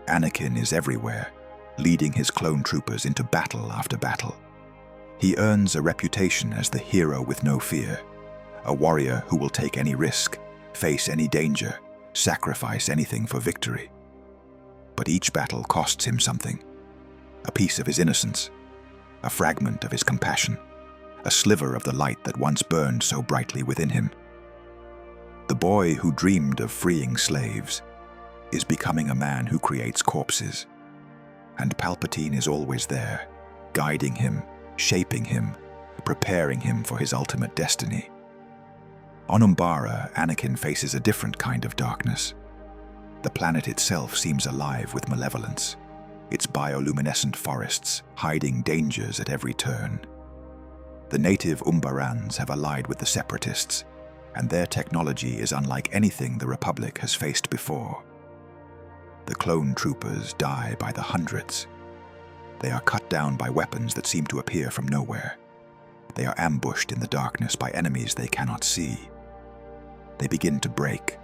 Anakin is everywhere, leading his clone troopers into battle after battle. He earns a reputation as the hero with no fear, a warrior who will take any risk, face any danger, sacrifice anything for victory. But each battle costs him something: a piece of his innocence, a fragment of his compassion, a sliver of the light that once burned so brightly within him. The boy who dreamed of freeing slaves is becoming a man who creates corpses. And Palpatine is always there, guiding him, shaping him, preparing him for his ultimate destiny. On Umbara, Anakin faces a different kind of darkness. The planet itself seems alive with malevolence, its bioluminescent forests hiding dangers at every turn. The native Umbarans have allied with the Separatists, and their technology is unlike anything the Republic has faced before. The clone troopers die by the hundreds. They are cut down by weapons that seem to appear from nowhere. They are ambushed in the darkness by enemies they cannot see. They begin to break,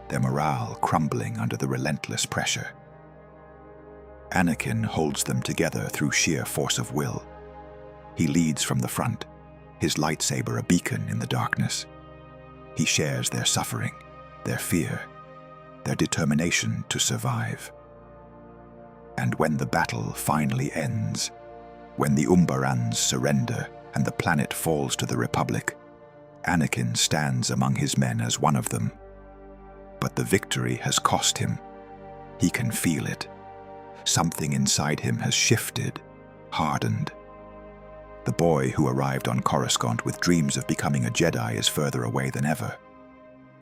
their morale crumbling under the relentless pressure. Anakin holds them together through sheer force of will. He leads from the front, his lightsaber a beacon in the darkness. He shares their suffering, their fear, their determination to survive. And when the battle finally ends, when the Umbarans surrender and the planet falls to the Republic, Anakin stands among his men as one of them. But the victory has cost him. He can feel it. Something inside him has shifted, hardened. The boy who arrived on Coruscant with dreams of becoming a Jedi is further away than ever.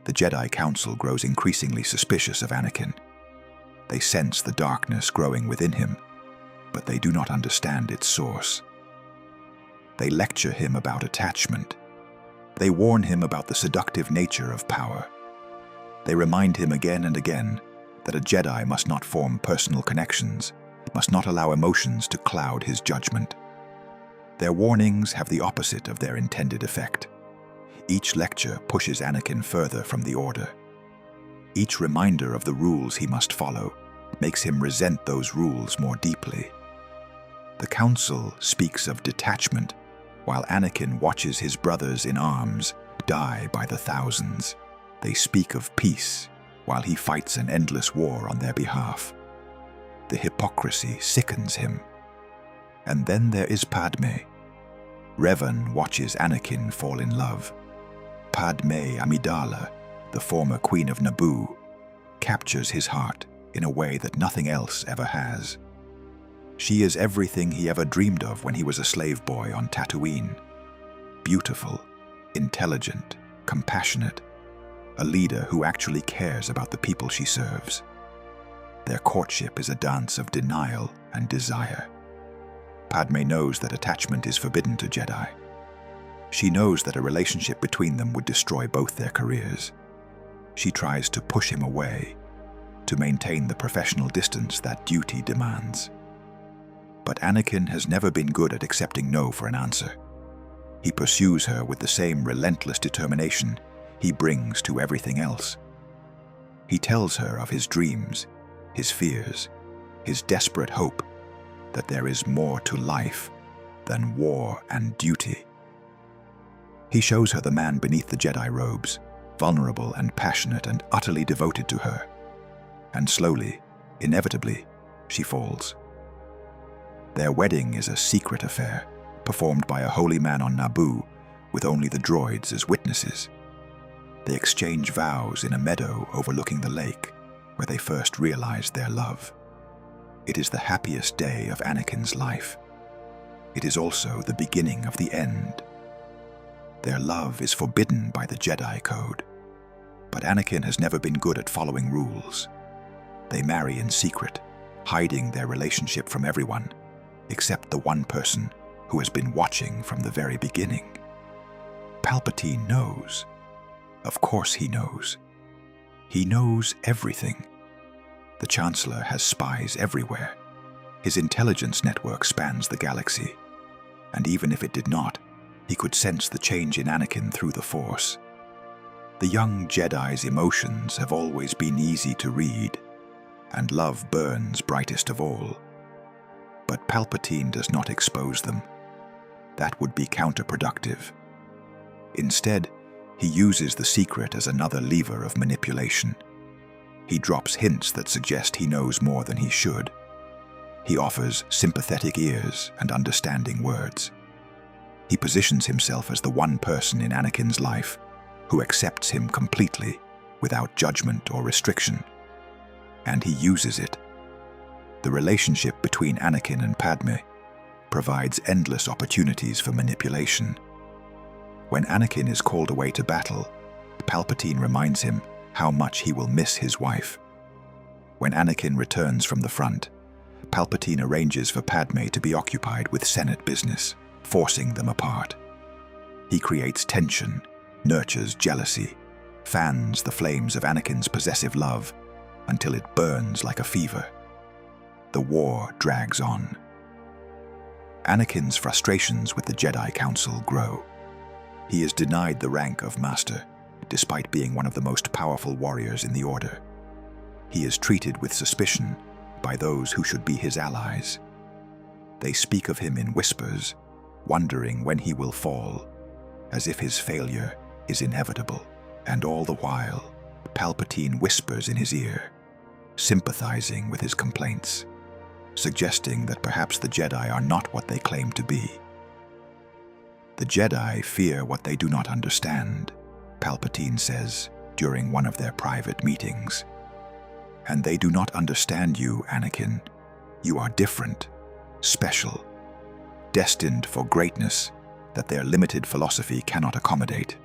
The Jedi Council grows increasingly suspicious of Anakin. They sense the darkness growing within him, but they do not understand its source. They lecture him about attachment. They warn him about the seductive nature of power. They remind him again and again that a Jedi must not form personal connections, must not allow emotions to cloud his judgment. Their warnings have the opposite of their intended effect. Each lecture pushes Anakin further from the Order. Each reminder of the rules he must follow makes him resent those rules more deeply. The Council speaks of detachment, while Anakin watches his brothers in arms die by the thousands. They speak of peace, while he fights an endless war on their behalf. The hypocrisy sickens him. And then there is Padme. Revan watches Anakin fall in love. Padme Amidala, the former Queen of Naboo, captures his heart in a way that nothing else ever has. She is everything he ever dreamed of when he was a slave boy on Tatooine. Beautiful, intelligent, compassionate, a leader who actually cares about the people she serves. Their courtship is a dance of denial and desire. Padme knows that attachment is forbidden to Jedi. She knows that a relationship between them would destroy both their careers. She tries to push him away, to maintain the professional distance that duty demands. But Anakin has never been good at accepting no for an answer. He pursues her with the same relentless determination he brings to everything else. He tells her of his dreams, his fears, his desperate hope that there is more to life than war and duty. He shows her the man beneath the Jedi robes, vulnerable and passionate and utterly devoted to her. And slowly, inevitably, she falls. Their wedding is a secret affair, performed by a holy man on Naboo, with only the droids as witnesses. They exchange vows in a meadow overlooking the lake, where they first realized their love. It is the happiest day of Anakin's life. It is also the beginning of the end. Their love is forbidden by the Jedi Code, but Anakin has never been good at following rules. They marry in secret, hiding their relationship from everyone, except the one person who has been watching from the very beginning. Palpatine knows. Of course he knows. He knows everything. The Chancellor has spies everywhere. His intelligence network spans the galaxy. And even if it did not, he could sense the change in Anakin through the Force. The young Jedi's emotions have always been easy to read, and love burns brightest of all. But Palpatine does not expose them. That would be counterproductive. Instead, he uses the secret as another lever of manipulation. He drops hints that suggest he knows more than he should. He offers sympathetic ears and understanding words. He positions himself as the one person in Anakin's life who accepts him completely, without judgment or restriction. And he uses it. The relationship between Anakin and Padme provides endless opportunities for manipulation. When Anakin is called away to battle, Palpatine reminds him how much he will miss his wife. When Anakin returns from the front, Palpatine arranges for Padme to be occupied with Senate business, forcing them apart. He creates tension, nurtures jealousy, fans the flames of Anakin's possessive love until it burns like a fever. The war drags on. Anakin's frustrations with the Jedi Council grow. He is denied the rank of Master, despite being one of the most powerful warriors in the Order. He is treated with suspicion by those who should be his allies. They speak of him in whispers, wondering when he will fall, as if his failure is inevitable. And all the while, Palpatine whispers in his ear, sympathizing with his complaints, suggesting that perhaps the Jedi are not what they claim to be. The Jedi fear what they do not understand, Palpatine says during one of their private meetings. And they do not understand you, Anakin. You are different, special, destined for greatness that their limited philosophy cannot accommodate.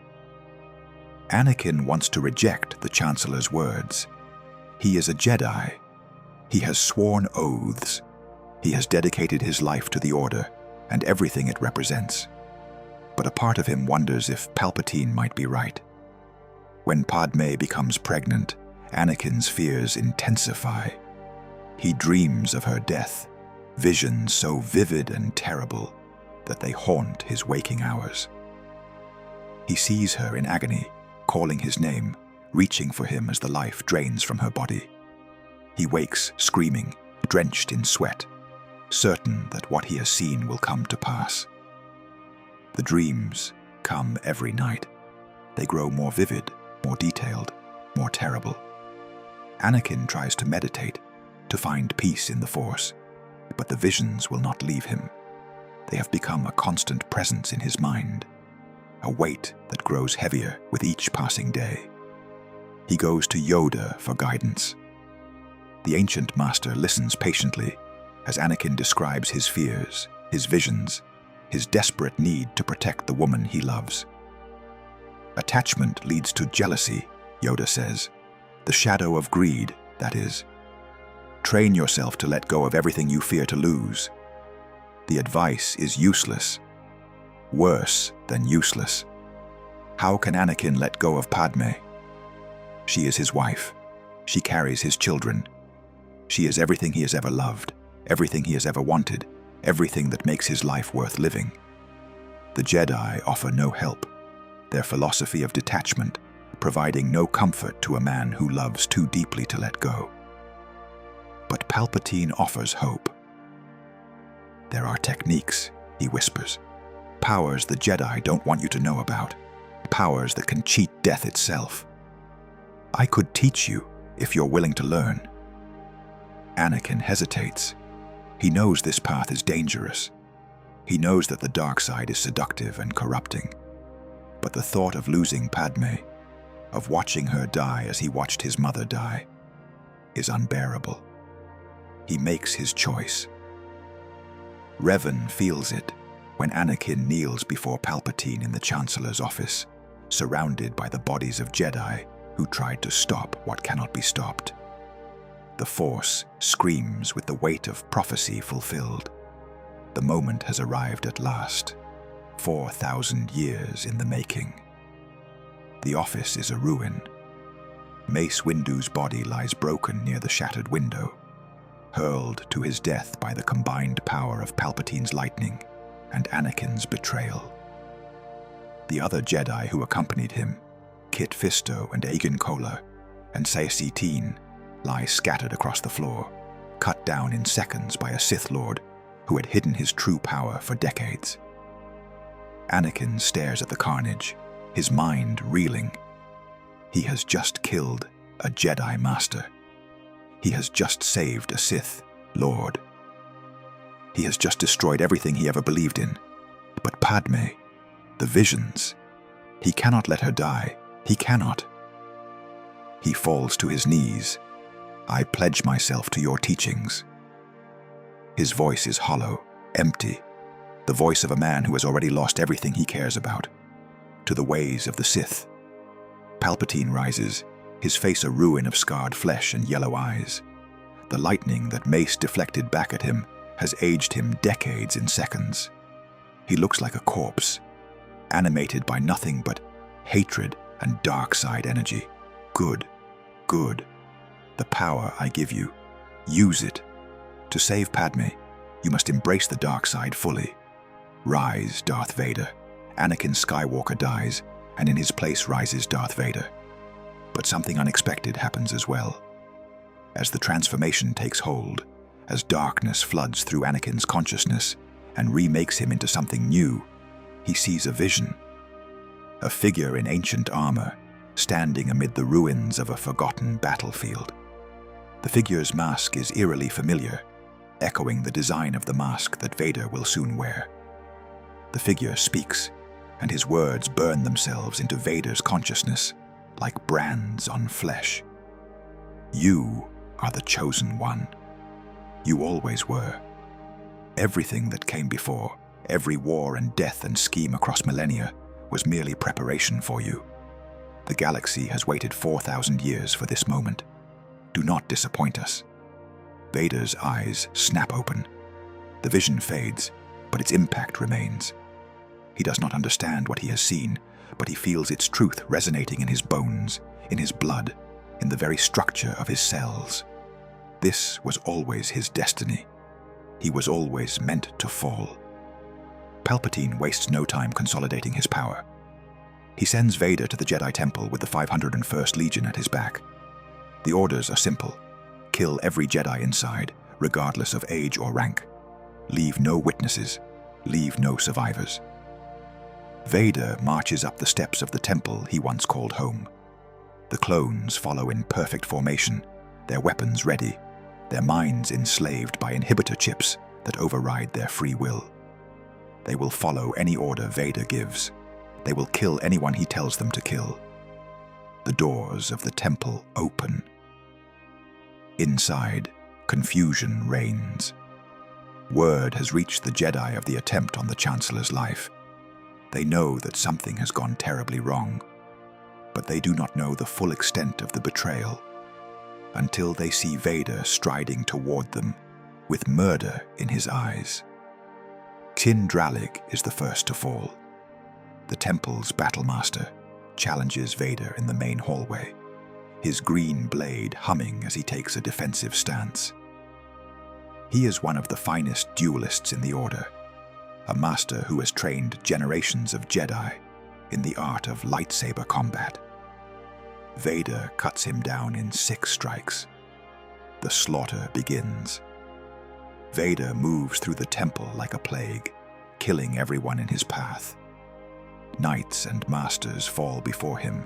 Anakin wants to reject the Chancellor's words. He is a Jedi. He has sworn oaths. He has dedicated his life to the Order and everything it represents. But a part of him wonders if Palpatine might be right. When Padme becomes pregnant, Anakin's fears intensify. He dreams of her death, visions so vivid and terrible that they haunt his waking hours. He sees her in agony, calling his name, reaching for him as the life drains from her body. He wakes screaming, drenched in sweat, certain that what he has seen will come to pass. The dreams come every night. They grow more vivid, more detailed, more terrible. Anakin tries to meditate, to find peace in the Force, but the visions will not leave him. They have become a constant presence in his mind, a weight that grows heavier with each passing day. He goes to Yoda for guidance. The ancient master listens patiently as Anakin describes his fears, his visions, his desperate need to protect the woman he loves. Attachment leads to jealousy, Yoda says. The shadow of greed, that is. Train yourself to let go of everything you fear to lose. The advice is useless. Worse than useless. How can Anakin let go of Padme? She is his wife. She carries his children. She is everything he has ever loved, everything he has ever wanted, everything that makes his life worth living. The Jedi offer no help. Their philosophy of detachment, providing no comfort to a man who loves too deeply to let go. But Palpatine offers hope. There are techniques, he whispers. Powers the Jedi don't want you to know about. Powers that can cheat death itself. I could teach you if you're willing to learn. Anakin hesitates. He knows this path is dangerous. He knows that the dark side is seductive and corrupting. But the thought of losing Padme, of watching her die as he watched his mother die, is unbearable. He makes his choice. Revan feels it when Anakin kneels before Palpatine in the Chancellor's office, surrounded by the bodies of Jedi who tried to stop what cannot be stopped. The Force screams with the weight of prophecy fulfilled. The moment has arrived at last, 4,000 years in the making. The office is a ruin. Mace Windu's body lies broken near the shattered window, hurled to his death by the combined power of Palpatine's lightning and Anakin's betrayal. The other Jedi who accompanied him, Kit Fisto and Agen Kola and Saesee Tiin, lie scattered across the floor, cut down in seconds by a Sith Lord who had hidden his true power for decades. Anakin stares at the carnage, his mind reeling. He has just killed a Jedi Master. He has just saved a Sith Lord. He has just destroyed everything he ever believed in. But Padme, the visions, he cannot let her die. He cannot. He falls to his knees. I pledge myself to your teachings. His voice is hollow, empty, the voice of a man who has already lost everything he cares about, to the ways of the Sith. Palpatine rises, his face a ruin of scarred flesh and yellow eyes. The lightning that Mace deflected back at him has aged him decades in seconds. He looks like a corpse, animated by nothing but hatred and dark side energy. Good, good. The power I give you, use it. To save Padme, you must embrace the dark side fully. Rise, Darth Vader. Anakin Skywalker dies, and in his place rises Darth Vader. But something unexpected happens as well. As the transformation takes hold, as darkness floods through Anakin's consciousness and remakes him into something new, he sees a vision. A figure in ancient armor, standing amid the ruins of a forgotten battlefield. The figure's mask is eerily familiar, echoing the design of the mask that Vader will soon wear. The figure speaks, and his words burn themselves into Vader's consciousness, like brands on flesh. You are the chosen one. You always were. Everything that came before, every war and death and scheme across millennia, was merely preparation for you. The galaxy has waited 4,000 years for this moment. Do not disappoint us. Vader's eyes snap open. The vision fades, but its impact remains. He does not understand what he has seen, but he feels its truth resonating in his bones, in his blood, in the very structure of his cells. This was always his destiny. He was always meant to fall. Palpatine wastes no time consolidating his power. He sends Vader to the Jedi Temple with the 501st Legion at his back. The orders are simple. Kill every Jedi inside, regardless of age or rank. Leave no witnesses. Leave no survivors. Vader marches up the steps of the temple he once called home. The clones follow in perfect formation, their weapons ready, their minds enslaved by inhibitor chips that override their free will. They will follow any order Vader gives. They will kill anyone he tells them to kill. The doors of the temple open. Inside, confusion reigns. Word has reached the Jedi of the attempt on the Chancellor's life. They know that something has gone terribly wrong, but they do not know the full extent of the betrayal until they see Vader striding toward them with murder in his eyes. Tin Dralig is the first to fall. The temple's battlemaster challenges Vader in the main hallway, his green blade humming as he takes a defensive stance. He is one of the finest duelists in the Order, a master who has trained generations of Jedi in the art of lightsaber combat. Vader cuts him down in 6 strikes. The slaughter begins. Vader moves through the temple like a plague, killing everyone in his path. Knights and masters fall before him.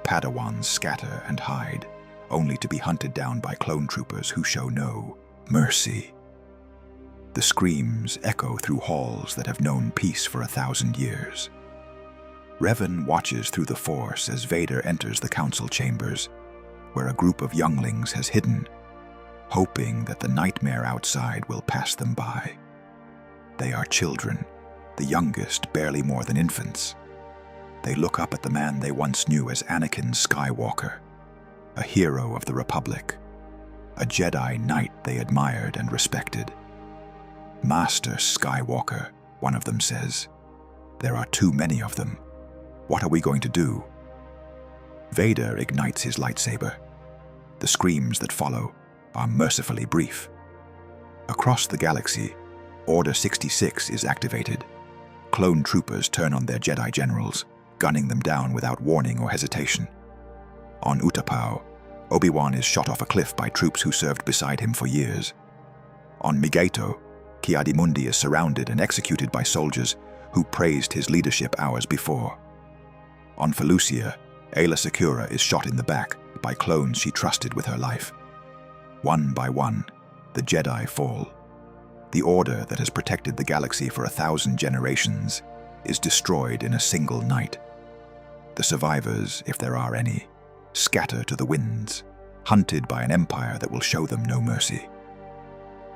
Padawans scatter and hide, only to be hunted down by clone troopers who show no mercy. The screams echo through halls that have known peace for 1,000 years. Revan watches through the Force as Vader enters the council chambers, where a group of younglings has hidden, hoping that the nightmare outside will pass them by. They are children, the youngest barely more than infants. They look up at the man they once knew as Anakin Skywalker, a hero of the Republic, a Jedi Knight they admired and respected. "Master Skywalker," one of them says. "There are too many of them. What are we going to do?" Vader ignites his lightsaber. The screams that follow are mercifully brief. Across the galaxy, Order 66 is activated. Clone troopers turn on their Jedi generals, gunning them down without warning or hesitation. On Utapau, Obi-Wan is shot off a cliff by troops who served beside him for years. On Migato, Ki-Adi-Mundi is surrounded and executed by soldiers who praised his leadership hours before. On Felucia, Aayla Secura is shot in the back by clones she trusted with her life. One by one, the Jedi fall. The Order that has protected the galaxy for 1,000 generations is destroyed in a single night. The survivors, if there are any, scatter to the winds, hunted by an empire that will show them no mercy.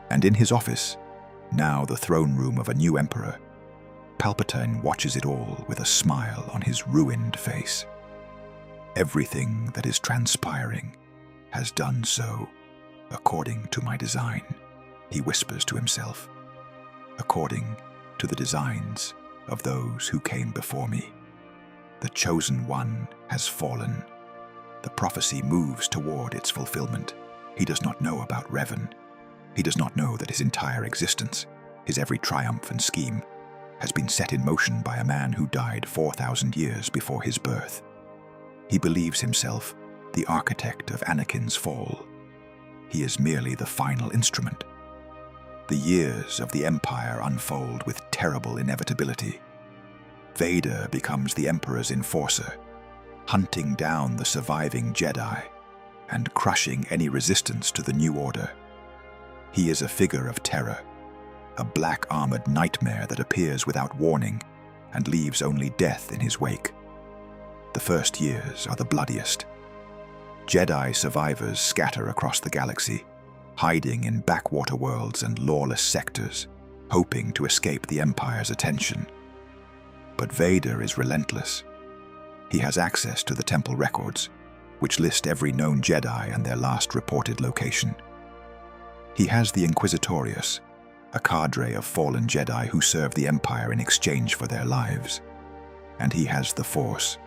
And in his office, now the throne room of a new emperor, Palpatine watches it all with a smile on his ruined face. Everything that is transpiring has done so according to my design, he whispers to himself, according to the designs of those who came before me. The chosen one has fallen. The prophecy moves toward its fulfillment. He does not know about Revan. He does not know that his entire existence, his every triumph and scheme, has been set in motion by a man who died 4,000 years before his birth. He believes himself the architect of Anakin's fall. He is merely the final instrument. The years of the Empire unfold with terrible inevitability. Vader becomes the Emperor's enforcer, hunting down the surviving Jedi and crushing any resistance to the New Order. He is a figure of terror, a black-armored nightmare that appears without warning and leaves only death in his wake. The first years are the bloodiest. Jedi survivors scatter across the galaxy, hiding in backwater worlds and lawless sectors, hoping to escape the Empire's attention. But Vader is relentless. He has access to the temple records, which list every known Jedi and their last reported location. He has the Inquisitorius, a cadre of fallen Jedi who serve the Empire in exchange for their lives. And he has the Force,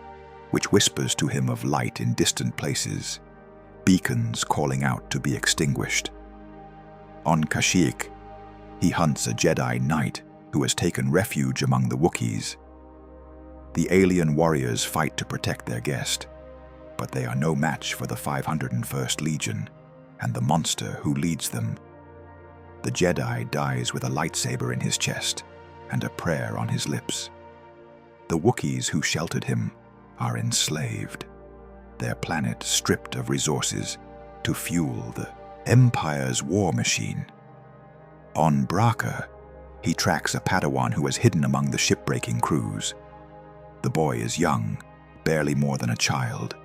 which whispers to him of light in distant places, beacons calling out to be extinguished. On Kashyyyk, he hunts a Jedi Knight who has taken refuge among the Wookiees. The alien warriors fight to protect their guest, but they are no match for the 501st Legion and the monster who leads them. The Jedi dies with a lightsaber in his chest and a prayer on his lips. The Wookiees who sheltered him are enslaved, their planet stripped of resources to fuel the Empire's war machine. On Bracca, he tracks a Padawan who is hidden among the shipbreaking crews. The boy is young, barely more than a child,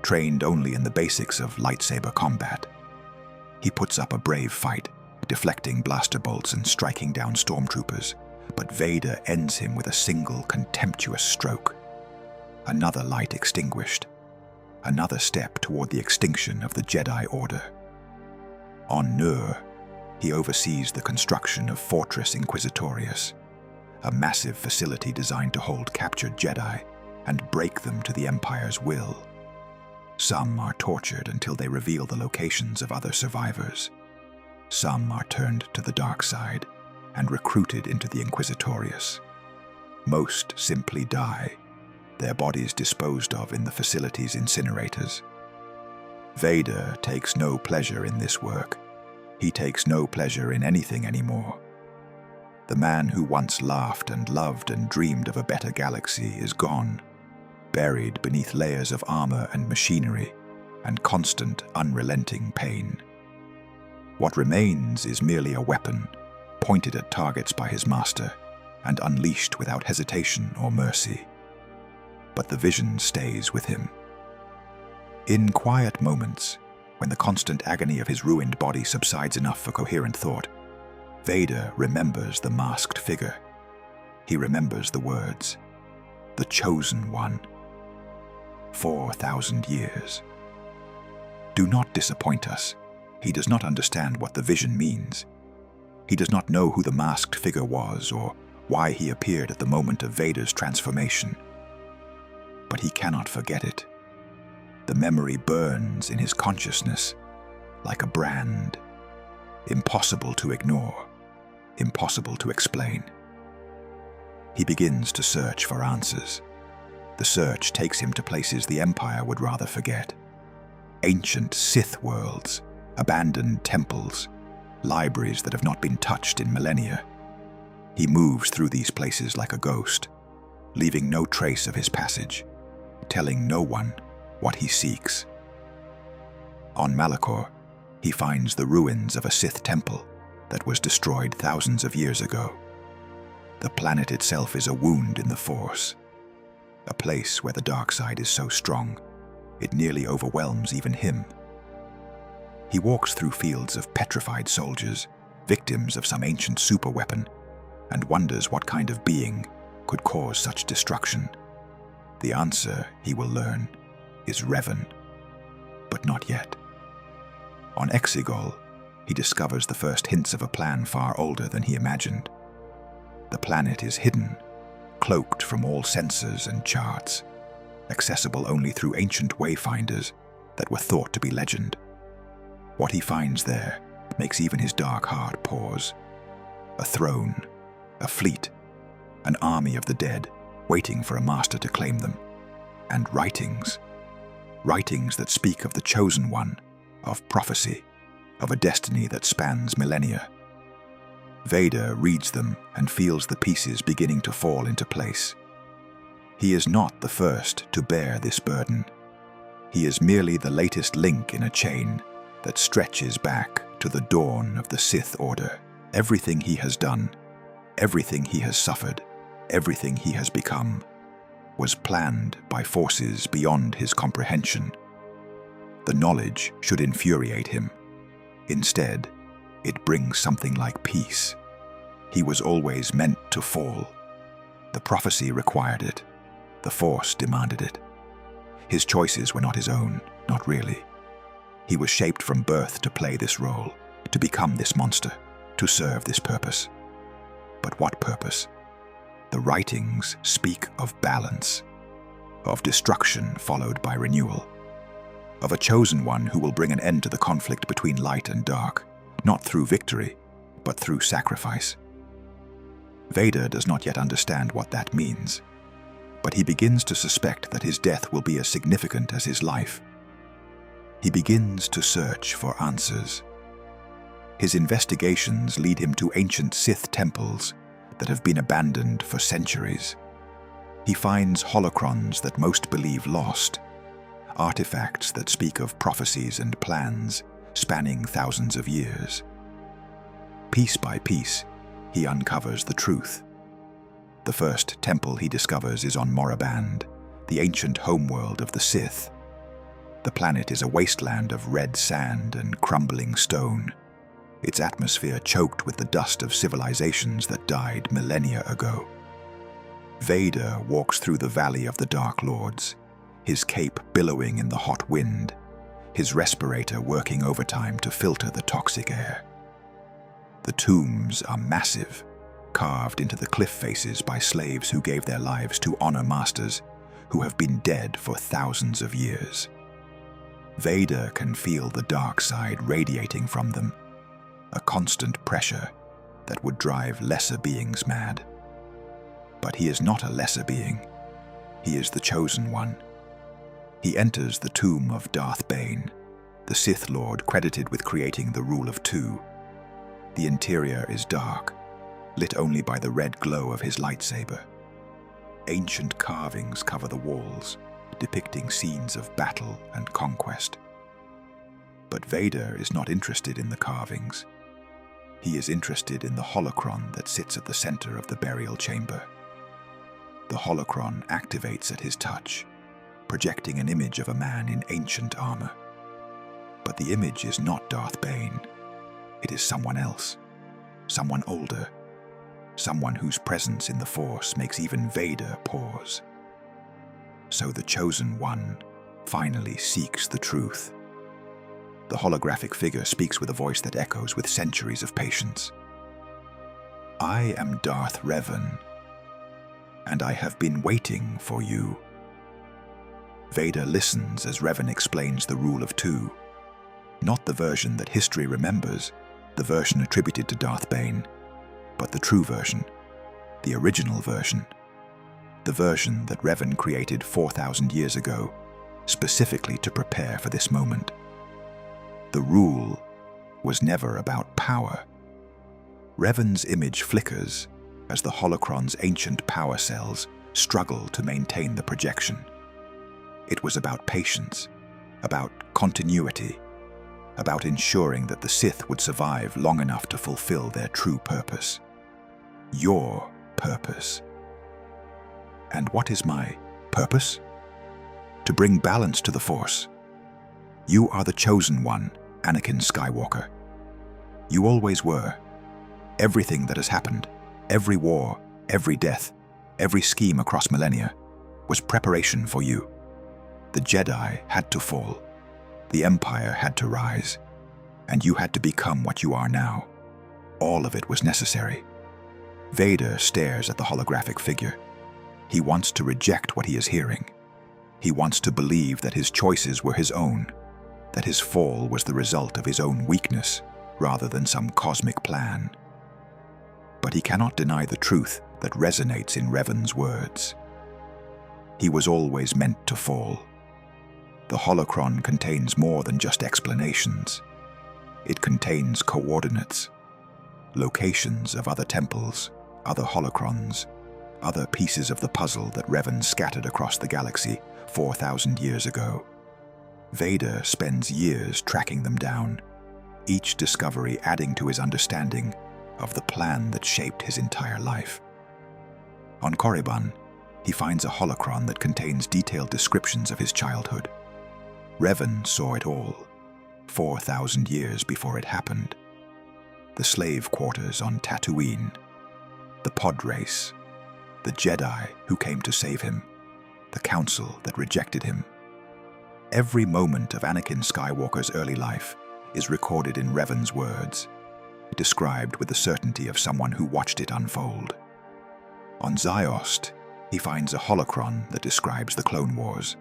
trained only in the basics of lightsaber combat. He puts up a brave fight, deflecting blaster bolts and striking down stormtroopers, but Vader ends him with a single contemptuous stroke. Another light extinguished. Another step toward the extinction of the Jedi Order. On Nur, he oversees the construction of Fortress Inquisitorius, a massive facility designed to hold captured Jedi and break them to the Empire's will. Some are tortured until they reveal the locations of other survivors. Some are turned to the dark side and recruited into the Inquisitorius. Most simply die, their bodies disposed of in the facility's incinerators. Vader takes no pleasure in this work. He takes no pleasure in anything anymore. The man who once laughed and loved and dreamed of a better galaxy is gone, buried beneath layers of armor and machinery and constant, unrelenting pain. What remains is merely a weapon, pointed at targets by his master and unleashed without hesitation or mercy. But the vision stays with him. In quiet moments, when the constant agony of his ruined body subsides enough for coherent thought, Vader remembers the masked figure. He remembers the words, "The Chosen One." 4,000 years. Do not disappoint us. He does not understand what the vision means. He does not know who the masked figure was or why he appeared at the moment of Vader's transformation. But he cannot forget it. The memory burns in his consciousness like a brand, impossible to ignore, impossible to explain. He begins to search for answers. The search takes him to places the Empire would rather forget. Ancient Sith worlds, abandoned temples, libraries that have not been touched in millennia. He moves through these places like a ghost, leaving no trace of his passage, telling no one what he seeks. On Malachor, he finds the ruins of a Sith temple that was destroyed thousands of years ago. The planet itself is a wound in the Force, a place where the dark side is so strong, it nearly overwhelms even him. He walks through fields of petrified soldiers, victims of some ancient superweapon, and wonders what kind of being could cause such destruction. The answer, he will learn, is Revan, but not yet. On Exegol, he discovers the first hints of a plan far older than he imagined. The planet is hidden, cloaked from all sensors and charts, accessible only through ancient wayfinders that were thought to be legend. What he finds there makes even his dark heart pause. A throne, a fleet, an army of the dead waiting for a master to claim them, and writings that speak of the Chosen One, of prophecy, of a destiny that spans millennia. Vader reads them and feels the pieces beginning to fall into place. He is not the first to bear this burden. He is merely the latest link in a chain that stretches back to the dawn of the Sith Order. Everything he has done, everything he has suffered, everything he has become, was planned by forces beyond his comprehension. The knowledge should infuriate him. Instead, it brings something like peace. He was always meant to fall. The prophecy required it. The Force demanded it. His choices were not his own, not really. He was shaped from birth to play this role, to become this monster, to serve this purpose. But what purpose? The writings speak of balance, of destruction followed by renewal, of a chosen one who will bring an end to the conflict between light and dark, not through victory, but through sacrifice. Vader does not yet understand what that means, but he begins to suspect that his death will be as significant as his life. He begins to search for answers. His investigations lead him to ancient Sith temples that have been abandoned for centuries. He finds holocrons that most believe lost, artifacts that speak of prophecies and plans spanning thousands of years. Piece by piece, he uncovers the truth. The first temple he discovers is on Moraband, the ancient homeworld of the Sith. The planet is a wasteland of red sand and crumbling stone, its atmosphere choked with the dust of civilizations that died millennia ago. Vader walks through the Valley of the Dark Lords, his cape billowing in the hot wind, his respirator working overtime to filter the toxic air. The tombs are massive, carved into the cliff faces by slaves who gave their lives to honor masters who have been dead for thousands of years. Vader can feel the dark side radiating from them, a constant pressure that would drive lesser beings mad. But he is not a lesser being. He is the Chosen One. He enters the tomb of Darth Bane, the Sith Lord credited with creating the Rule of Two. The interior is dark, lit only by the red glow of his lightsaber. Ancient carvings cover the walls, depicting scenes of battle and conquest. But Vader is not interested in the carvings. He is interested in the holocron that sits at the center of the burial chamber. The holocron activates at his touch, projecting an image of a man in ancient armor. But the image is not Darth Bane. It is someone else, someone older, someone whose presence in the Force makes even Vader pause. So the Chosen One finally seeks the truth. The holographic figure speaks with a voice that echoes with centuries of patience. I am Darth Revan, and I have been waiting for you. Vader listens as Revan explains the Rule of Two, not the version that history remembers, the version attributed to Darth Bane, but the true version, the original version, the version that Revan created 4,000 years ago, specifically to prepare for this moment. The rule was never about power. Revan's image flickers as the holocron's ancient power cells struggle to maintain the projection. It was about patience, about continuity, about ensuring that the Sith would survive long enough to fulfill their true purpose. Your purpose. And what is my purpose? To bring balance to the Force. You are the Chosen One, Anakin Skywalker. You always were. Everything that has happened, every war, every death, every scheme across millennia, was preparation for you. The Jedi had to fall. The Empire had to rise, and you had to become what you are now. All of it was necessary. Vader stares at the holographic figure. He wants to reject what he is hearing. He wants to believe that his choices were his own, that his fall was the result of his own weakness rather than some cosmic plan. But he cannot deny the truth that resonates in Revan's words. He was always meant to fall. The holocron contains more than just explanations. It contains coordinates, locations of other temples, other holocrons, other pieces of the puzzle that Revan scattered across the galaxy 4,000 years ago. Vader spends years tracking them down, each discovery adding to his understanding of the plan that shaped his entire life. On Korriban, he finds a holocron that contains detailed descriptions of his childhood. Revan saw it all, 4,000 years before it happened. The slave quarters on Tatooine, the pod race, the Jedi who came to save him, the council that rejected him. Every moment of Anakin Skywalker's early life is recorded in Revan's words, described with the certainty of someone who watched it unfold. On Ziost, he finds a holocron that describes the Clone Wars,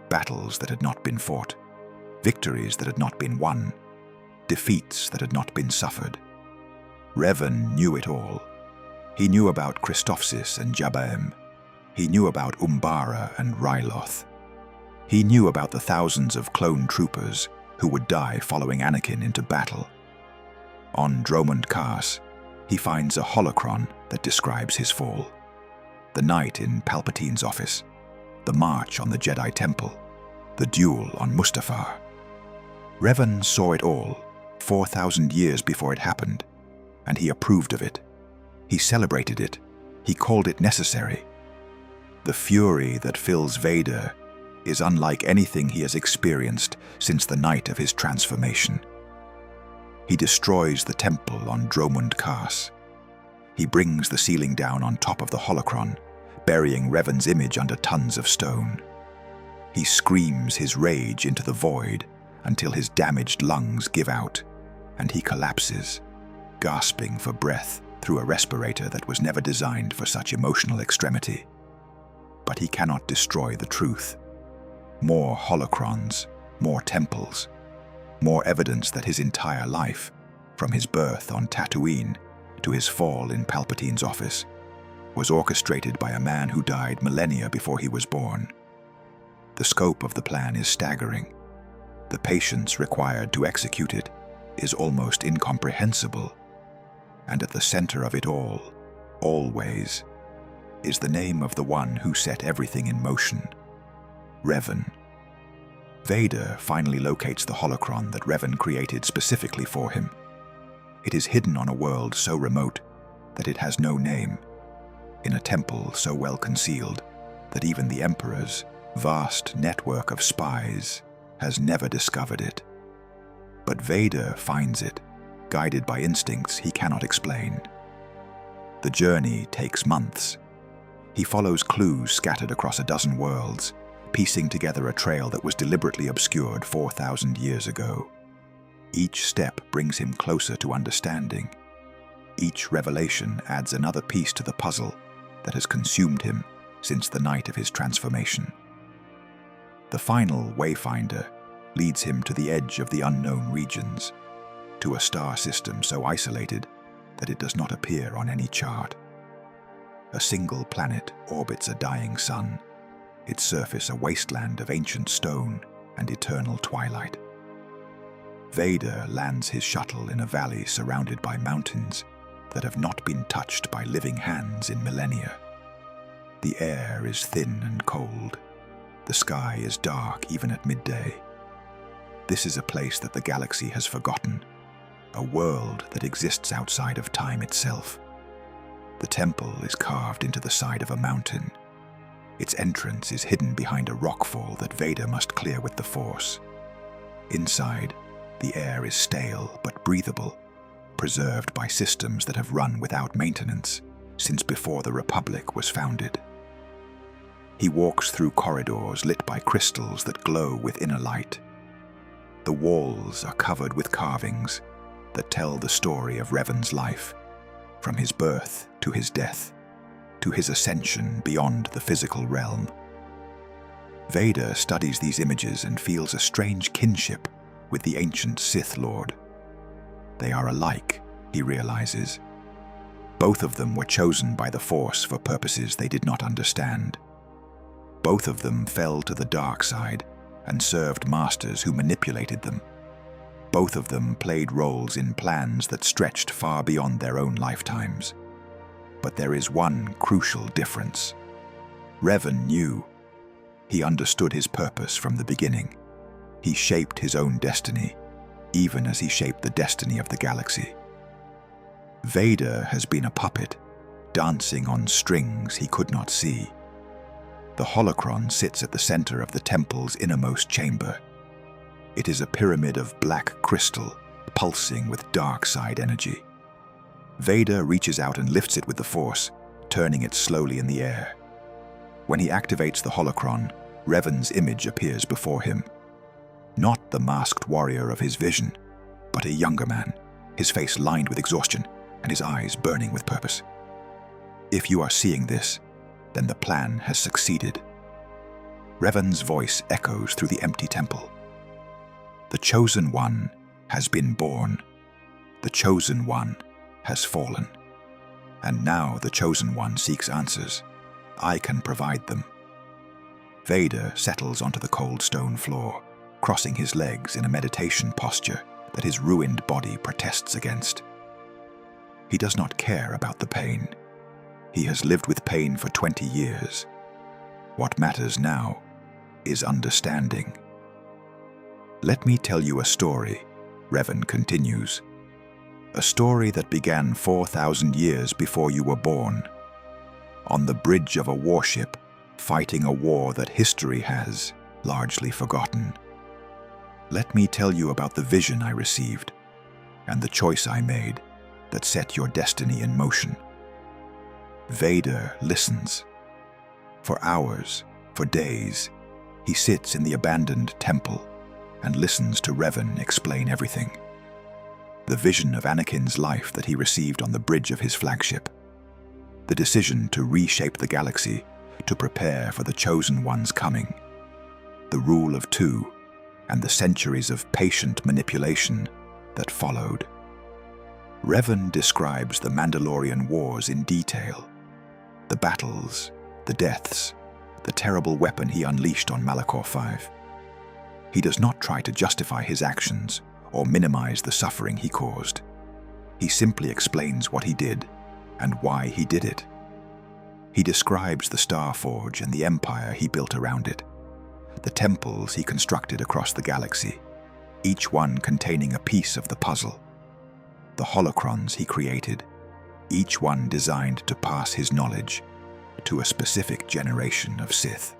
battles that had not been fought, victories that had not been won, defeats that had not been suffered. Revan knew it all. He knew about Christophsis and Jabaim. He knew about Umbara and Ryloth. He knew about the thousands of clone troopers who would die following Anakin into battle. On Dromund Kaas, he finds a holocron that describes his fall. The night in Palpatine's office, the march on the Jedi Temple, the duel on Mustafar. Revan saw it all, 4,000 years before it happened, and he approved of it. He celebrated it. He called it necessary. The fury that fills Vader is unlike anything he has experienced since the night of his transformation. He destroys the temple on Dromund Kaas. He brings the ceiling down on top of the holocron, burying Revan's image under tons of stone. He screams his rage into the void until his damaged lungs give out, and he collapses, gasping for breath through a respirator that was never designed for such emotional extremity. But he cannot destroy the truth. More holocrons, more temples, more evidence that his entire life, from his birth on Tatooine to his fall in Palpatine's office, was orchestrated by a man who died millennia before he was born. The scope of the plan is staggering. The patience required to execute it is almost incomprehensible. And at the center of it all, always, is the name of the one who set everything in motion, Revan. Vader finally locates the holocron that Revan created specifically for him. It is hidden on a world so remote that it has no name, in a temple so well concealed that even the Emperor's vast network of spies has never discovered it. But Vader finds it, guided by instincts he cannot explain. The journey takes months. He follows clues scattered across a dozen worlds, piecing together a trail that was deliberately obscured 4,000 years ago. Each step brings him closer to understanding. Each revelation adds another piece to the puzzle that has consumed him since the night of his transformation. The final wayfinder leads him to the edge of the unknown regions, to a star system so isolated that it does not appear on any chart. A single planet orbits a dying sun, its surface a wasteland of ancient stone and eternal twilight. Vader lands his shuttle in a valley surrounded by mountains that have not been touched by living hands in millennia. The air is thin and cold. The sky is dark even at midday. This is a place that the galaxy has forgotten, a world that exists outside of time itself. The temple is carved into the side of a mountain. Its entrance is hidden behind a rockfall that Vader must clear with the Force. Inside, the air is stale but breathable, preserved by systems that have run without maintenance since before the Republic was founded. He walks through corridors lit by crystals that glow with inner light. The walls are covered with carvings that tell the story of Revan's life, from his birth to his death, to his ascension beyond the physical realm. Vader studies these images and feels a strange kinship with the ancient Sith Lord. They are alike, he realizes. Both of them were chosen by the Force for purposes they did not understand. Both of them fell to the dark side and served masters who manipulated them. Both of them played roles in plans that stretched far beyond their own lifetimes. But there is one crucial difference. Revan knew. He understood his purpose from the beginning. He shaped his own destiny, even as he shaped the destiny of the galaxy. Vader has been a puppet, dancing on strings he could not see. The holocron sits at the center of the temple's innermost chamber. It is a pyramid of black crystal, pulsing with dark side energy. Vader reaches out and lifts it with the Force, turning it slowly in the air. When he activates the holocron, Revan's image appears before him. Not the masked warrior of his vision, but a younger man, his face lined with exhaustion and his eyes burning with purpose. If you are seeing this, then the plan has succeeded. Revan's voice echoes through the empty temple. The Chosen One has been born. The Chosen One has fallen. And now the Chosen One seeks answers. I can provide them. Vader settles onto the cold stone floor, crossing his legs in a meditation posture that his ruined body protests against. He does not care about the pain. He has lived with pain for 20 years. What matters now is understanding. Let me tell you a story, Revan continues. A story that began 4,000 years before you were born. On the bridge of a warship, fighting a war that history has largely forgotten. Let me tell you about the vision I received and the choice I made that set your destiny in motion. Vader listens. For hours, for days, he sits in the abandoned temple and listens to Revan explain everything. The vision of Anakin's life that he received on the bridge of his flagship. The decision to reshape the galaxy, to prepare for the Chosen One's coming. The rule of two, and the centuries of patient manipulation that followed. Revan describes the Mandalorian Wars in detail. The battles, the deaths, the terrible weapon he unleashed on Malachor 5. He does not try to justify his actions or minimize the suffering he caused. He simply explains what he did and why he did it. He describes the Star Forge and the empire he built around it, the temples he constructed across the galaxy, each one containing a piece of the puzzle, the holocrons he created, each one designed to pass his knowledge to a specific generation of Sith.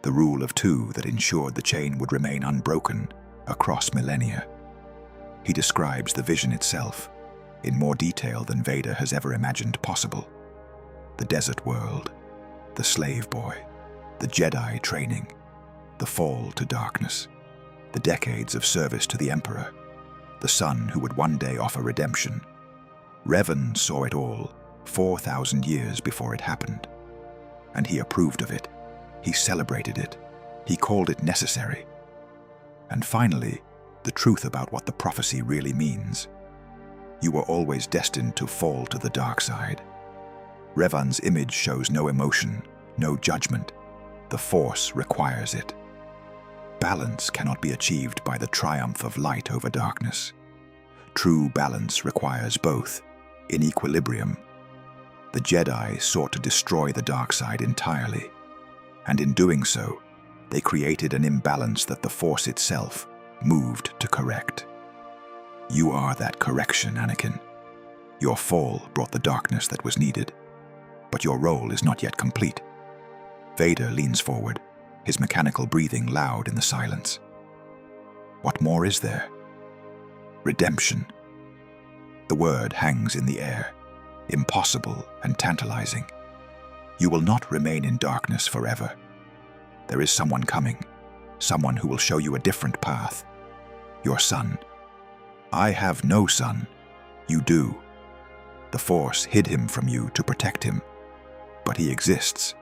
The rule of two that ensured the chain would remain unbroken across millennia. He describes the vision itself in more detail than Vader has ever imagined possible. The desert world, the slave boy, the Jedi training, the fall to darkness, the decades of service to the Emperor, the son who would one day offer redemption. Revan saw it all 4,000 years before it happened, and he approved of it. He celebrated it. He called it necessary. And finally, the truth about what the prophecy really means. You were always destined to fall to the dark side. Revan's image shows no emotion, no judgment. The Force requires it. Balance cannot be achieved by the triumph of light over darkness. True balance requires both, in equilibrium. The Jedi sought to destroy the dark side entirely, and in doing so, they created an imbalance that the Force itself moved to correct. You are that correction, Anakin. Your fall brought the darkness that was needed, but your role is not yet complete. Vader leans forward, his mechanical breathing loud in the silence. What more is there? Redemption. The word hangs in the air, impossible and tantalizing. You will not remain in darkness forever. There is someone coming, someone who will show you a different path. Your son. I have no son. You do. The Force hid him from you to protect him, but he exists.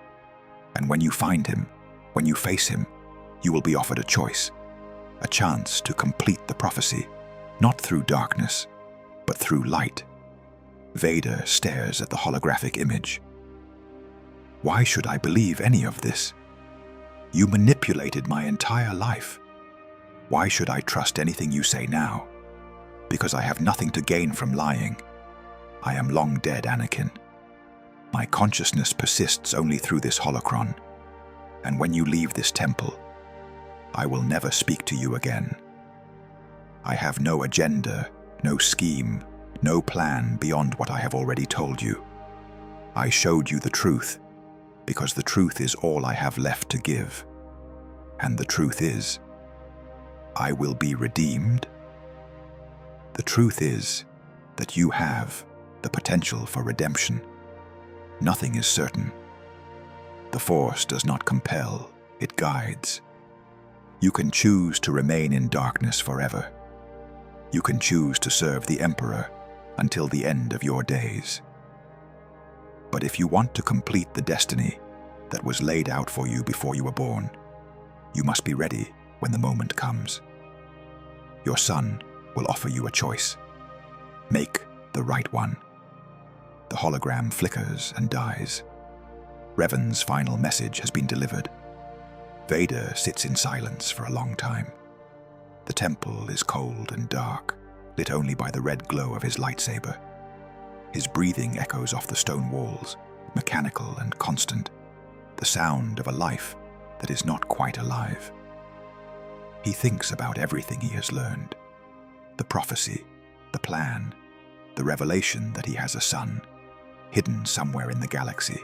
And when you find him, when you face him, you will be offered a choice, a chance to complete the prophecy, not through darkness, but through light. Vader stares at the holographic image. Why should I believe any of this? You manipulated my entire life. Why should I trust anything you say now? Because I have nothing to gain from lying. I am long dead, Anakin. My consciousness persists only through this holocron, and when you leave this temple, I will never speak to you again. I have no agenda, no scheme, no plan beyond what I have already told you. I showed you the truth, because the truth is all I have left to give. And the truth is, I will be redeemed. The truth is that you have the potential for redemption. Nothing is certain. The Force does not compel, it guides. You can choose to remain in darkness forever. You can choose to serve the Emperor until the end of your days. But if you want to complete the destiny that was laid out for you before you were born, you must be ready when the moment comes. Your son will offer you a choice. Make the right one. The hologram flickers and dies. Revan's final message has been delivered. Vader sits in silence for a long time. The temple is cold and dark, lit only by the red glow of his lightsaber. His breathing echoes off the stone walls, mechanical and constant, the sound of a life that is not quite alive. He thinks about everything he has learned, the prophecy, the plan, the revelation that he has a son, hidden somewhere in the galaxy,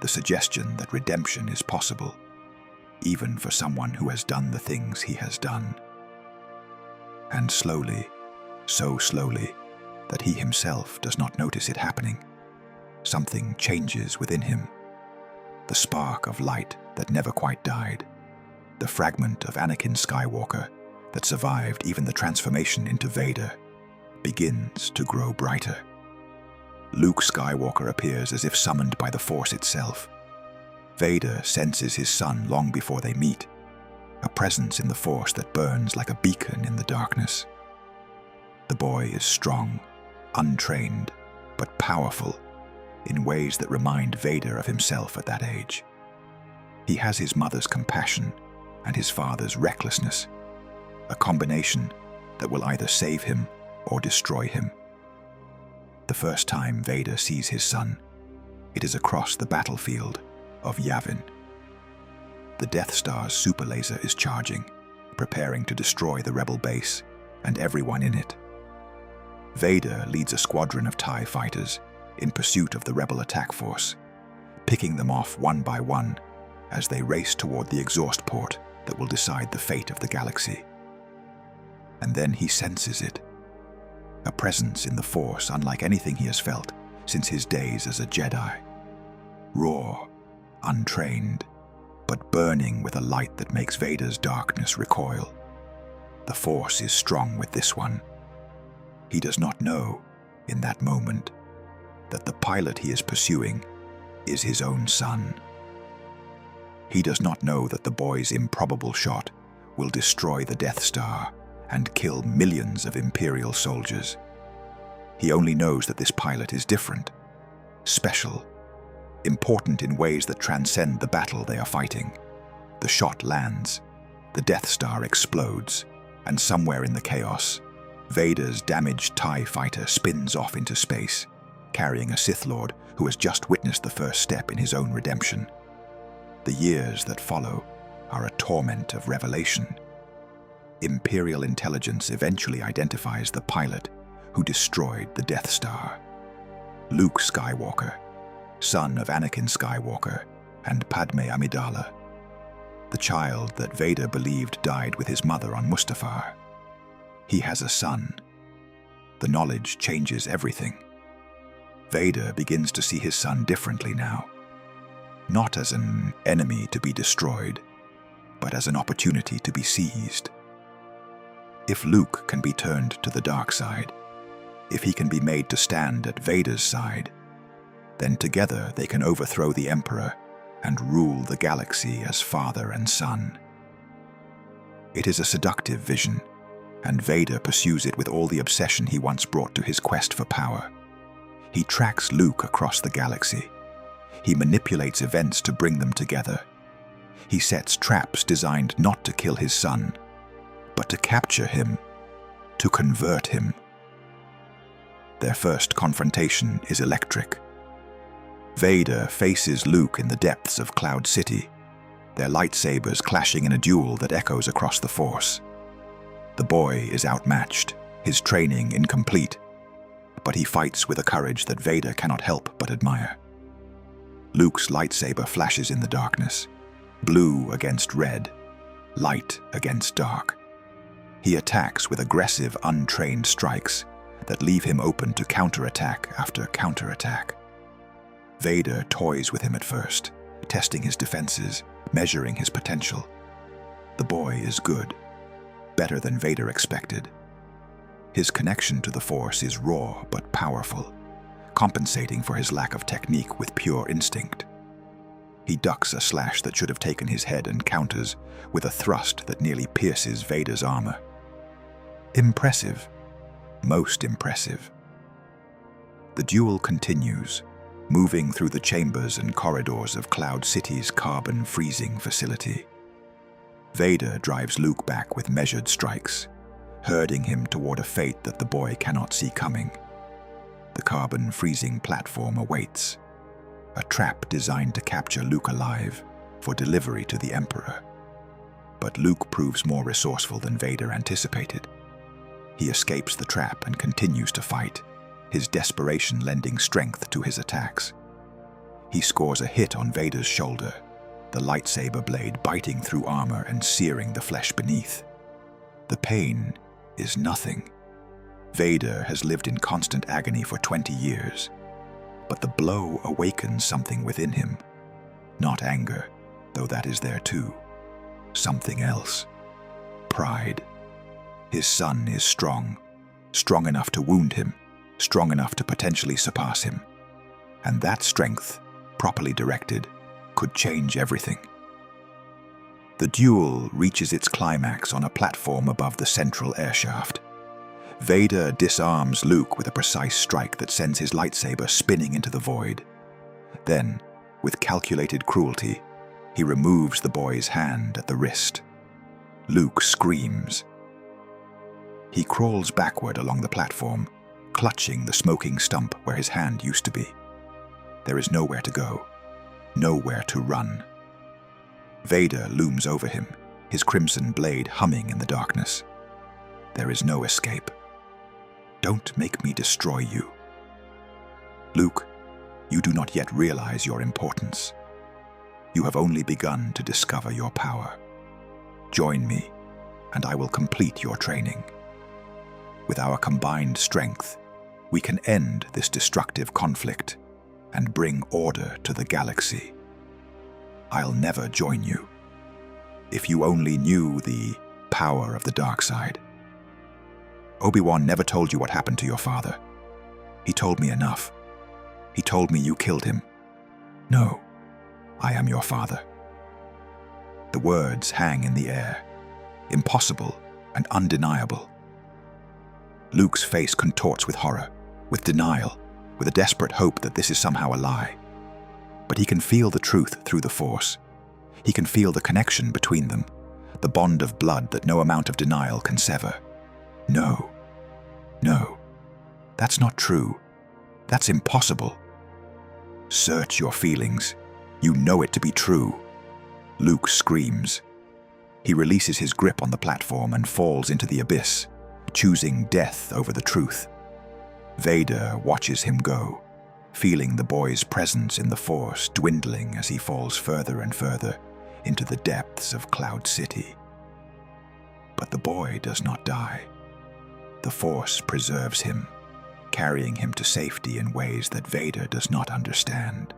the suggestion that redemption is possible, even for someone who has done the things he has done. And slowly, so slowly, that he himself does not notice it happening, something changes within him. The spark of light that never quite died, the fragment of Anakin Skywalker that survived even the transformation into Vader, begins to grow brighter. Luke Skywalker appears as if summoned by the Force itself. Vader senses his son long before they meet, a presence in the Force that burns like a beacon in the darkness. The boy is strong, untrained, but powerful, in ways that remind Vader of himself at that age. He has his mother's compassion and his father's recklessness, a combination that will either save him or destroy him. The first time Vader sees his son, it is across the battlefield of Yavin. The Death Star's super laser is charging, preparing to destroy the rebel base and everyone in it. Vader leads a squadron of TIE fighters in pursuit of the rebel attack force, picking them off one by one as they race toward the exhaust port that will decide the fate of the galaxy. And then he senses it, a presence in the Force unlike anything he has felt since his days as a Jedi. Raw, untrained, but burning with a light that makes Vader's darkness recoil. The Force is strong with this one. He does not know, in that moment, that the pilot he is pursuing is his own son. He does not know that the boy's improbable shot will destroy the Death Star and kill millions of Imperial soldiers. He only knows that this pilot is different, special, important in ways that transcend the battle they are fighting. The shot lands, the Death Star explodes, and somewhere in the chaos, Vader's damaged TIE fighter spins off into space, carrying a Sith Lord who has just witnessed the first step in his own redemption. The years that follow are a torment of revelation. Imperial intelligence eventually identifies the pilot who destroyed the Death Star. Luke Skywalker, son of Anakin Skywalker and Padme Amidala, the child that Vader believed died with his mother on Mustafar. He has a son. The knowledge changes everything. Vader begins to see his son differently now, not as an enemy to be destroyed, but as an opportunity to be seized. If Luke can be turned to the dark side, if he can be made to stand at Vader's side, then together they can overthrow the Emperor and rule the galaxy as father and son. It is a seductive vision, and Vader pursues it with all the obsession he once brought to his quest for power. He tracks Luke across the galaxy. He manipulates events to bring them together. He sets traps designed not to kill his son, but to capture him, to convert him. Their first confrontation is electric. Vader faces Luke in the depths of Cloud City, their lightsabers clashing in a duel that echoes across the Force. The boy is outmatched, his training incomplete, but he fights with a courage that Vader cannot help but admire. Luke's lightsaber flashes in the darkness, blue against red, light against dark. He attacks with aggressive, untrained strikes that leave him open to counterattack after counterattack. Vader toys with him at first, testing his defenses, measuring his potential. The boy is good, better than Vader expected. His connection to the Force is raw but powerful, compensating for his lack of technique with pure instinct. He ducks a slash that should have taken his head and counters with a thrust that nearly pierces Vader's armor. Impressive. Most impressive. The duel continues, moving through the chambers and corridors of Cloud City's carbon freezing facility. Vader drives Luke back with measured strikes, herding him toward a fate that the boy cannot see coming. The carbon freezing platform awaits, a trap designed to capture Luke alive for delivery to the Emperor. But Luke proves more resourceful than Vader anticipated. He escapes the trap and continues to fight, his desperation lending strength to his attacks. He scores a hit on Vader's shoulder, the lightsaber blade biting through armor and searing the flesh beneath. The pain is nothing. Vader has lived in constant agony for 20 years, but the blow awakens something within him. Not anger, though that is there too. Something else. Pride. His son is strong enough to wound him, strong enough to potentially surpass him. And that strength, properly directed, could change everything. The duel reaches its climax on a platform above the central airshaft. Vader disarms Luke with a precise strike that sends his lightsaber spinning into the void. Then, with calculated cruelty, he removes the boy's hand at the wrist. Luke screams. He crawls backward along the platform, clutching the smoking stump where his hand used to be. There is nowhere to go, nowhere to run. Vader looms over him, his crimson blade humming in the darkness. There is no escape. Don't make me destroy you. Luke, you do not yet realize your importance. You have only begun to discover your power. Join me, and I will complete your training. With our combined strength, we can end this destructive conflict and bring order to the galaxy. I'll never join you. If you only knew the power of the dark side. Obi-Wan never told you what happened to your father. He told me enough. He told me you killed him. No, I am your father. The words hang in the air, impossible and undeniable. Luke's face contorts with horror, with denial, with a desperate hope that this is somehow a lie. But he can feel the truth through the Force. He can feel the connection between them, the bond of blood that no amount of denial can sever. No, that's not true. That's impossible. Search your feelings. You know it to be true. Luke screams. He releases his grip on the platform and falls into the abyss, choosing death over the truth. Vader watches him go, feeling the boy's presence in the Force dwindling as he falls further and further into the depths of Cloud City. But the boy does not die. The Force preserves him, carrying him to safety in ways that Vader does not understand.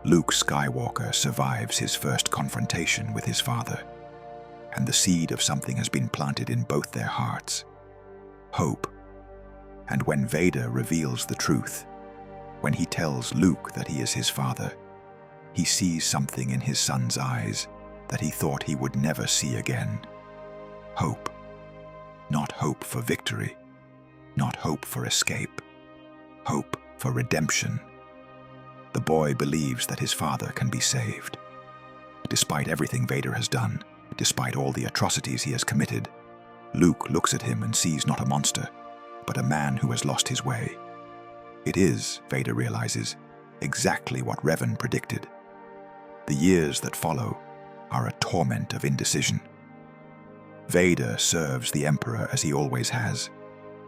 Luke Skywalker survives his first confrontation with his father, and the seed of something has been planted in both their hearts. Hope. And when Vader reveals the truth, when he tells Luke that he is his father, he sees something in his son's eyes that he thought he would never see again. Hope. Not hope for victory, not hope for escape, hope for redemption. The boy believes that his father can be saved. Despite everything Vader has done, despite all the atrocities he has committed, Luke looks at him and sees not a monster, but a man who has lost his way. It is, Vader realizes, exactly what Revan predicted. The years that follow are a torment of indecision. Vader serves the Emperor as he always has,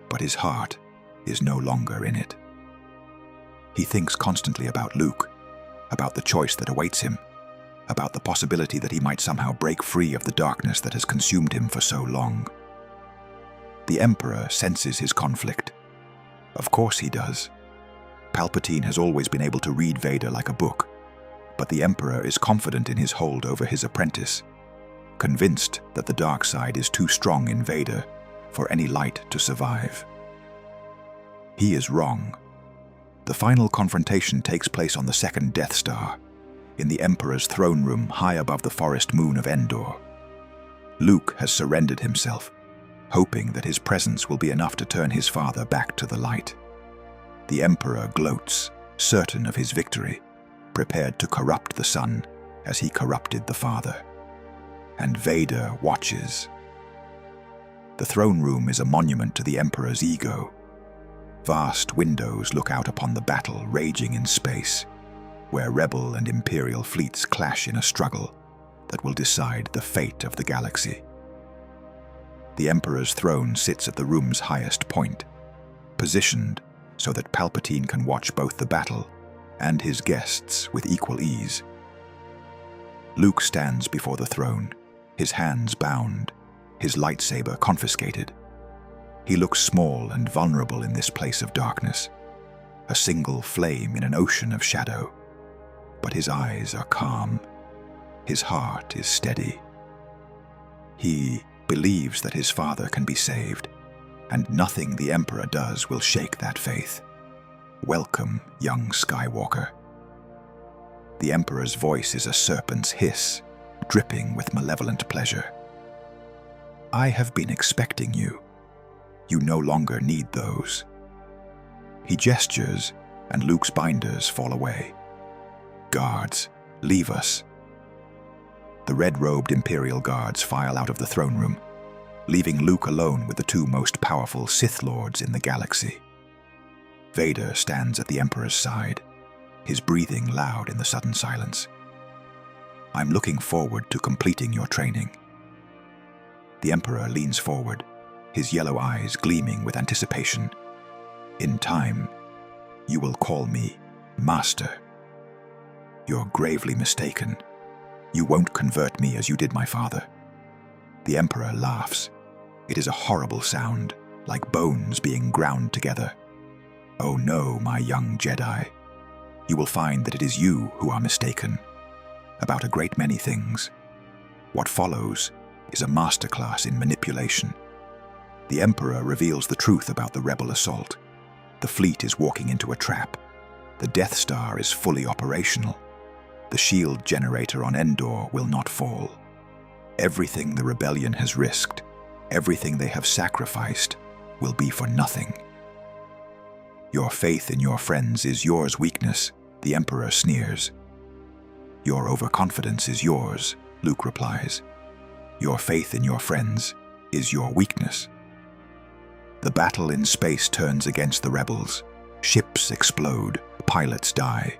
but his heart is no longer in it. He thinks constantly about Luke, about the choice that awaits him, about the possibility that he might somehow break free of the darkness that has consumed him for so long. The Emperor senses his conflict. Of course he does. Palpatine has always been able to read Vader like a book, but the Emperor is confident in his hold over his apprentice, convinced that the dark side is too strong in Vader for any light to survive. He is wrong. The final confrontation takes place on the second Death Star, in the Emperor's throne room high above the forest moon of Endor. Luke has surrendered himself, hoping that his presence will be enough to turn his father back to the light. The Emperor gloats, certain of his victory, prepared to corrupt the son as he corrupted the father. And Vader watches. The throne room is a monument to the Emperor's ego. Vast windows look out upon the battle raging in space, where rebel and imperial fleets clash in a struggle that will decide the fate of the galaxy. The Emperor's throne sits at the room's highest point, positioned so that Palpatine can watch both the battle and his guests with equal ease. Luke stands before the throne, his hands bound, his lightsaber confiscated. He looks small and vulnerable in this place of darkness, a single flame in an ocean of shadow. But his eyes are calm, his heart is steady. He believes that his father can be saved, and nothing the Emperor does will shake that faith. Welcome, young Skywalker. The Emperor's voice is a serpent's hiss, dripping with malevolent pleasure. I have been expecting you. You no longer need those. He gestures, and Luke's binders fall away. Guards, leave us. The red-robed Imperial guards file out of the throne room, leaving Luke alone with the two most powerful Sith Lords in the galaxy. Vader stands at the Emperor's side, his breathing loud in the sudden silence. I'm looking forward to completing your training. The Emperor leans forward, his yellow eyes gleaming with anticipation. In time, you will call me Master. You're gravely mistaken. You won't convert me as you did my father. The Emperor laughs. It is a horrible sound, like bones being ground together. Oh no, my young Jedi. You will find that it is you who are mistaken about a great many things. What follows is a masterclass in manipulation. The Emperor reveals the truth about the rebel assault. The fleet is walking into a trap. The Death Star is fully operational. The shield generator on Endor will not fall. Everything the rebellion has risked, everything they have sacrificed, will be for nothing. Your faith in your friends is yours weakness, the Emperor sneers. Your overconfidence is yours, Luke replies. Your faith in your friends is your weakness. The battle in space turns against the rebels. Ships explode, pilots die.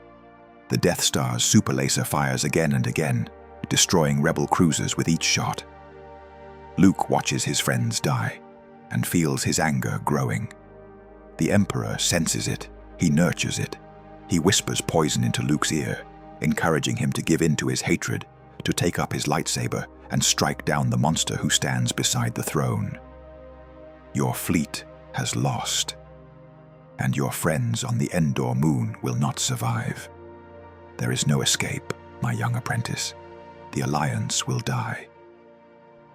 The Death Star's superlaser fires again and again, destroying rebel cruisers with each shot. Luke watches his friends die and feels his anger growing. The Emperor senses it, he nurtures it. He whispers poison into Luke's ear, encouraging him to give in to his hatred, to take up his lightsaber and strike down the monster who stands beside the throne. Your fleet has lost, and your friends on the Endor moon will not survive. There is no escape, my young apprentice. The Alliance will die,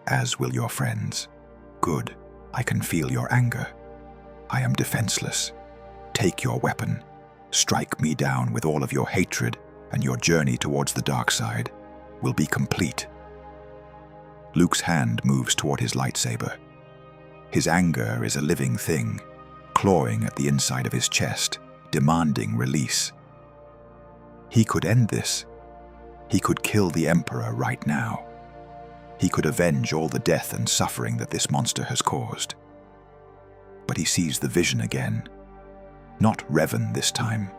as will your friends. Good, I can feel your anger. I am defenseless. Take your weapon. Strike me down with all of your hatred, and your journey towards the dark side will be complete. Luke's hand moves toward his lightsaber. His anger is a living thing, clawing at the inside of his chest, demanding release. He could end this. He could kill the Emperor right now. He could avenge all the death and suffering that this monster has caused. But he sees the vision again. Not Revan this time,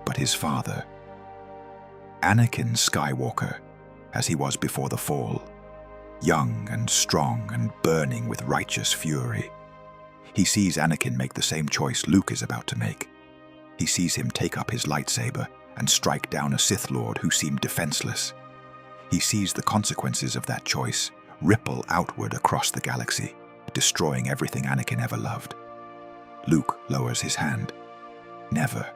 but his father. Anakin Skywalker, as he was before the fall. Young and strong and burning with righteous fury. He sees Anakin make the same choice Luke is about to make. He sees him take up his lightsaber and strike down a Sith Lord who seemed defenseless. He sees the consequences of that choice ripple outward across the galaxy, destroying everything Anakin ever loved. Luke lowers his hand. Never.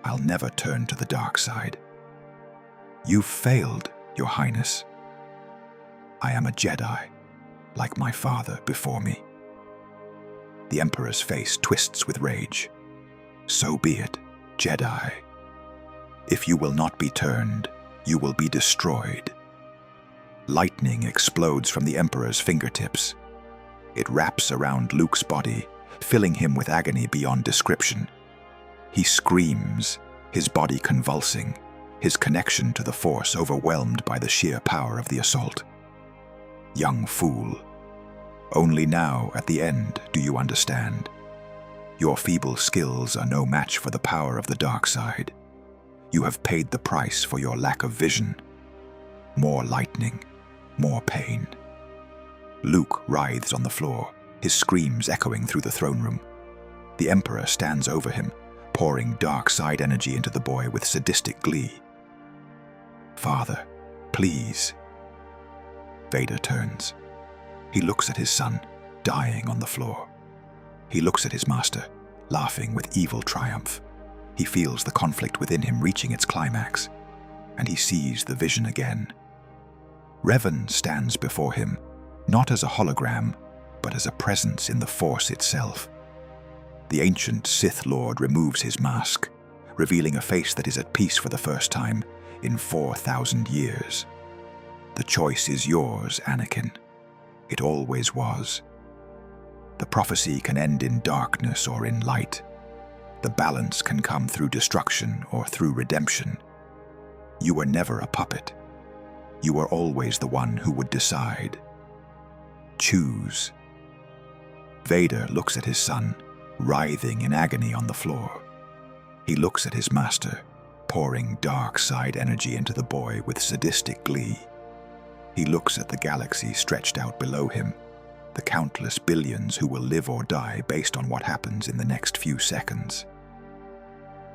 I'll never turn to the dark side. You've failed, Your Highness. I am a Jedi, like my father before me. The Emperor's face twists with rage. So be it, Jedi. If you will not be turned, you will be destroyed. Lightning explodes from the Emperor's fingertips. It wraps around Luke's body, filling him with agony beyond description. He screams, his body convulsing, his connection to the Force overwhelmed by the sheer power of the assault. Young fool, only now at the end do you understand. Your feeble skills are no match for the power of the dark side. You have paid the price for your lack of vision. More lightning, more pain. Luke writhes on the floor, his screams echoing through the throne room. The Emperor stands over him, pouring dark side energy into the boy with sadistic glee. Father, Please. Vader turns. He looks at his son, dying on the floor. He looks at his master, laughing with evil triumph. He feels the conflict within him reaching its climax, and he sees the vision again. Revan stands before him, not as a hologram, but as a presence in the Force itself. The ancient Sith Lord removes his mask, revealing a face that is at peace for the first time in 4,000 years. The choice is yours, Anakin. It always was. The prophecy can end in darkness or in light. The balance can come through destruction or through redemption. You were never a puppet. You were always the one who would decide. Choose. Vader looks at his son, writhing in agony on the floor. He looks at his master, pouring dark side energy into the boy with sadistic glee. He looks at the galaxy stretched out below him, the countless billions who will live or die based on what happens in the next few seconds.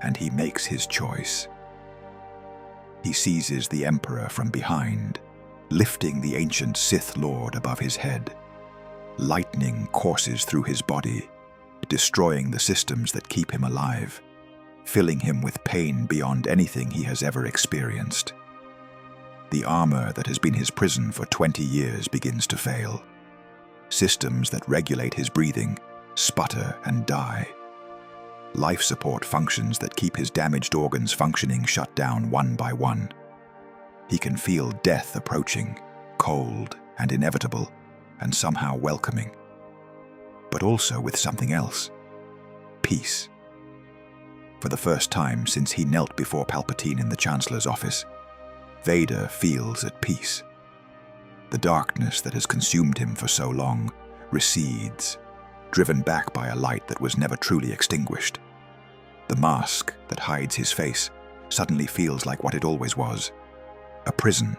And he makes his choice. He seizes the Emperor from behind, lifting the ancient Sith Lord above his head. Lightning courses through his body, destroying the systems that keep him alive, filling him with pain beyond anything he has ever experienced. The armor that has been his prison for 20 years begins to fail. Systems that regulate his breathing sputter and die. Life support functions that keep his damaged organs functioning shut down one by one. He can feel death approaching, cold and inevitable, and somehow welcoming. But also with something else. Peace. For the first time since he knelt before Palpatine in the Chancellor's office, Vader feels at peace. The darkness that has consumed him for so long recedes, driven back by a light that was never truly extinguished. The mask that hides his face suddenly feels like what it always was, a prison.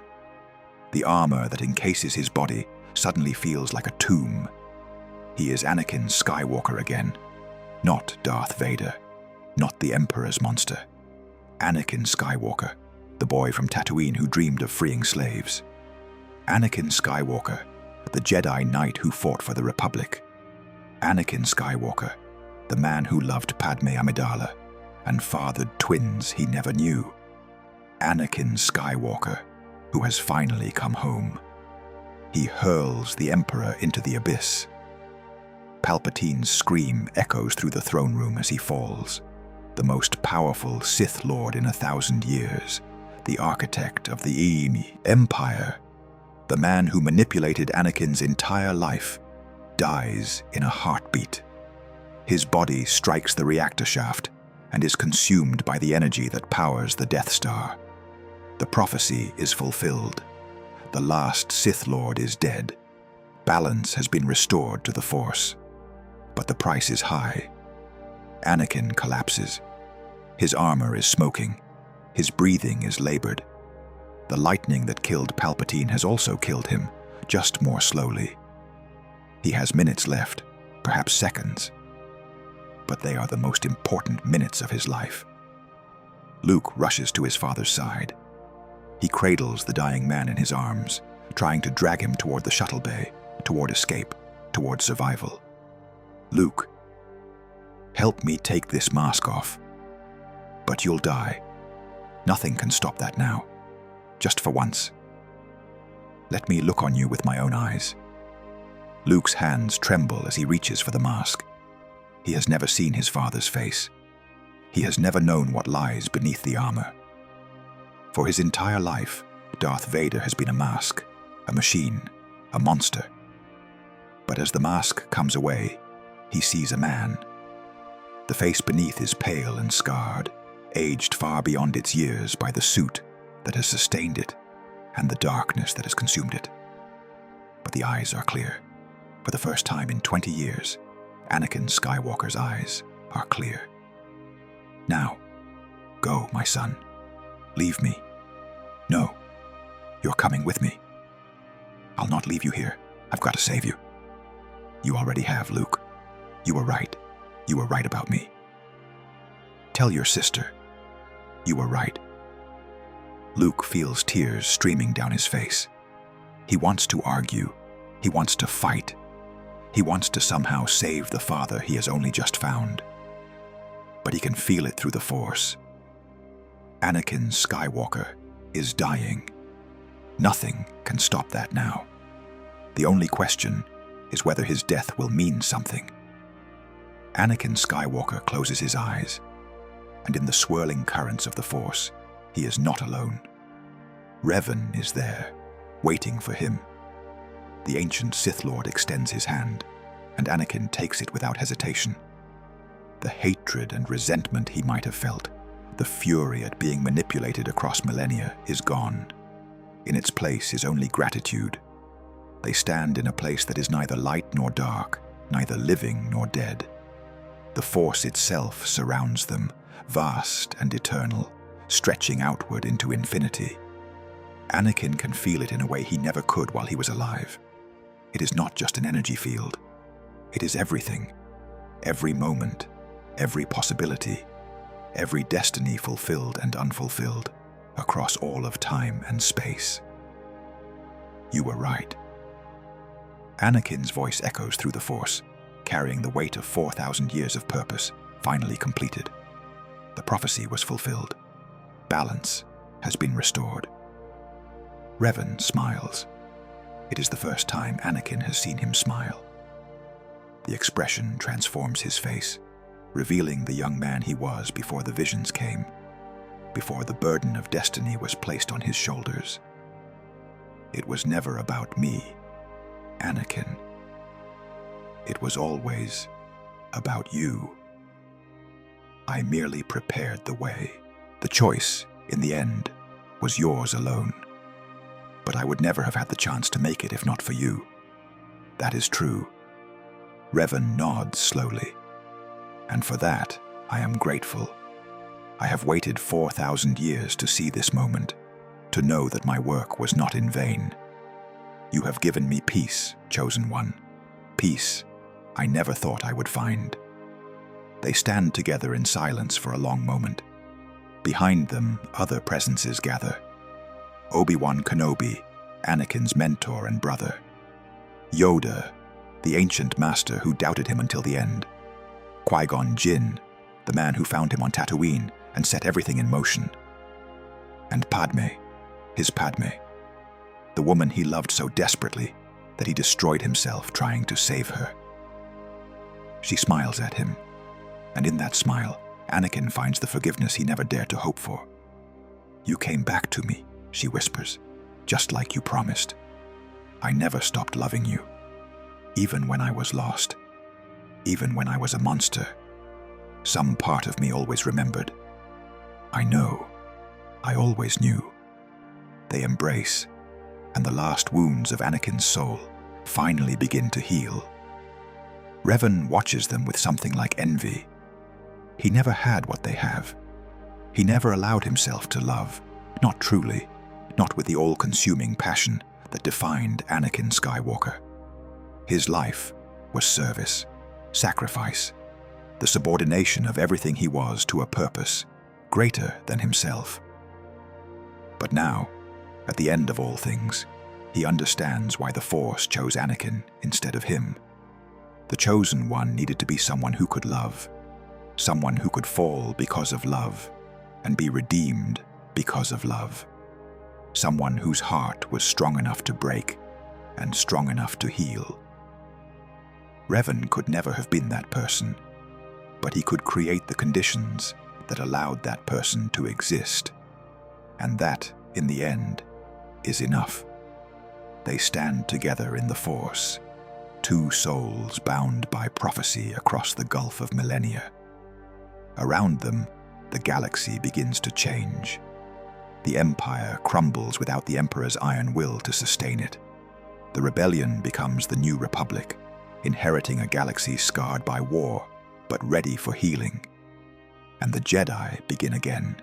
The armor that encases his body suddenly feels like a tomb. He is Anakin Skywalker again, not Darth Vader, not the Emperor's monster. Anakin Skywalker, the boy from Tatooine who dreamed of freeing slaves. Anakin Skywalker, the Jedi Knight who fought for the Republic. Anakin Skywalker, the man who loved Padme Amidala and fathered twins he never knew. Anakin Skywalker, who has finally come home. He hurls the Emperor into the abyss. Palpatine's scream echoes through the throne room as he falls. The most powerful Sith Lord in 1,000 years, the architect of the Empire, the man who manipulated Anakin's entire life, dies in a heartbeat. His body strikes the reactor shaft and is consumed by the energy that powers the Death Star. The prophecy is fulfilled. The last Sith Lord is dead. Balance has been restored to the Force. But the price is high. Anakin collapses. His armor is smoking. His breathing is labored. The lightning that killed Palpatine has also killed him, just more slowly. He has minutes left, perhaps seconds. But they are the most important minutes of his life. Luke rushes to his father's side. He cradles the dying man in his arms, trying to drag him toward the shuttle bay, toward escape, toward survival. Luke, help me take this mask off. But you'll die. Nothing can stop that now. Just for once. Let me look on you with my own eyes. Luke's hands tremble as he reaches for the mask. He has never seen his father's face. He has never known what lies beneath the armor. For his entire life, Darth Vader has been a mask, a machine, a monster. But as the mask comes away, he sees a man. The face beneath is pale and scarred, aged far beyond its years by the suit that has sustained it and the darkness that has consumed it. But the eyes are clear. For the first time in 20 years, Anakin Skywalker's eyes are clear. Now, go, my son. Leave me. No, you're coming with me. I'll not leave you here. I've got to save you. You already have, Luke. You were right. You were right about me. Tell your sister. You were right. Luke feels tears streaming down his face. He wants to argue. He wants to fight. He wants to somehow save the father he has only just found. But he can feel it through the Force. Anakin Skywalker is dying. Nothing can stop that now. The only question is whether his death will mean something. Anakin Skywalker closes his eyes, and in the swirling currents of the Force, he is not alone. Revan is there, waiting for him. The ancient Sith Lord extends his hand, and Anakin takes it without hesitation. The hatred and resentment he might have felt, the fury at being manipulated across millennia, is gone. In its place is only gratitude. They stand in a place that is neither light nor dark, neither living nor dead. The Force itself surrounds them, vast and eternal, stretching outward into infinity. Anakin can feel it in a way he never could while he was alive. It is not just an energy field. It is everything. Every moment, every possibility, every destiny fulfilled and unfulfilled, across all of time and space. You were right. Anakin's voice echoes through the Force, carrying the weight of 4,000 years of purpose, finally completed. The prophecy was fulfilled. Balance has been restored. Revan smiles. It is the first time Anakin has seen him smile. The expression transforms his face, revealing the young man he was before the visions came, before the burden of destiny was placed on his shoulders. It was never about me, Anakin. It was always about you. I merely prepared the way. The choice, in the end, was yours alone. But I would never have had the chance to make it if not for you. That is true. Revan nods slowly. And for that, I am grateful. I have waited 4,000 years to see this moment, to know that my work was not in vain. You have given me peace, Chosen One. Peace I never thought I would find. They stand together in silence for a long moment. Behind them, other presences gather. Obi-Wan Kenobi, Anakin's mentor and brother. Yoda, the ancient master who doubted him until the end. Qui-Gon Jinn, the man who found him on Tatooine and set everything in motion. And Padme, his Padme, the woman he loved so desperately that he destroyed himself trying to save her. She smiles at him, and in that smile, Anakin finds the forgiveness he never dared to hope for. You came back to me, she whispers, just like you promised. I never stopped loving you, even when I was lost, even when I was a monster. Some part of me always remembered. I know. I always knew. They embrace, and the last wounds of Anakin's soul finally begin to heal. Revan watches them with something like envy. He never had what they have. He never allowed himself to love, not truly, not with the all-consuming passion that defined Anakin Skywalker. His life was service, sacrifice, the subordination of everything he was to a purpose greater than himself. But now, at the end of all things, he understands why the Force chose Anakin instead of him. The Chosen One needed to be someone who could love, someone who could fall because of love, and be redeemed because of love. Someone whose heart was strong enough to break and strong enough to heal. Revan could never have been that person, but he could create the conditions that allowed that person to exist. And that, in the end, is enough. They stand together in the Force, two souls bound by prophecy across the gulf of millennia. Around them, the galaxy begins to change. The Empire crumbles without the Emperor's iron will to sustain it. The rebellion becomes the new Republic, inheriting a galaxy scarred by war, but ready for healing. And the Jedi begin again.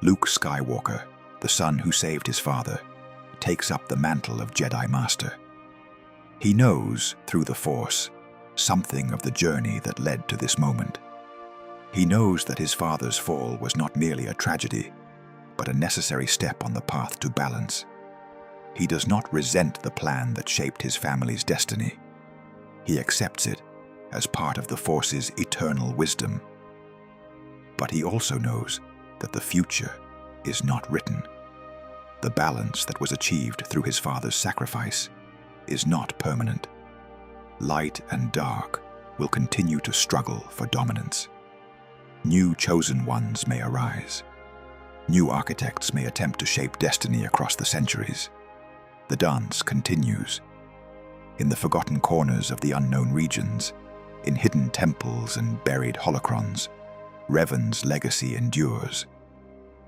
Luke Skywalker, the son who saved his father, takes up the mantle of Jedi Master. He knows, through the Force, something of the journey that led to this moment. He knows that his father's fall was not merely a tragedy, but a necessary step on the path to balance. He does not resent the plan that shaped his family's destiny. He accepts it as part of the Force's eternal wisdom. But he also knows that the future is not written. The balance that was achieved through his father's sacrifice is not permanent. Light and dark will continue to struggle for dominance. New chosen ones may arise. New architects may attempt to shape destiny across the centuries. The dance continues. In the forgotten corners of the unknown regions, in hidden temples and buried holocrons, Revan's legacy endures.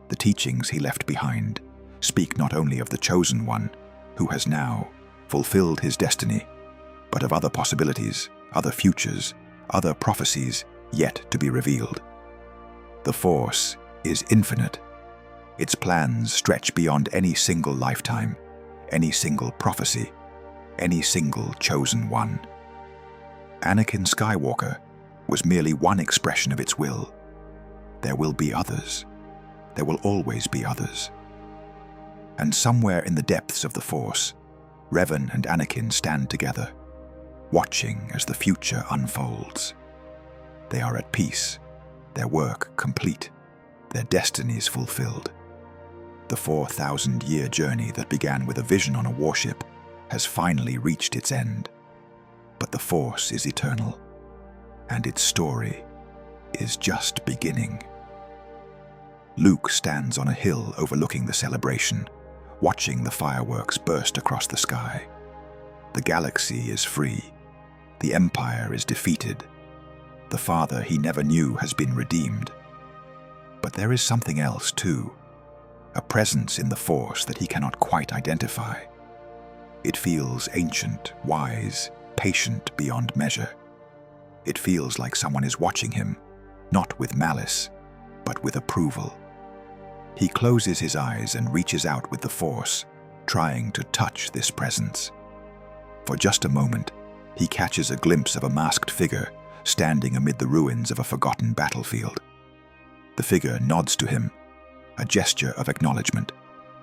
The teachings he left behind speak not only of the chosen one, who has now fulfilled his destiny, but of other possibilities, other futures, other prophecies yet to be revealed. The Force is infinite. Its plans stretch beyond any single lifetime, any single prophecy, any single chosen one. Anakin Skywalker was merely one expression of its will. There will be others. There will always be others. And somewhere in the depths of the Force, Revan and Anakin stand together, watching as the future unfolds. They are at peace, their work complete, their destinies fulfilled. The 4,000-year journey that began with a vision on a warship has finally reached its end. But the Force is eternal, and its story is just beginning. Luke stands on a hill overlooking the celebration, watching the fireworks burst across the sky. The galaxy is free. The Empire is defeated. The father he never knew has been redeemed. But there is something else too, a presence in the Force that he cannot quite identify. It feels ancient, wise, patient beyond measure. It feels like someone is watching him, not with malice, but with approval. He closes his eyes and reaches out with the Force, trying to touch this presence. For just a moment, he catches a glimpse of a masked figure standing amid the ruins of a forgotten battlefield. The figure nods to him, a gesture of acknowledgement,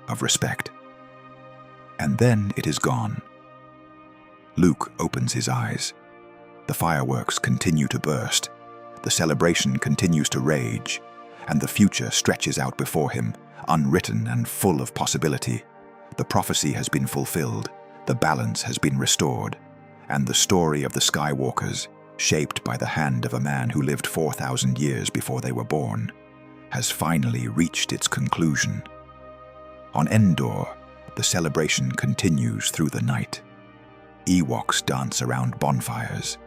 of respect. And then it is gone. Luke opens his eyes. The fireworks continue to burst. The celebration continues to rage, and the future stretches out before him, unwritten and full of possibility. The prophecy has been fulfilled, the balance has been restored, and the story of the Skywalkers, shaped by the hand of a man who lived 4,000 years before they were born, has finally reached its conclusion. On Endor, the celebration continues through the night. Ewoks dance around bonfires.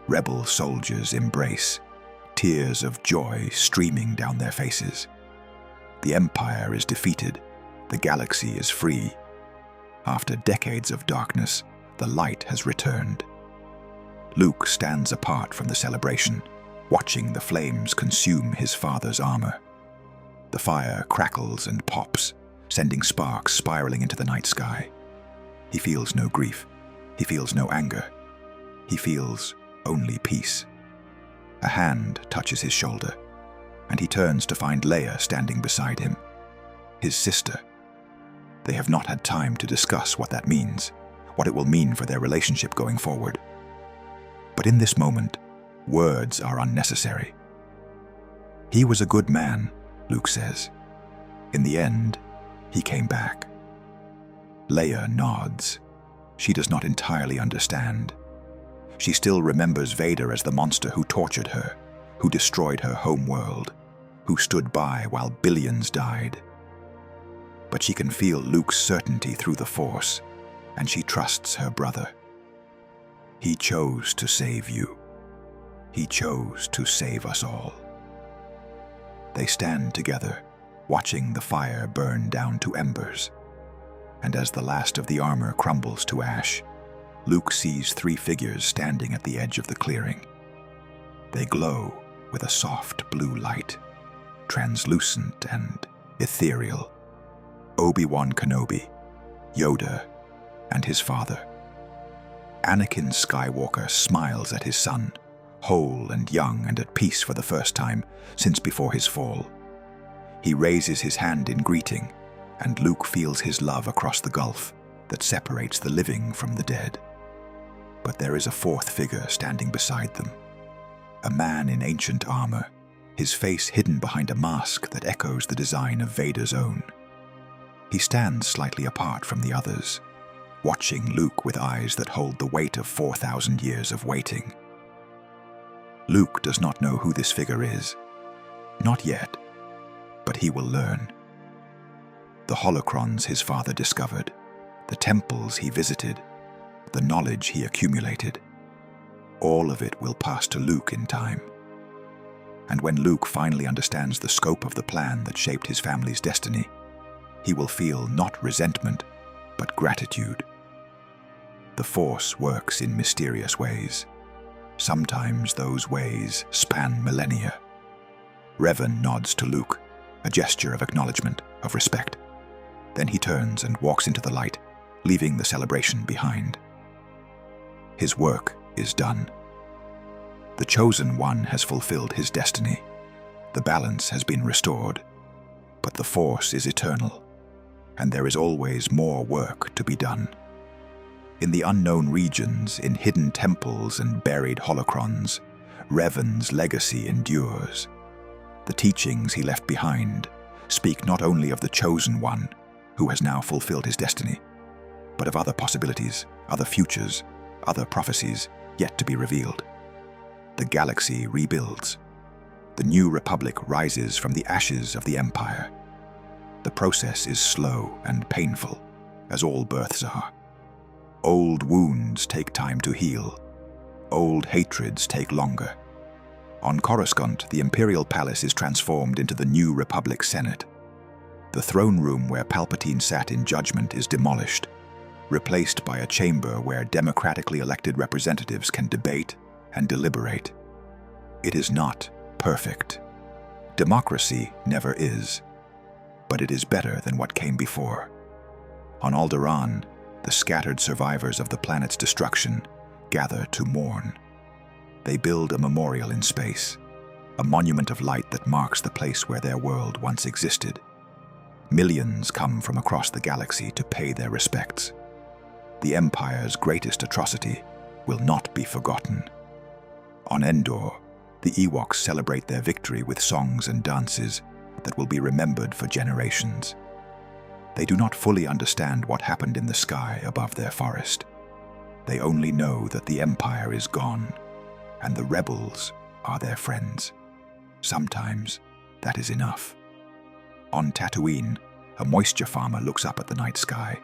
Rebel soldiers embrace, tears of joy streaming down their faces. The Empire is defeated. The galaxy is free. After decades of darkness, the light has returned. Luke stands apart from the celebration, watching the flames consume his father's armor. The fire crackles and pops, sending sparks spiraling into the night sky. He feels no grief. He feels no anger. He feels only peace. A hand touches his shoulder, and he turns to find Leia standing beside him, his sister. They have not had time to discuss what that means, what it will mean for their relationship going forward. But in this moment, words are unnecessary. "He was a good man," Luke says. "In the end, he came back." Leia nods. She does not entirely understand. She still remembers Vader as the monster who tortured her, who destroyed her home world, who stood by while billions died. But she can feel Luke's certainty through the Force, and she trusts her brother. He chose to save you. He chose to save us all. They stand together, watching the fire burn down to embers. And as the last of the armor crumbles to ash, Luke sees three figures standing at the edge of the clearing. They glow with a soft blue light, translucent and ethereal. Obi-Wan Kenobi, Yoda, and his father. Anakin Skywalker smiles at his son, whole and young and at peace for the first time since before his fall. He raises his hand in greeting, and Luke feels his love across the gulf that separates the living from the dead. But there is a fourth figure standing beside them. A man in ancient armor, his face hidden behind a mask that echoes the design of Vader's own. He stands slightly apart from the others, watching Luke with eyes that hold the weight of 4,000 years of waiting. Luke does not know who this figure is. Not yet, but he will learn. The holocrons his father discovered, the temples he visited, the knowledge he accumulated, all of it will pass to Luke in time. And when Luke finally understands the scope of the plan that shaped his family's destiny, he will feel not resentment, but gratitude. The Force works in mysterious ways. Sometimes those ways span millennia. Revan nods to Luke, a gesture of acknowledgement, of respect. Then he turns and walks into the light, leaving the celebration behind. His work is done. The Chosen One has fulfilled his destiny. The balance has been restored. But the Force is eternal, and there is always more work to be done. In the unknown regions, in hidden temples and buried holocrons, Revan's legacy endures. The teachings he left behind speak not only of the Chosen One, who has now fulfilled his destiny, but of other possibilities, other futures, other prophecies yet to be revealed. The galaxy rebuilds. The new republic rises from the ashes of the Empire. The process is slow and painful, as all births are. Old wounds take time to heal. Old hatreds take longer. On Coruscant, the Imperial Palace is transformed into the new Republic Senate. The throne room where Palpatine sat in judgment is demolished, replaced by a chamber where democratically elected representatives can debate and deliberate. It is not perfect. Democracy never is, but it is better than what came before. On Alderaan, the scattered survivors of the planet's destruction gather to mourn. They build a memorial in space, a monument of light that marks the place where their world once existed. Millions come from across the galaxy to pay their respects. The Empire's greatest atrocity will not be forgotten. On Endor, the Ewoks celebrate their victory with songs and dances that will be remembered for generations. They do not fully understand what happened in the sky above their forest. They only know that the Empire is gone, and the rebels are their friends. Sometimes that is enough. On Tatooine, a moisture farmer looks up at the night sky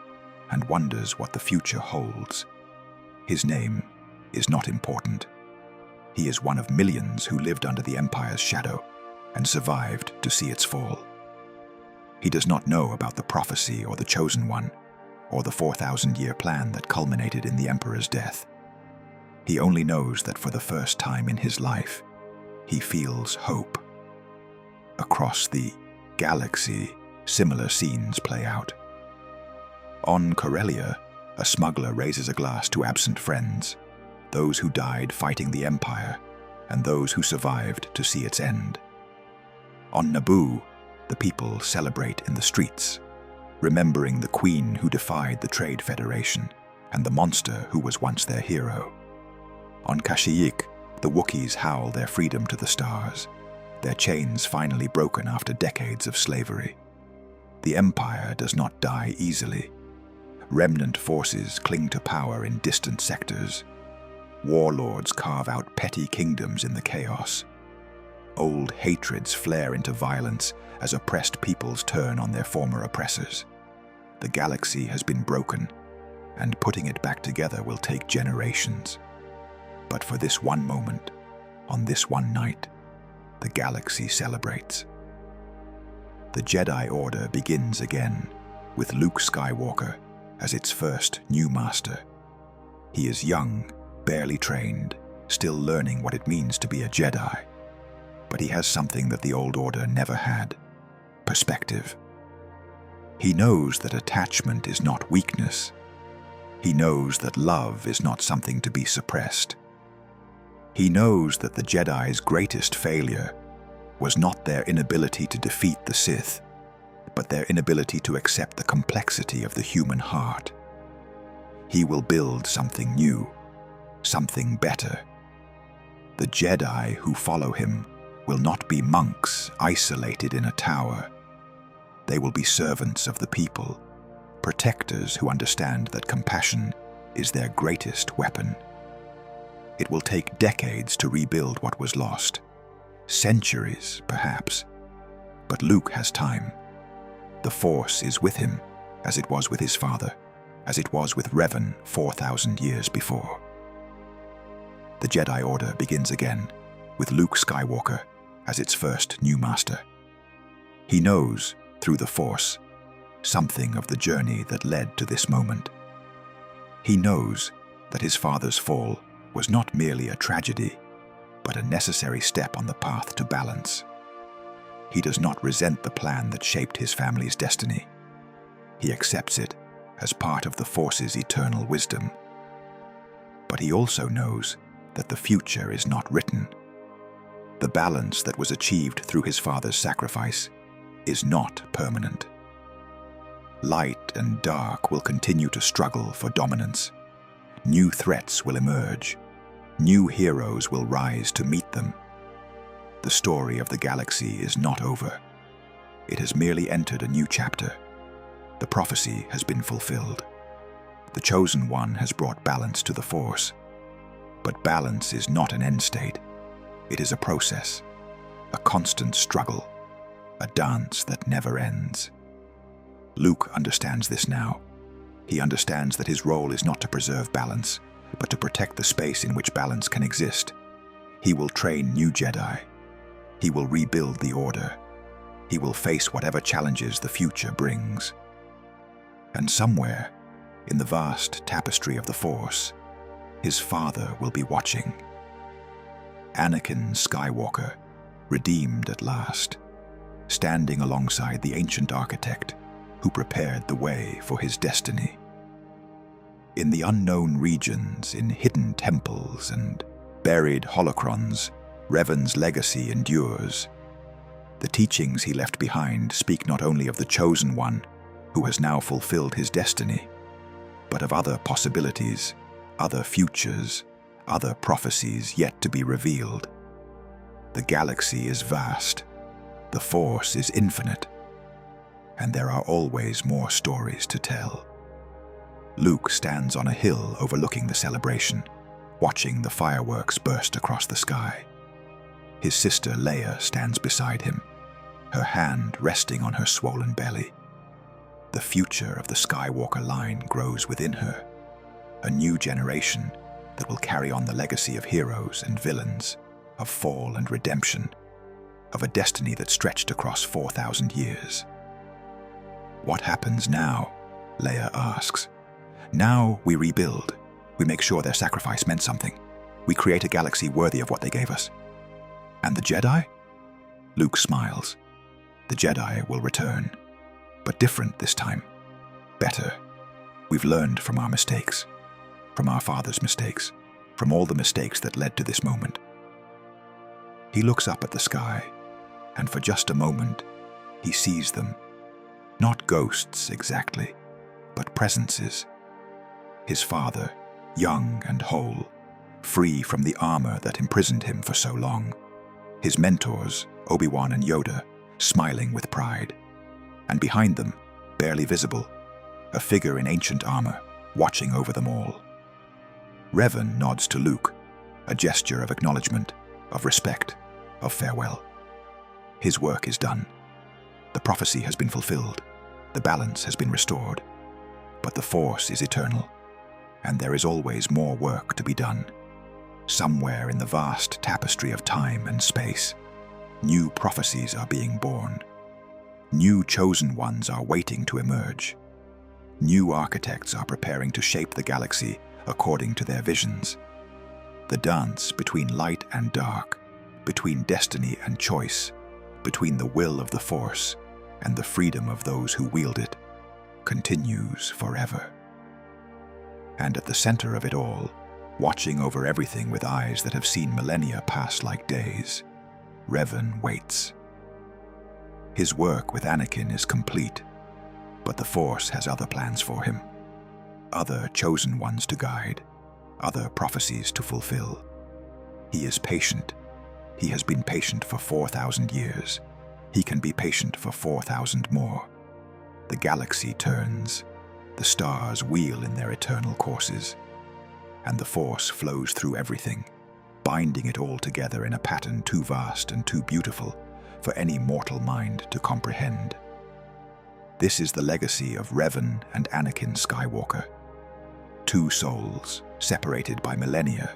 and wonders what the future holds. His name is not important. He is one of millions who lived under the Empire's shadow and survived to see its fall. He does not know about the prophecy or the Chosen One, or the 4,000-year plan that culminated in the Emperor's death. He only knows that for the first time in his life, he feels hope. Across the galaxy, similar scenes play out. On Corellia, a smuggler raises a glass to absent friends, those who died fighting the Empire, and those who survived to see its end. On Naboo, the people celebrate in the streets, remembering the queen who defied the Trade Federation and the monster who was once their hero. On Kashyyyk, the Wookiees howl their freedom to the stars, their chains finally broken after decades of slavery. The Empire does not die easily. Remnant forces cling to power in distant sectors. Warlords carve out petty kingdoms in the chaos. Old hatreds flare into violence as oppressed peoples turn on their former oppressors. The galaxy has been broken, and putting it back together will take generations. But for this one moment, on this one night, the galaxy celebrates. The Jedi Order begins again, with Luke Skywalker as its first new master. He is young, barely trained, still learning what it means to be a Jedi. But he has something that the old order never had: perspective. He knows that attachment is not weakness. He knows that love is not something to be suppressed. He knows that the Jedi's greatest failure was not their inability to defeat the Sith, but their inability to accept the complexity of the human heart. He will build something new, something better. The Jedi who follow him will not be monks isolated in a tower. They will be servants of the people, protectors who understand that compassion is their greatest weapon. It will take decades to rebuild what was lost, centuries perhaps, but Luke has time. The Force is with him, as it was with his father, as it was with Revan 4,000 years before. The Jedi Order begins again, with Luke Skywalker as its first new master. He knows, through the Force, something of the journey that led to this moment. He knows that his father's fall was not merely a tragedy, but a necessary step on the path to balance. He does not resent the plan that shaped his family's destiny. He accepts it as part of the Force's eternal wisdom. But he also knows that the future is not written. The balance that was achieved through his father's sacrifice is not permanent. Light and dark will continue to struggle for dominance. New threats will emerge. New heroes will rise to meet them. The story of the galaxy is not over. It has merely entered a new chapter. The prophecy has been fulfilled. The Chosen One has brought balance to the Force. But balance is not an end state. It is a process, a constant struggle, a dance that never ends. Luke understands this now. He understands that his role is not to preserve balance, but to protect the space in which balance can exist. He will train new Jedi. He will rebuild the Order. He will face whatever challenges the future brings. And somewhere, in the vast tapestry of the Force, his father will be watching. Anakin Skywalker, redeemed at last, standing alongside the ancient architect who prepared the way for his destiny. In the unknown regions, in hidden temples and buried holocrons, Revan's legacy endures. The teachings he left behind speak not only of the Chosen One, who has now fulfilled his destiny, but of other possibilities, other futures, other prophecies yet to be revealed. The galaxy is vast, the Force is infinite, and there are always more stories to tell. Luke stands on a hill overlooking the celebration, watching the fireworks burst across the sky. His sister Leia stands beside him, her hand resting on her swollen belly. The future of the Skywalker line grows within her, a new generation that will carry on the legacy of heroes and villains, of fall and redemption, of a destiny that stretched across 4,000 years. What happens now? Leia asks. Now we rebuild. We make sure their sacrifice meant something. We create a galaxy worthy of what they gave us. And the Jedi? Luke smiles. The Jedi will return, but different this time. Better. We've learned from our mistakes, from our father's mistakes, from all the mistakes that led to this moment. He looks up at the sky, and for just a moment, he sees them. Not ghosts exactly, but presences. His father, young and whole, free from the armor that imprisoned him for so long. His mentors, Obi-Wan and Yoda, smiling with pride. And behind them, barely visible, a figure in ancient armor, watching over them all. Revan nods to Luke, a gesture of acknowledgement, of respect, of farewell. His work is done. The prophecy has been fulfilled. The balance has been restored. But the Force is eternal, and there is always more work to be done. Somewhere in the vast tapestry of time and space, new prophecies are being born. New chosen ones are waiting to emerge. New architects are preparing to shape the galaxy according to their visions. The dance between light and dark, between destiny and choice, between the will of the Force and the freedom of those who wield it, continues forever. And at the center of it all, watching over everything with eyes that have seen millennia pass like days, Revan waits. His work with Anakin is complete, but the Force has other plans for him. Other chosen ones to guide, other prophecies to fulfill. He is patient. He has been patient for 4,000 years. He can be patient for 4,000 more. The galaxy turns, the stars wheel in their eternal courses, and the Force flows through everything, binding it all together in a pattern too vast and too beautiful for any mortal mind to comprehend. This is the legacy of Revan and Anakin Skywalker. Two souls, separated by millennia,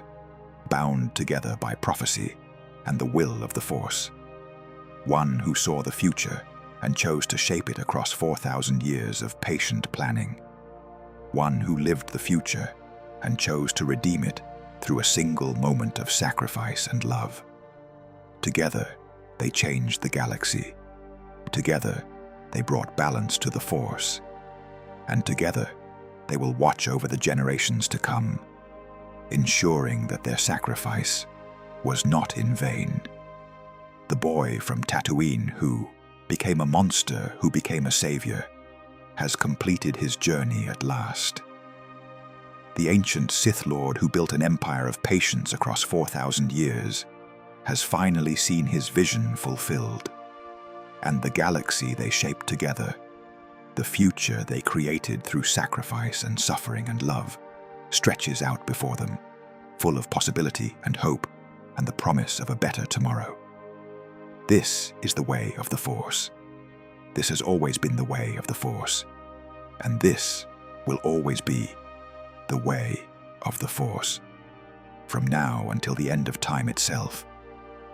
bound together by prophecy and the will of the Force. One who saw the future and chose to shape it across 4,000 years of patient planning. One who lived the future and chose to redeem it through a single moment of sacrifice and love. Together, they changed the galaxy. Together, they brought balance to the Force. And together, they will watch over the generations to come, ensuring that their sacrifice was not in vain. The boy from Tatooine who became a monster, who became a savior, has completed his journey at last. The ancient Sith Lord who built an empire of patience across 4,000 years has finally seen his vision fulfilled. And the galaxy they shaped together, the future they created through sacrifice and suffering and love, stretches out before them, full of possibility and hope and the promise of a better tomorrow. This is the way of the Force. This has always been the way of the Force. And this will always be the way of the Force. From now until the end of time itself,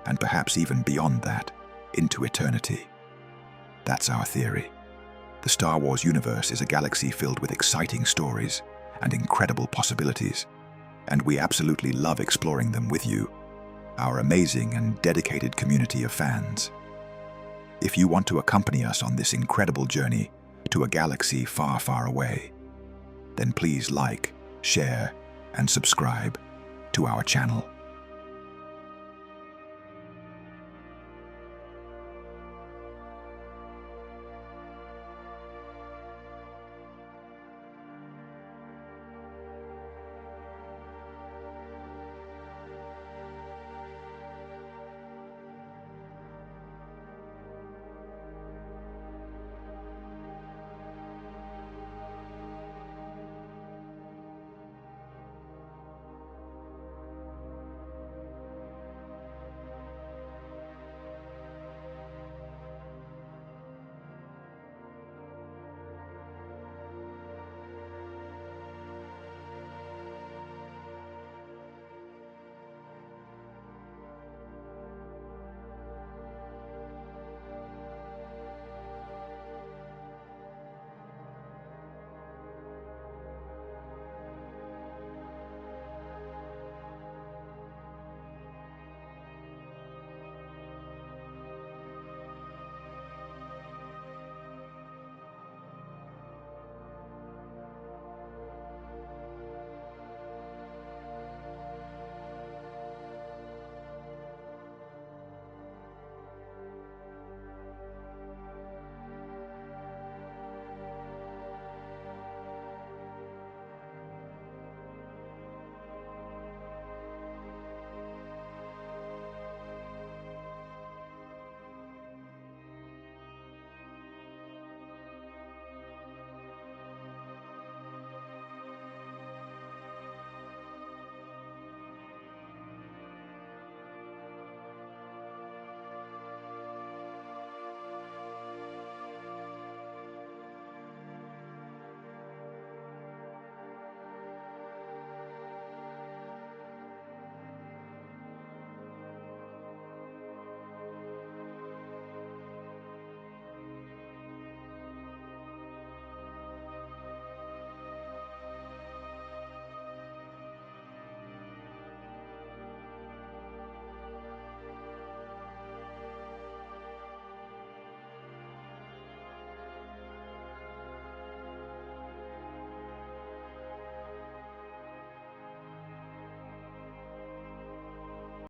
and perhaps even beyond that, into eternity. That's our theory. The Star Wars universe is a galaxy filled with exciting stories and incredible possibilities, and we absolutely love exploring them with you, our amazing and dedicated community of fans. If you want to accompany us on this incredible journey to a galaxy far, far away, then please like, share, and subscribe to our channel.